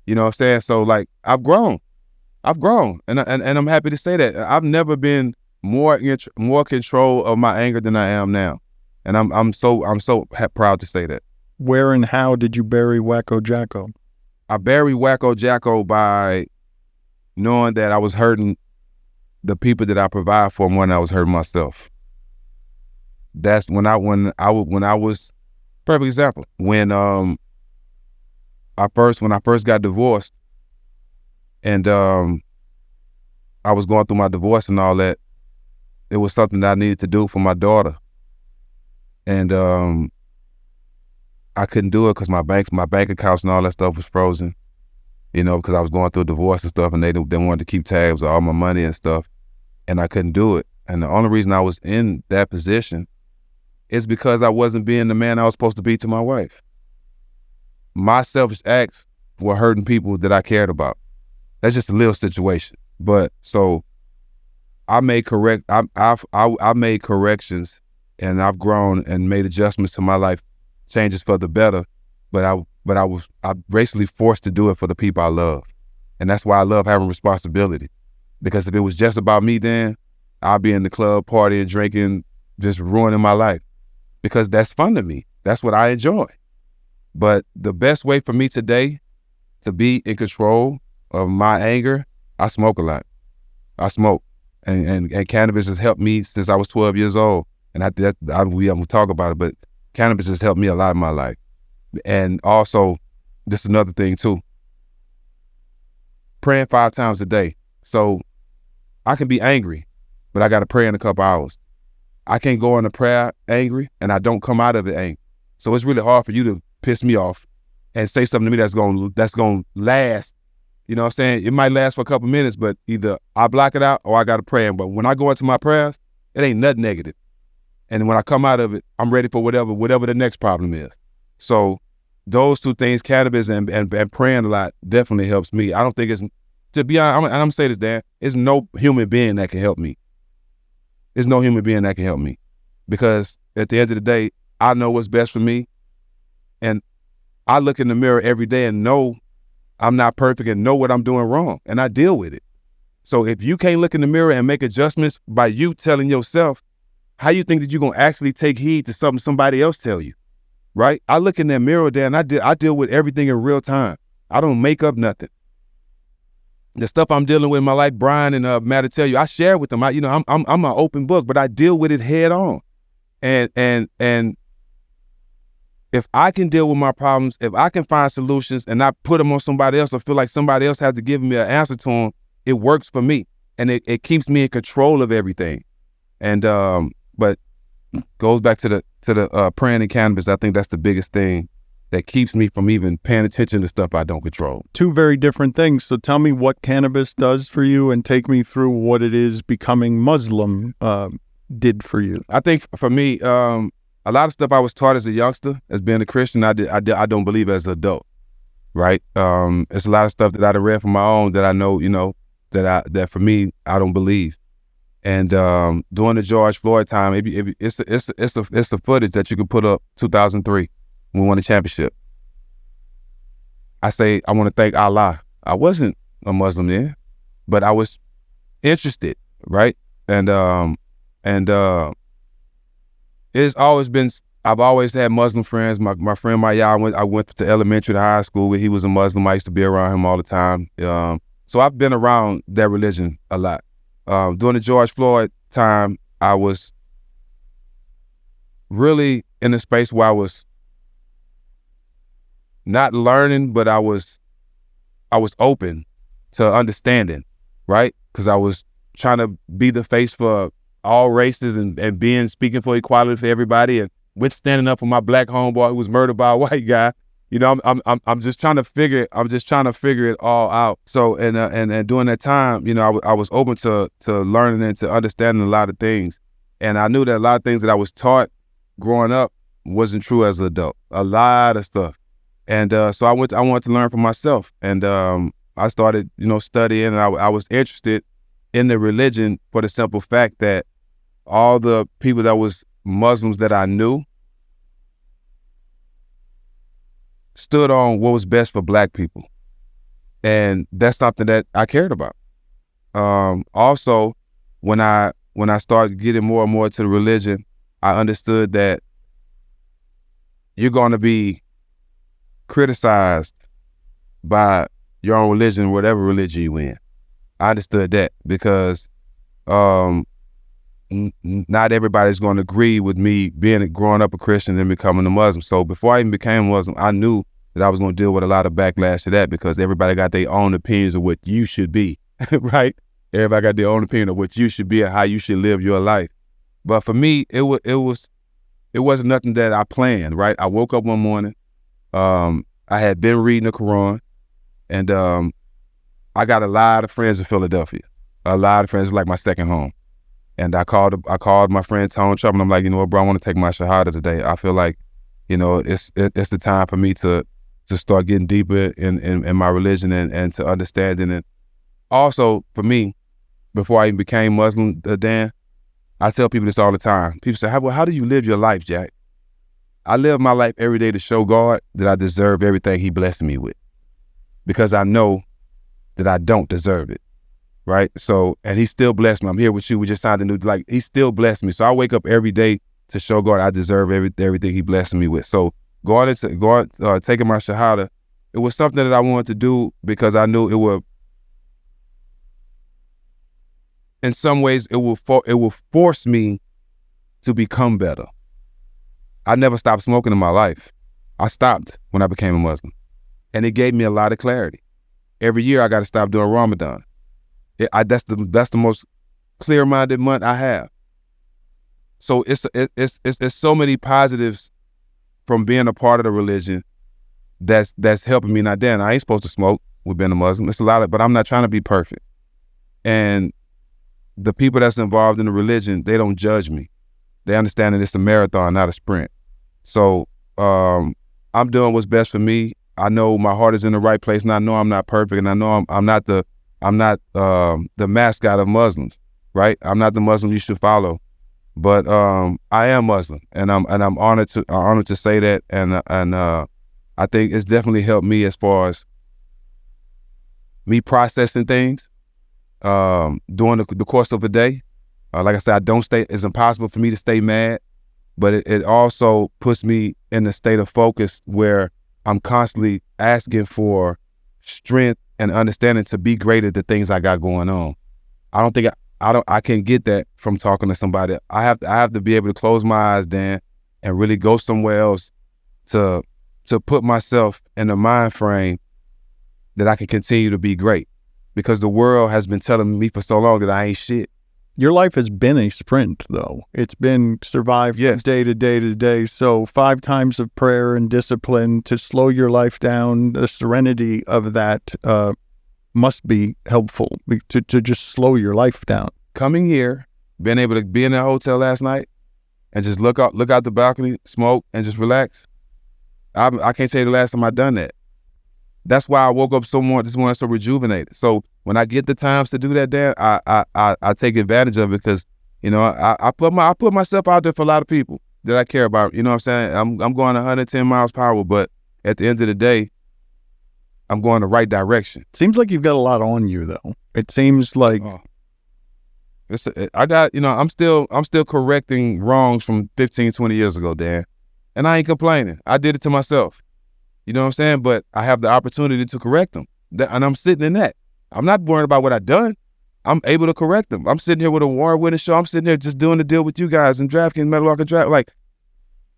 Speaker 2: You know what I'm saying? So like, I've grown, and I'm happy to say that I've never been more control of my anger than I am now, and I'm so proud to say that.
Speaker 1: Where and how did you bury Wacko Jacko?
Speaker 2: I buried Wacko Jacko by knowing that I was hurting the people that I provide for more than I was hurting myself. That's when I was perfect example. When I first got divorced, and I was going through my divorce and all that, it was something that I needed to do for my daughter, and I couldn't do it because my bank accounts and all that stuff was frozen. Because I was going through a divorce and stuff, and they wanted to keep tabs of all my money and stuff, and I couldn't do it. And the only reason I was in that position is because I wasn't being the man I was supposed to be to my wife. My selfish acts were hurting people that I cared about. That's just a little situation. But so I made I made corrections, and I've grown and made adjustments to my life, changes for the better. But I basically forced to do it for the people I love. And that's why I love having responsibility. Because if it was just about me, then I'd be in the club partying, drinking, just ruining my life. Because that's fun to me. That's what I enjoy. But the best way for me today to be in control of my anger, I smoke a lot. I smoke. And cannabis has helped me since I was 12 years old. And we will talk about it, but cannabis has helped me a lot in my life. And also, this is another thing too. Praying 5 times a day. So I can be angry, but I got to pray in a couple hours. I can't go in a prayer angry, and I don't come out of it angry. So it's really hard for you to piss me off and say something to me that's going to last. You know what I'm saying? It might last for a couple minutes, but either I block it out or I got to pray. But when I go into my prayers, it ain't nothing negative. And when I come out of it, I'm ready for whatever the next problem is. So those two things, cannabis and praying a lot, definitely helps me. I don't think it's, to be honest, I'm going to say this, Dan, there's no human being that can help me. There's no human being that can help me. Because at the end of the day, I know what's best for me. And I look in the mirror every day and know I'm not perfect and know what I'm doing wrong. And I deal with it. So if you can't look in the mirror and make adjustments by you telling yourself, how you think that you're going to actually take heed to something somebody else tell you? Right? I look in that mirror, Dan, I deal with everything in real time. I don't make up nothing. The stuff I'm dealing with in my life, Brian and Matt will tell you, I share with them. I'm an open book, but I deal with it head on. And if I can deal with my problems, if I can find solutions and not put them on somebody else or feel like somebody else has to give me an answer to them, it works for me. And it keeps me in control of everything. And but goes back to the praying and cannabis. I think that's the biggest thing that keeps me from even paying attention to stuff I don't control.
Speaker 1: Two very different things. So tell me what cannabis does for you and take me through what it is becoming Muslim did for you.
Speaker 2: I think for me, a lot of stuff I was taught as a youngster, as being a Christian, I don't believe as an adult, right? It's a lot of stuff that I read from my own that I know, that for me, I don't believe. And during the George Floyd time, it's the footage that you can put up 2003 when we won the championship. I say, I want to thank Allah. I wasn't a Muslim then, but I was interested, right? And it's always been I've always had Muslim friends. My friend Maya, I went to elementary to high school with. He was a Muslim. I used to be around him all the time. So I've been around that religion a lot. During the George Floyd time, I was really in a space where I was not learning, but I was open to understanding, right? Because I was trying to be the face for all races and speaking for equality for everybody, and with standing up for my black homeboy who was murdered by a white guy. You know, I'm just trying to figure it all out. So and during that time, you know, I was open to learning and to understanding a lot of things, and I knew that a lot of things that I was taught growing up wasn't true as an adult. A lot of stuff, and so I wanted to learn for myself, and I started, you know, studying, and I was interested in the religion for the simple fact that all the people that was Muslims that I knew stood on what was best for black people. And that's something that I cared about. Also, when I started getting more and more to the religion, I understood that you're going to be criticized by your own religion, whatever religion you in. I understood that because not everybody's going to agree with me growing up a Christian and becoming a Muslim. So before I even became a Muslim, I knew that I was going to deal with a lot of backlash to that because everybody got their own opinions of what you should be, right? Everybody got their own opinion of what you should be and how you should live your life. But for me, it wasn't nothing that I planned, right? I woke up one morning, I had been reading the Quran, and I got a lot of friends in Philadelphia, a lot of friends, like my second home. And I called my friend Tone Chubb, and I'm like, you know what, bro, I want to take my Shahada today. I feel like, you know, it's the time for me to start getting deeper in my religion and to understanding it. Also, for me, before I even became Muslim, Dan, I tell people this all the time. People say, how do you live your life, Jack? I live my life every day to show God that I deserve everything he blessed me with, because I know that I don't deserve it. Right? So, and he still blessed me. I'm here with you. We just signed a new, like, he still blessed me. So I wake up every day to show God I deserve everything he blessed me with. So taking my Shahada, it was something that I wanted to do because I knew it would, in some ways, it will force me to become better. I never stopped smoking in my life. I stopped when I became a Muslim. And it gave me a lot of clarity. Every year I got to stop doing Ramadan. That's the most clear-minded month I have. So it's so many positives from being a part of the religion that's helping me. Now, Dan, I ain't supposed to smoke with being a Muslim. It's a lot but I'm not trying to be perfect. And the people that's involved in the religion, they don't judge me. They understand that it's a marathon, not a sprint. So I'm doing what's best for me. I know my heart is in the right place, and I know I'm not perfect, and I know I'm not the mascot of Muslims, right? I'm not the Muslim you should follow, but I am Muslim, and I'm honored to say that, and I think it's definitely helped me as far as me processing things during the course of a day. Like I said, it's impossible for me to stay mad, but it also puts me in a state of focus where I'm constantly asking for strength and understanding to be great at the things I got going on. I can get that from talking to somebody. I have to be able to close my eyes, Dan, and really go somewhere else to put myself in a mind frame that I can continue to be great, because the world has been telling me for so long that I ain't shit.
Speaker 1: Your life has been a sprint, though. It's been survived day to day to day. So 5 times of prayer and discipline to slow your life down, the serenity of that must be helpful to just slow your life down.
Speaker 2: Coming here, being able to be in that hotel last night and just look out the balcony, smoke, and just relax. I can't tell you the last time I've done that. That's why I woke up this morning so rejuvenated. So when I get the times to do that, Dan, I take advantage of it, because, you know, I put myself out there for a lot of people that I care about. You know what I'm saying? I'm going 110 miles per hour, but at the end of the day, I'm going the right direction.
Speaker 1: Seems like you've got a lot on you, though. It seems like
Speaker 2: I'm still correcting wrongs from 15, 20 years ago, Dan.
Speaker 3: And I ain't complaining. I did it to myself. You know what I'm saying? But I have the opportunity to correct them. And I'm sitting in that. I'm not worried about what I've done. I'm able to correct them. I'm sitting here with a award-winning show. I'm sitting here just doing the deal with you guys and DraftKings, Metalwalker Draft. Like,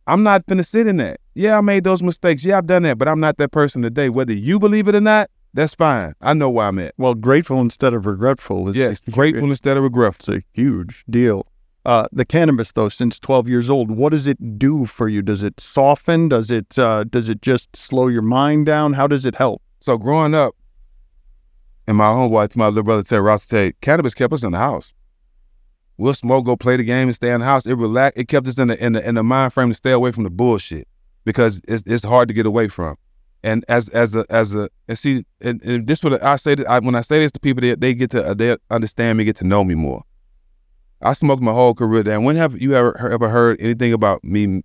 Speaker 3: I'm not finna sit in that. Yeah, I made those mistakes. Yeah, I've done that, but I'm not that person today. Whether you believe it or not, that's fine. I know where I'm at.
Speaker 1: Well, grateful instead of regretful.
Speaker 3: Yes, grateful instead of regretful.
Speaker 1: It's a huge deal. The cannabis, though, since 12 years old, what does it do for you? Does it soften? Does it just slow your mind down? How does it help?
Speaker 3: So growing up, and my homeboy, my little brother Ted Ross, cannabis kept us in the house. We'll smoke, go play the game, and stay in the house. It kept us in the mind frame to stay away from the bullshit because it's hard to get away from. And and this what I say. When I say this to people, they understand me, get to know me more. I smoked my whole career down. When have you ever heard anything about me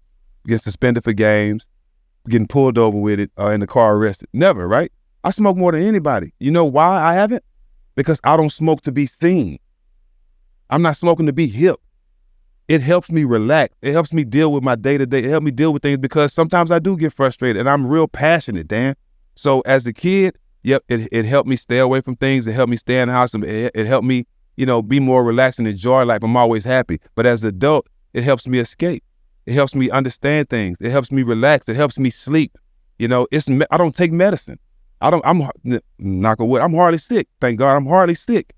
Speaker 3: getting suspended for games, getting pulled over with it, in the car arrested? Never, right? I smoke more than anybody. You know why I haven't? Because I don't smoke to be seen. I'm not smoking to be hip. It helps me relax. It helps me deal with my day-to-day. It helps me deal with things because sometimes I do get frustrated and I'm real passionate, Dan. So as a kid, yep, it helped me stay away from things. It helped me stay in the house. It helped me, be more relaxed and enjoy life. I'm always happy. But as an adult, it helps me escape. It helps me understand things. It helps me relax. It helps me sleep. I don't take medicine. I'm knock on wood, I'm hardly sick. Thank God I'm hardly sick.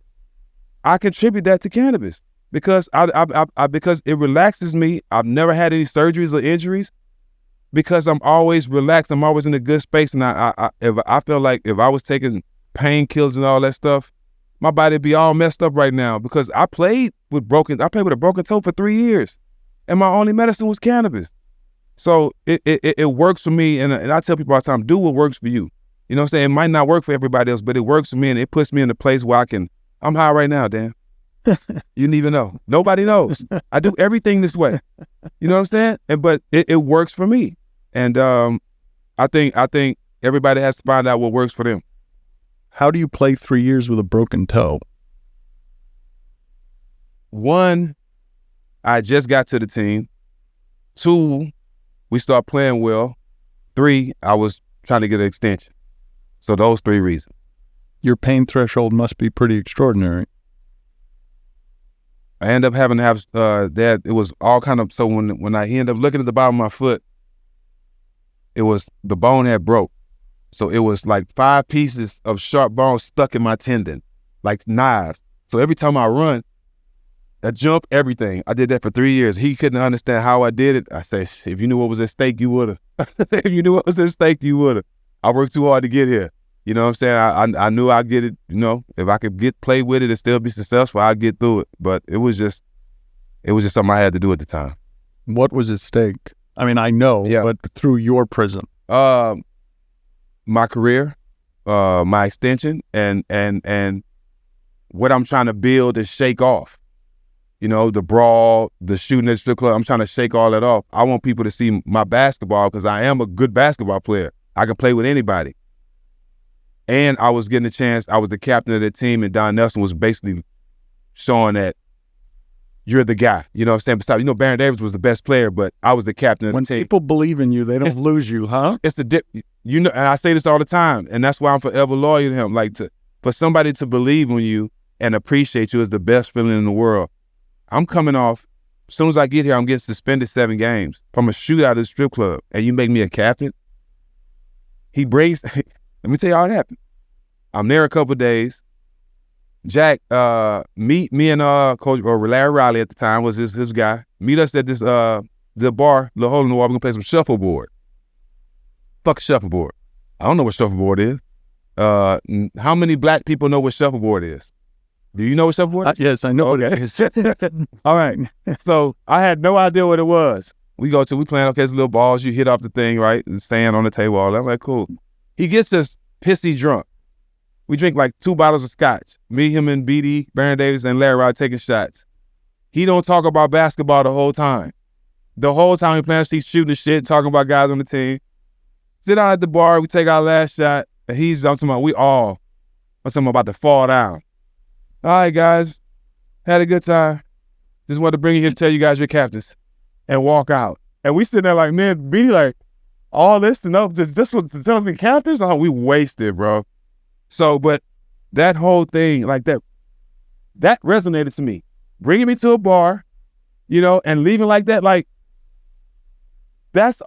Speaker 3: I contribute that to cannabis because because it relaxes me. I've never had any surgeries or injuries because I'm always relaxed. I'm always in a good space. And I feel like if I was taking painkillers and all that stuff, my body would be all messed up right now because I played with a broken toe for 3 years and my only medicine was cannabis. So it works for me. And I tell people all the time, do what works for you. You know what I'm saying? It might not work for everybody else, but it works for me and it puts me in a place where I'm high right now, Dan. You didn't even know. Nobody knows. I do everything this way. You know what I'm saying? But it works for me. And I think everybody has to find out what works for them.
Speaker 1: How do you play 3 years with a broken toe?
Speaker 3: 1, I just got to the team. 2, we start playing well. 3, I was trying to get an extension. So those 3 reasons.
Speaker 1: Your pain threshold must be pretty extraordinary.
Speaker 3: I ended up having to have that. It was all kind of, so when I ended up looking at the bottom of my foot, it was, the bone had broke. So it was like 5 pieces of sharp bone stuck in my tendon, like knives. So every time I run, I jump, everything. I did that for 3 years. He couldn't understand how I did it. I said, if you knew what was at stake, you would have. If you knew what was at stake, you would have. I worked too hard to get here. You know what I'm saying? I knew I'd get it, if I could play with it and still be successful, I'd get through it. But it was just something I had to do at the time.
Speaker 1: What was at stake? I mean, I know, but through your prism.
Speaker 3: My career, my extension, and what I'm trying to build and shake off. The brawl, the shooting at the strip club, I'm trying to shake all that off. I want people to see my basketball because I am a good basketball player. I can play with anybody. And I was getting a chance. I was the captain of the team, and Don Nelson was basically showing that you're the guy. You know what I'm saying? Besides, Baron Davis was the best player, but I was the captain of the team.
Speaker 1: When people believe in you, they don't lose you, huh?
Speaker 3: It's and I say this all the time, and that's why I'm forever loyal to him. Like, for somebody to believe in you and appreciate you is the best feeling in the world. I'm coming off, as soon as I get here, I'm getting suspended 7 games from a shootout at the strip club, and you make me a captain? Let me tell you how it happened. I'm there a couple of days. Jack, me and Coach Larry Riley at the time was his guy. Meet us at this the bar, the hole in the wall. We're gonna play some shuffleboard. Fuck shuffleboard. I don't know what shuffleboard is. How many black people know what shuffleboard is? Do you know what shuffleboard is?
Speaker 1: Yes, I know what it is.
Speaker 3: All right. So I had no idea what it was. We playing, okay, it's little balls, you hit off the thing, right? Stand on the table, all that. I'm like, cool. He gets us pissy drunk. We drink like 2 bottles of scotch. Me, him, and BD, Baron Davis, and Larry Rod taking shots. He don't talk about basketball the whole time. The whole time he playing, he's shooting shit, talking about guys on the team. Sit down at the bar, we take our last shot, and I'm talking about to fall down. All right, guys, had a good time. Just wanted to bring you here to tell you guys you're captains and walk out. And we sitting there like, man, Beanie, like, all this to know, just for to tell us we captains? Oh, we wasted, bro. So, but that whole thing, like that resonated to me. Bringing me to a bar, and leaving like that, like, that's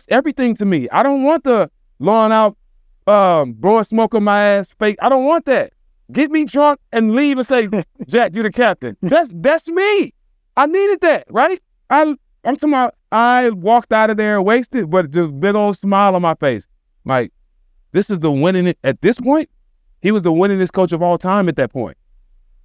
Speaker 3: everything to me. I don't want the blowing out, blowing smoke on my ass fake. I don't want that. Get me drunk and leave and say, Jack, you're the captain. That's me. I needed that, right? I'm talking about, I walked out of there wasted, but just big old smile on my face. Like, this is the winning at this point. He was the winningest coach of all time at that point.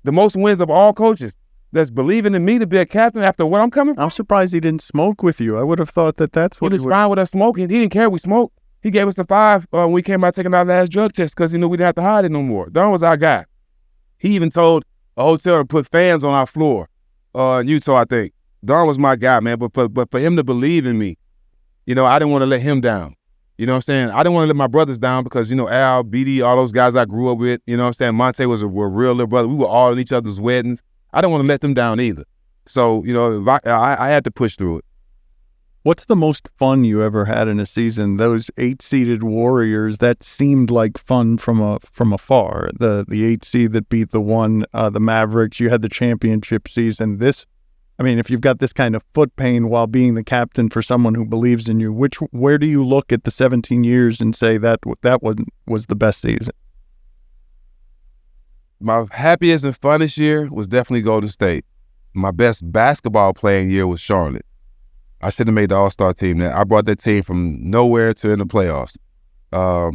Speaker 3: The most wins of all coaches that's believing in me to be a captain after what I'm coming from.
Speaker 1: I'm surprised he didn't smoke with you. I would have thought that's what
Speaker 3: he was fine with us smoking. He didn't care we smoked. He gave us a 5 when we came out taking our last drug test because he knew we didn't have to hide it no more. Don was our guy. He even told a hotel to put fans on our floor in Utah, I think. Don was my guy, man. But for him to believe in me, I didn't want to let him down. You know what I'm saying? I didn't want to let my brothers down because, Al, BD, all those guys I grew up with, you know what I'm saying? Monte was a real little brother. We were all in each other's weddings. I didn't want to let them down either. So, I had to push through it.
Speaker 1: What's the most fun you ever had in a season? Those 8-seeded Warriors, that seemed like fun from afar. The 8 seed that beat the Mavericks. You had the championship season. If you've got this kind of foot pain while being the captain for someone who believes in you, where do you look at the 17 years and say that was the best season?
Speaker 2: My happiest and funnest year was definitely Golden State. My best basketball playing year was Charlotte. I should have made the All-Star team. I brought that team from nowhere to in the playoffs.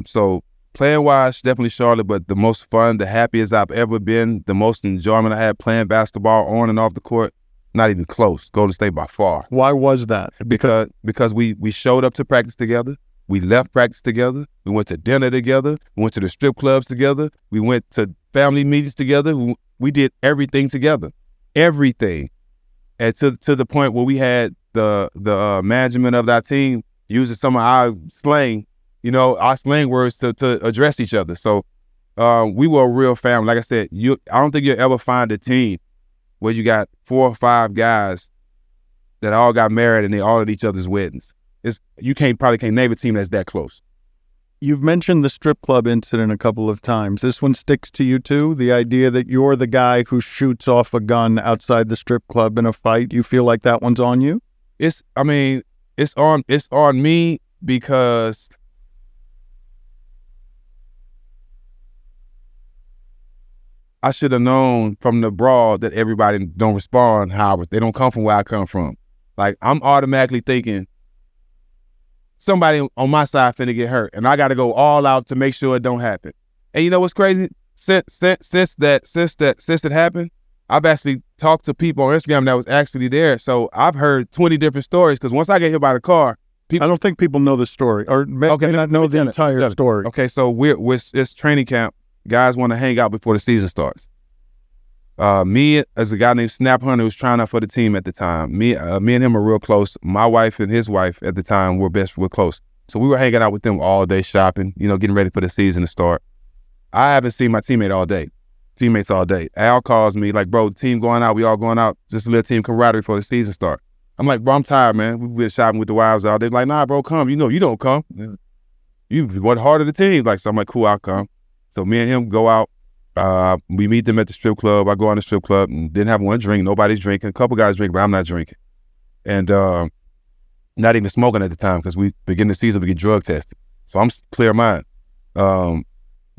Speaker 2: So playing-wise, definitely Charlotte, but the most fun, the happiest I've ever been, the most enjoyment I had playing basketball on and off the court, not even close. Golden State by far.
Speaker 1: Why was that?
Speaker 2: Because we showed up to practice together. We left practice together. We went to dinner together. We went to the strip clubs together. We went to family meetings together. We did everything together. Everything. And to the point where we had the management of that team using some of our slang, our slang words to address each other. So we were a real family. Like I said, I don't think you'll ever find a team where you got 4 or 5 guys that all got married and they all at each other's weddings. You probably can't name a team that's that close.
Speaker 1: You've mentioned the strip club incident a couple of times. This one sticks to you too? The idea that you're the guy who shoots off a gun outside the strip club in a fight, you feel like that one's on you?
Speaker 2: It's on me because I should have known from the brawl that everybody don't respond how they don't come from where I come from. Like, I'm automatically thinking somebody on my side finna get hurt, and I got to go all out to make sure it don't happen. And you know what's crazy? Since it happened, I've actually talked to people on Instagram that was actually there. So I've heard 20 different stories because once I get hit by the car,
Speaker 1: I don't think people know the story or may not know the entire story.
Speaker 2: Okay, so it's training camp. Guys want to hang out before the season starts. Me, as a guy named Snap Hunter, who was trying out for the team at the time. Me and him are real close. My wife and his wife at the time were close. So we were hanging out with them all day, shopping, getting ready for the season to start. I haven't seen my teammates all day. Al calls me like, bro, the team going out. We all going out. Just a little team camaraderie before the season start. I'm like, bro, I'm tired, man. We've been shopping with the wives all day. Like, nah, bro, come. You don't come. You work hard of the team. Like, so I'm like, cool, I'll come. So me and him go out. We meet them at the strip club. I go on the strip club and didn't have one drink. Nobody's drinking. A couple guys drink, but I'm not drinking. And not even smoking at the time because we begin the season, we get drug tested. So I'm clear of mind.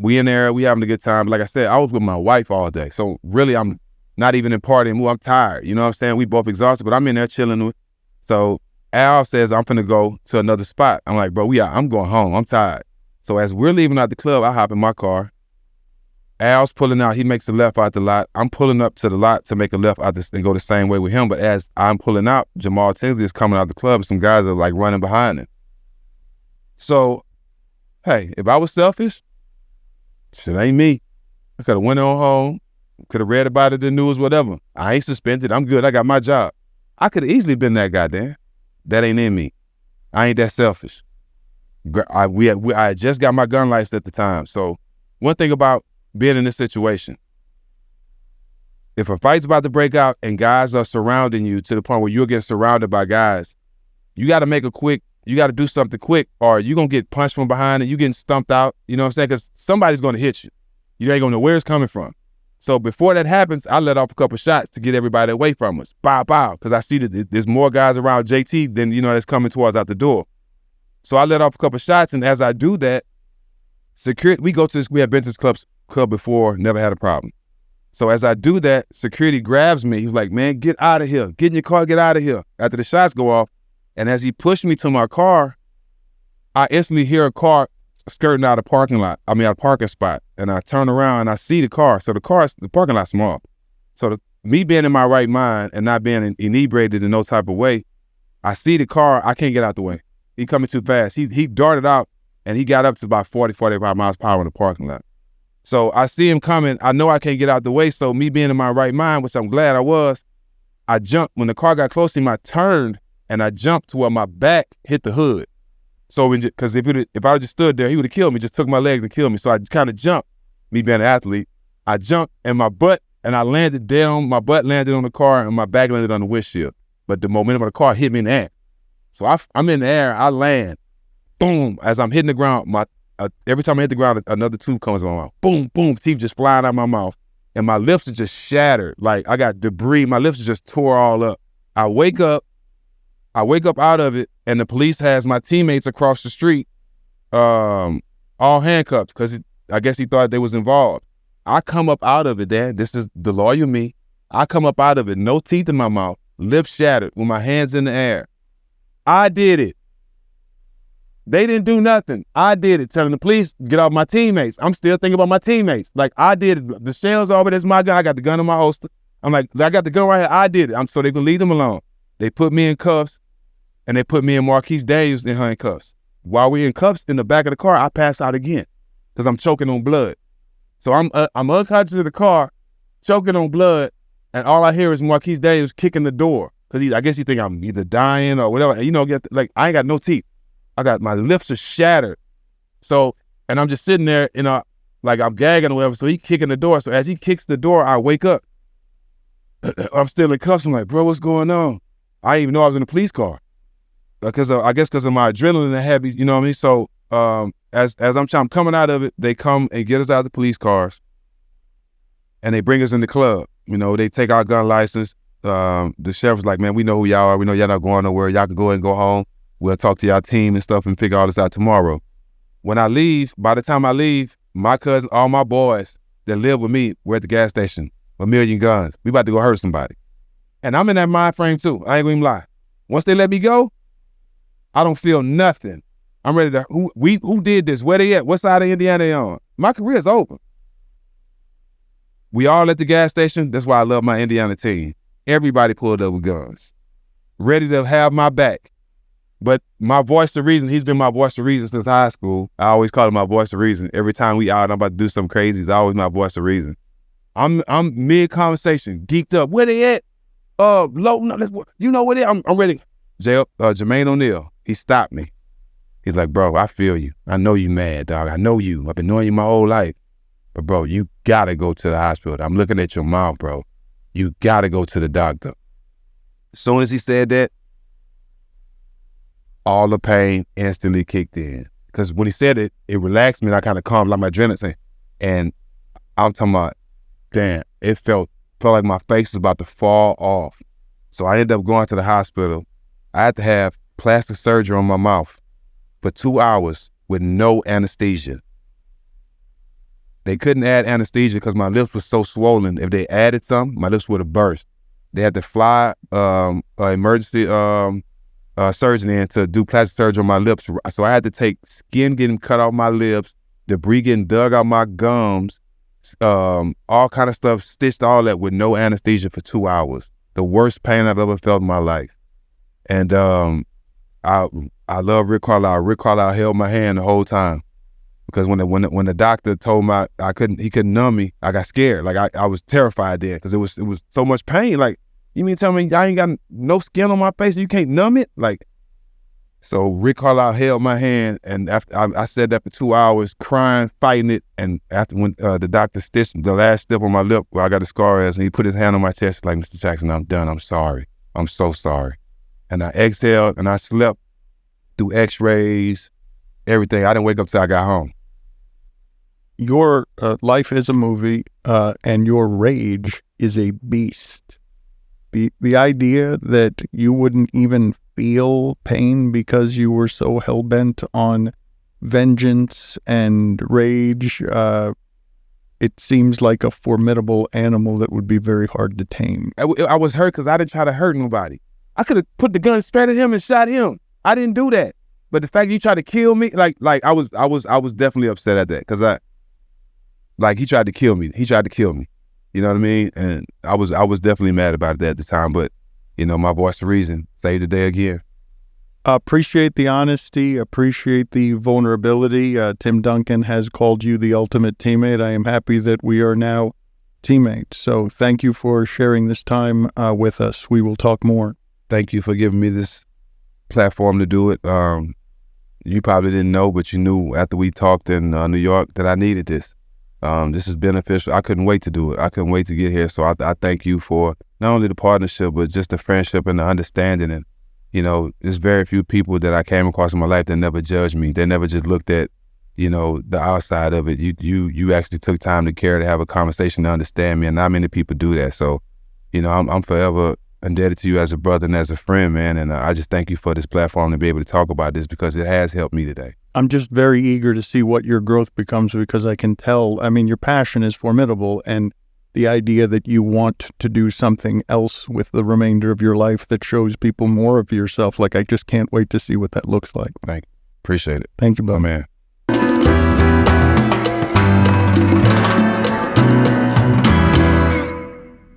Speaker 2: We in there, we having a good time. Like I said, I was with my wife all day. So really, I'm not even in partying mood. I'm tired. You know what I'm saying? We both exhausted, but I'm in there chilling. So Al says, I'm finna go to another spot. I'm like, bro, I'm going home. I'm tired. So as we're leaving out the club, I hop in my car. Al's pulling out. He makes a left out the lot. I'm pulling up to the lot to make a left out and go the same way with him. But as I'm pulling out, Jamal Tinsley is coming out the club. And some guys are like running behind him. So, hey, if I was selfish, shit ain't me. I could have went on home, could have read about it in the news, whatever. I ain't suspended. I'm good. I got my job. I could have easily been that guy, Dan. That ain't in me. I ain't that selfish. I had just got my gun license at the time. So one thing about being in this situation, if a fight's about to break out and guys are surrounding you to the point where you're getting surrounded by guys,
Speaker 3: you got to you got to do something quick, or you're going to get punched from behind and you getting stumped out, you know what I'm saying? Because somebody's going to hit you. You ain't going to know where it's coming from. So before that happens, I let off a couple shots to get everybody away from us. Bow, bow, because I see that there's more guys around JT than, that's coming towards out the door. So I let off a couple shots, and as I do that, security, we have been to this club before, never had a problem. So as I do that, security grabs me. He's like, man, get out of here. Get in your car, get out of here. After the shots go off, and as he pushed me to my car, I instantly hear a car skirting out a parking spot. And I turn around and I see the car. So the parking lot's small. So me being in my right mind and not being inebriated in no type of way, I see the car, I can't get out the way. He coming too fast. He darted out and he got up to about 40, 45 miles per hour in the parking lot. So I see him coming. I know I can't get out the way. So me being in my right mind, which I'm glad I was, I jumped. When the car got close to him, I turned and I jumped to where my back hit the hood. So because if I just stood there, he would have killed me, just took my legs and killed me. So I kind of jumped, me being an athlete. I jumped and my butt landed down. My butt landed on the car and my back landed on the windshield. But the momentum of the car hit me in the air. So I'm in the air, I land, boom. As I'm hitting the ground, every time I hit the ground, another tooth comes in my mouth. Boom, boom, teeth just flying out of my mouth. And my lips are just shattered. Like I got debris, my lips are just tore all up. I wake up out of it, and the police has my teammates across the street all handcuffed because I guess he thought they was involved. I come up out of it, Dad. This is the lawyer me. I come up out of it, no teeth in my mouth, lips shattered, with my hands in the air. I did it. They didn't do nothing. I did it, telling the police, get off my teammates. I'm still thinking about my teammates. Like, I did it. The shell's over, there's my gun. I got the gun in my holster. I'm like, I got the gun right here. I did it. So they can leave them alone. They put me in cuffs. And they put me and Marquise Daniels in handcuffs. While we in cuffs in the back of the car, I pass out again because I'm choking on blood. So I'm unconscious in the car, choking on blood, and all I hear is Marquise Daniels kicking the door because I guess he think I'm either dying or whatever. And, I ain't got no teeth. My lips are shattered. So, and I'm just sitting there, like I'm gagging or whatever. So he kicking the door. So as he kicks the door, I wake up. I'm still in cuffs. I'm like, bro, what's going on? I didn't even know I was in a police car. Because of my adrenaline and heavy, you know what I mean? So as I'm coming out of it, they come and get us out of the police cars and they bring us in the club. They take our gun license. The sheriff's like, man, we know who y'all are. We know y'all not going nowhere. Y'all can go ahead and go home. We'll talk to y'all team and stuff and figure all this out tomorrow. When I leave, by the time I leave, my cousin, all my boys that live with me, we're at the gas station with 1,000,000 guns. We about to go hurt somebody. And I'm in that mind frame too. I ain't gonna even lie. Once they let me go, I don't feel nothing. I'm ready to, who did this? Where they at? What side of Indiana they on? My career's over. We all at the gas station. That's why I love my Indiana team. Everybody pulled up with guns, ready to have my back. But my voice of reason, he's been my voice of reason since high school. I always call him my voice of reason. Every time we out, I'm about to do something crazy. He's always my voice of reason. I'm mid-conversation, geeked up. Where they at? You know where they at? I'm ready. Jermaine O'Neal. He stopped me. He's like, bro, I feel you. I know you mad, dog. I know you. I've been knowing you my whole life. But, bro, you got to go to the hospital. I'm looking at your mouth, bro. You got to go to the doctor. As soon as he said that, all the pain instantly kicked in. Because when he said it, it relaxed me and I kind of calmed like my adrenaline. And I'm talking about, damn, it felt like my face was about to fall off. So I ended up going to the hospital. I had to have plastic surgery on my mouth for 2 hours with no anesthesia. They couldn't add anesthesia because my lips were so swollen. If they added some, my lips would have burst. They had to fly emergency surgeon in to do plastic surgery on my lips. So I had to take skin getting cut off my lips, debris getting dug out my gums, all kind of stuff, stitched all that with no anesthesia for 2 hours. The worst pain I've ever felt in my life. And I love Rick Carlisle. Rick Carlisle held my hand the whole time because when the doctor told me he couldn't numb me, I got scared. Like I was terrified then because it was so much pain. Like, you mean tell me I ain't got no skin on my face and you can't numb it? Like, so Rick Carlisle held my hand, and after I said that for 2 hours, crying, fighting it, and after when the doctor stitched the last step on my lip where I got a scar as, and he put his hand on my chest like, Mr. Jackson, I'm done. I'm sorry. I'm so sorry.
Speaker 2: and I exhaled, and I slept through x-rays, everything. I didn't wake up till I got home.
Speaker 1: Your life is a movie, and your rage is a beast. The idea that you wouldn't even feel pain because you were so hell-bent on vengeance and rage, it seems like a formidable animal that would be very hard to tame.
Speaker 3: I was hurt because I didn't try to hurt nobody. I could have put the gun straight at him and shot him. I didn't do that. But the fact you tried to kill me, like I was definitely upset at that, because he tried to kill me. He tried to kill me. You know what I mean? And I was definitely mad about that at the time. But my voice of reason saved the day again.
Speaker 1: Appreciate the honesty. Appreciate the vulnerability. Tim Duncan has called you the ultimate teammate. I am happy that we are now teammates. So thank you for sharing this time with us. We will talk more.
Speaker 2: Thank you for giving me this platform to do it. You probably didn't know, but you knew after we talked in New York that I needed this. This is beneficial. I couldn't wait to do it. I couldn't wait to get here. So I thank you for not only the partnership, but just the friendship and the understanding. And, there's very few people that I came across in my life that never judged me. They never just looked at, the outside of it. You actually took time to care to have a conversation to understand me. And not many people do that. So, I'm forever indebted to you as a brother and as a friend, man. And I just thank you for this platform to be able to talk about this, because it has helped me today.
Speaker 1: I'm just very eager to see what your growth becomes, because I can tell, your passion is formidable, and the idea that you want to do something else with the remainder of your life that shows people more of yourself, I just can't wait to see what that looks like.
Speaker 2: Thank you. Appreciate it.
Speaker 1: Thank you, Bob.
Speaker 2: Oh, man.